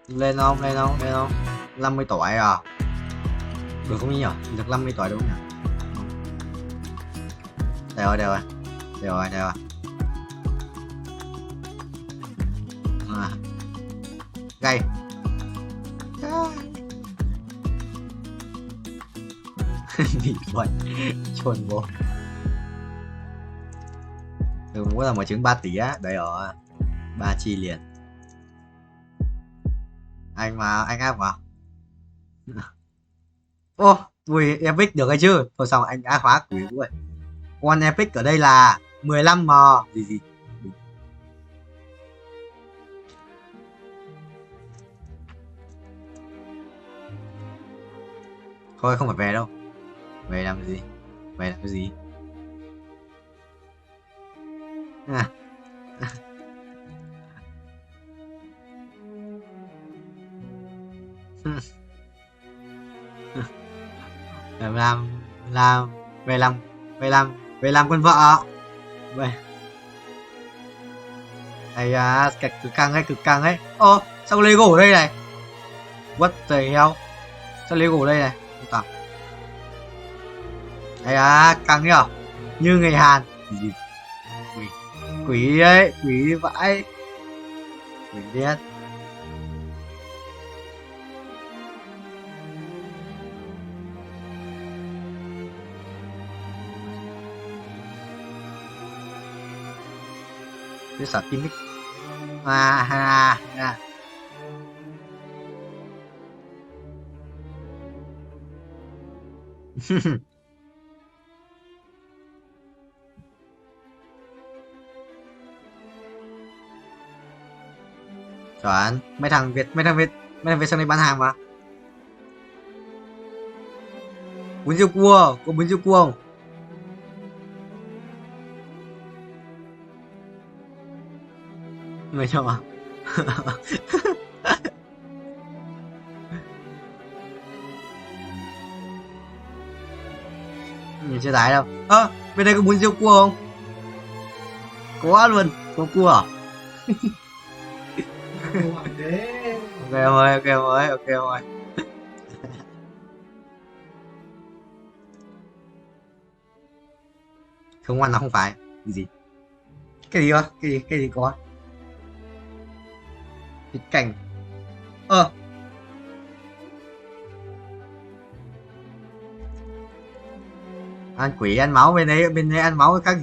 Speaker 11: Lên không? 50 tuổi à? Được không nhỉ? Được 50 tuổi đúng không nhỉ? Đều rồi. Gay. Bị vậy chồn vô. Muốn là một trứng 3 tỷ á, đây ở 3 chi liền. Anh mà anh áp vào. Ô, ui epic được hay chưa? Thôi xong anh đã hóa quỷ rồi. Con epic ở đây là 15 m gì. Thôi không phải về đâu. Về làm gì? Về làm cái gì? À. về làm con vợ. Về. Ây da, cực căng ấy. Ô, sao Lego ở đây này? What the hell? Sao Lego ở đây này? Tao. Ây da, căng nhở? Như người Hàn. Gì? Quỷ đấy, quỷ vãi. Quỷ điên. Cái sợ tim à. Chuẩn, mấy thằng Việt sang đây bán hàng mà. Bún riêu cua, có bún riêu cua không? Người cho mà. Mình chưa tái đâu. Bên đây có bún riêu cua không? Có luôn, có cua à? Ok rồi. Không ăn là không phải. Gì? Cái gì có? Thịt canh. Ăn quỷ ăn máu, bên đấy ăn máu khác gì?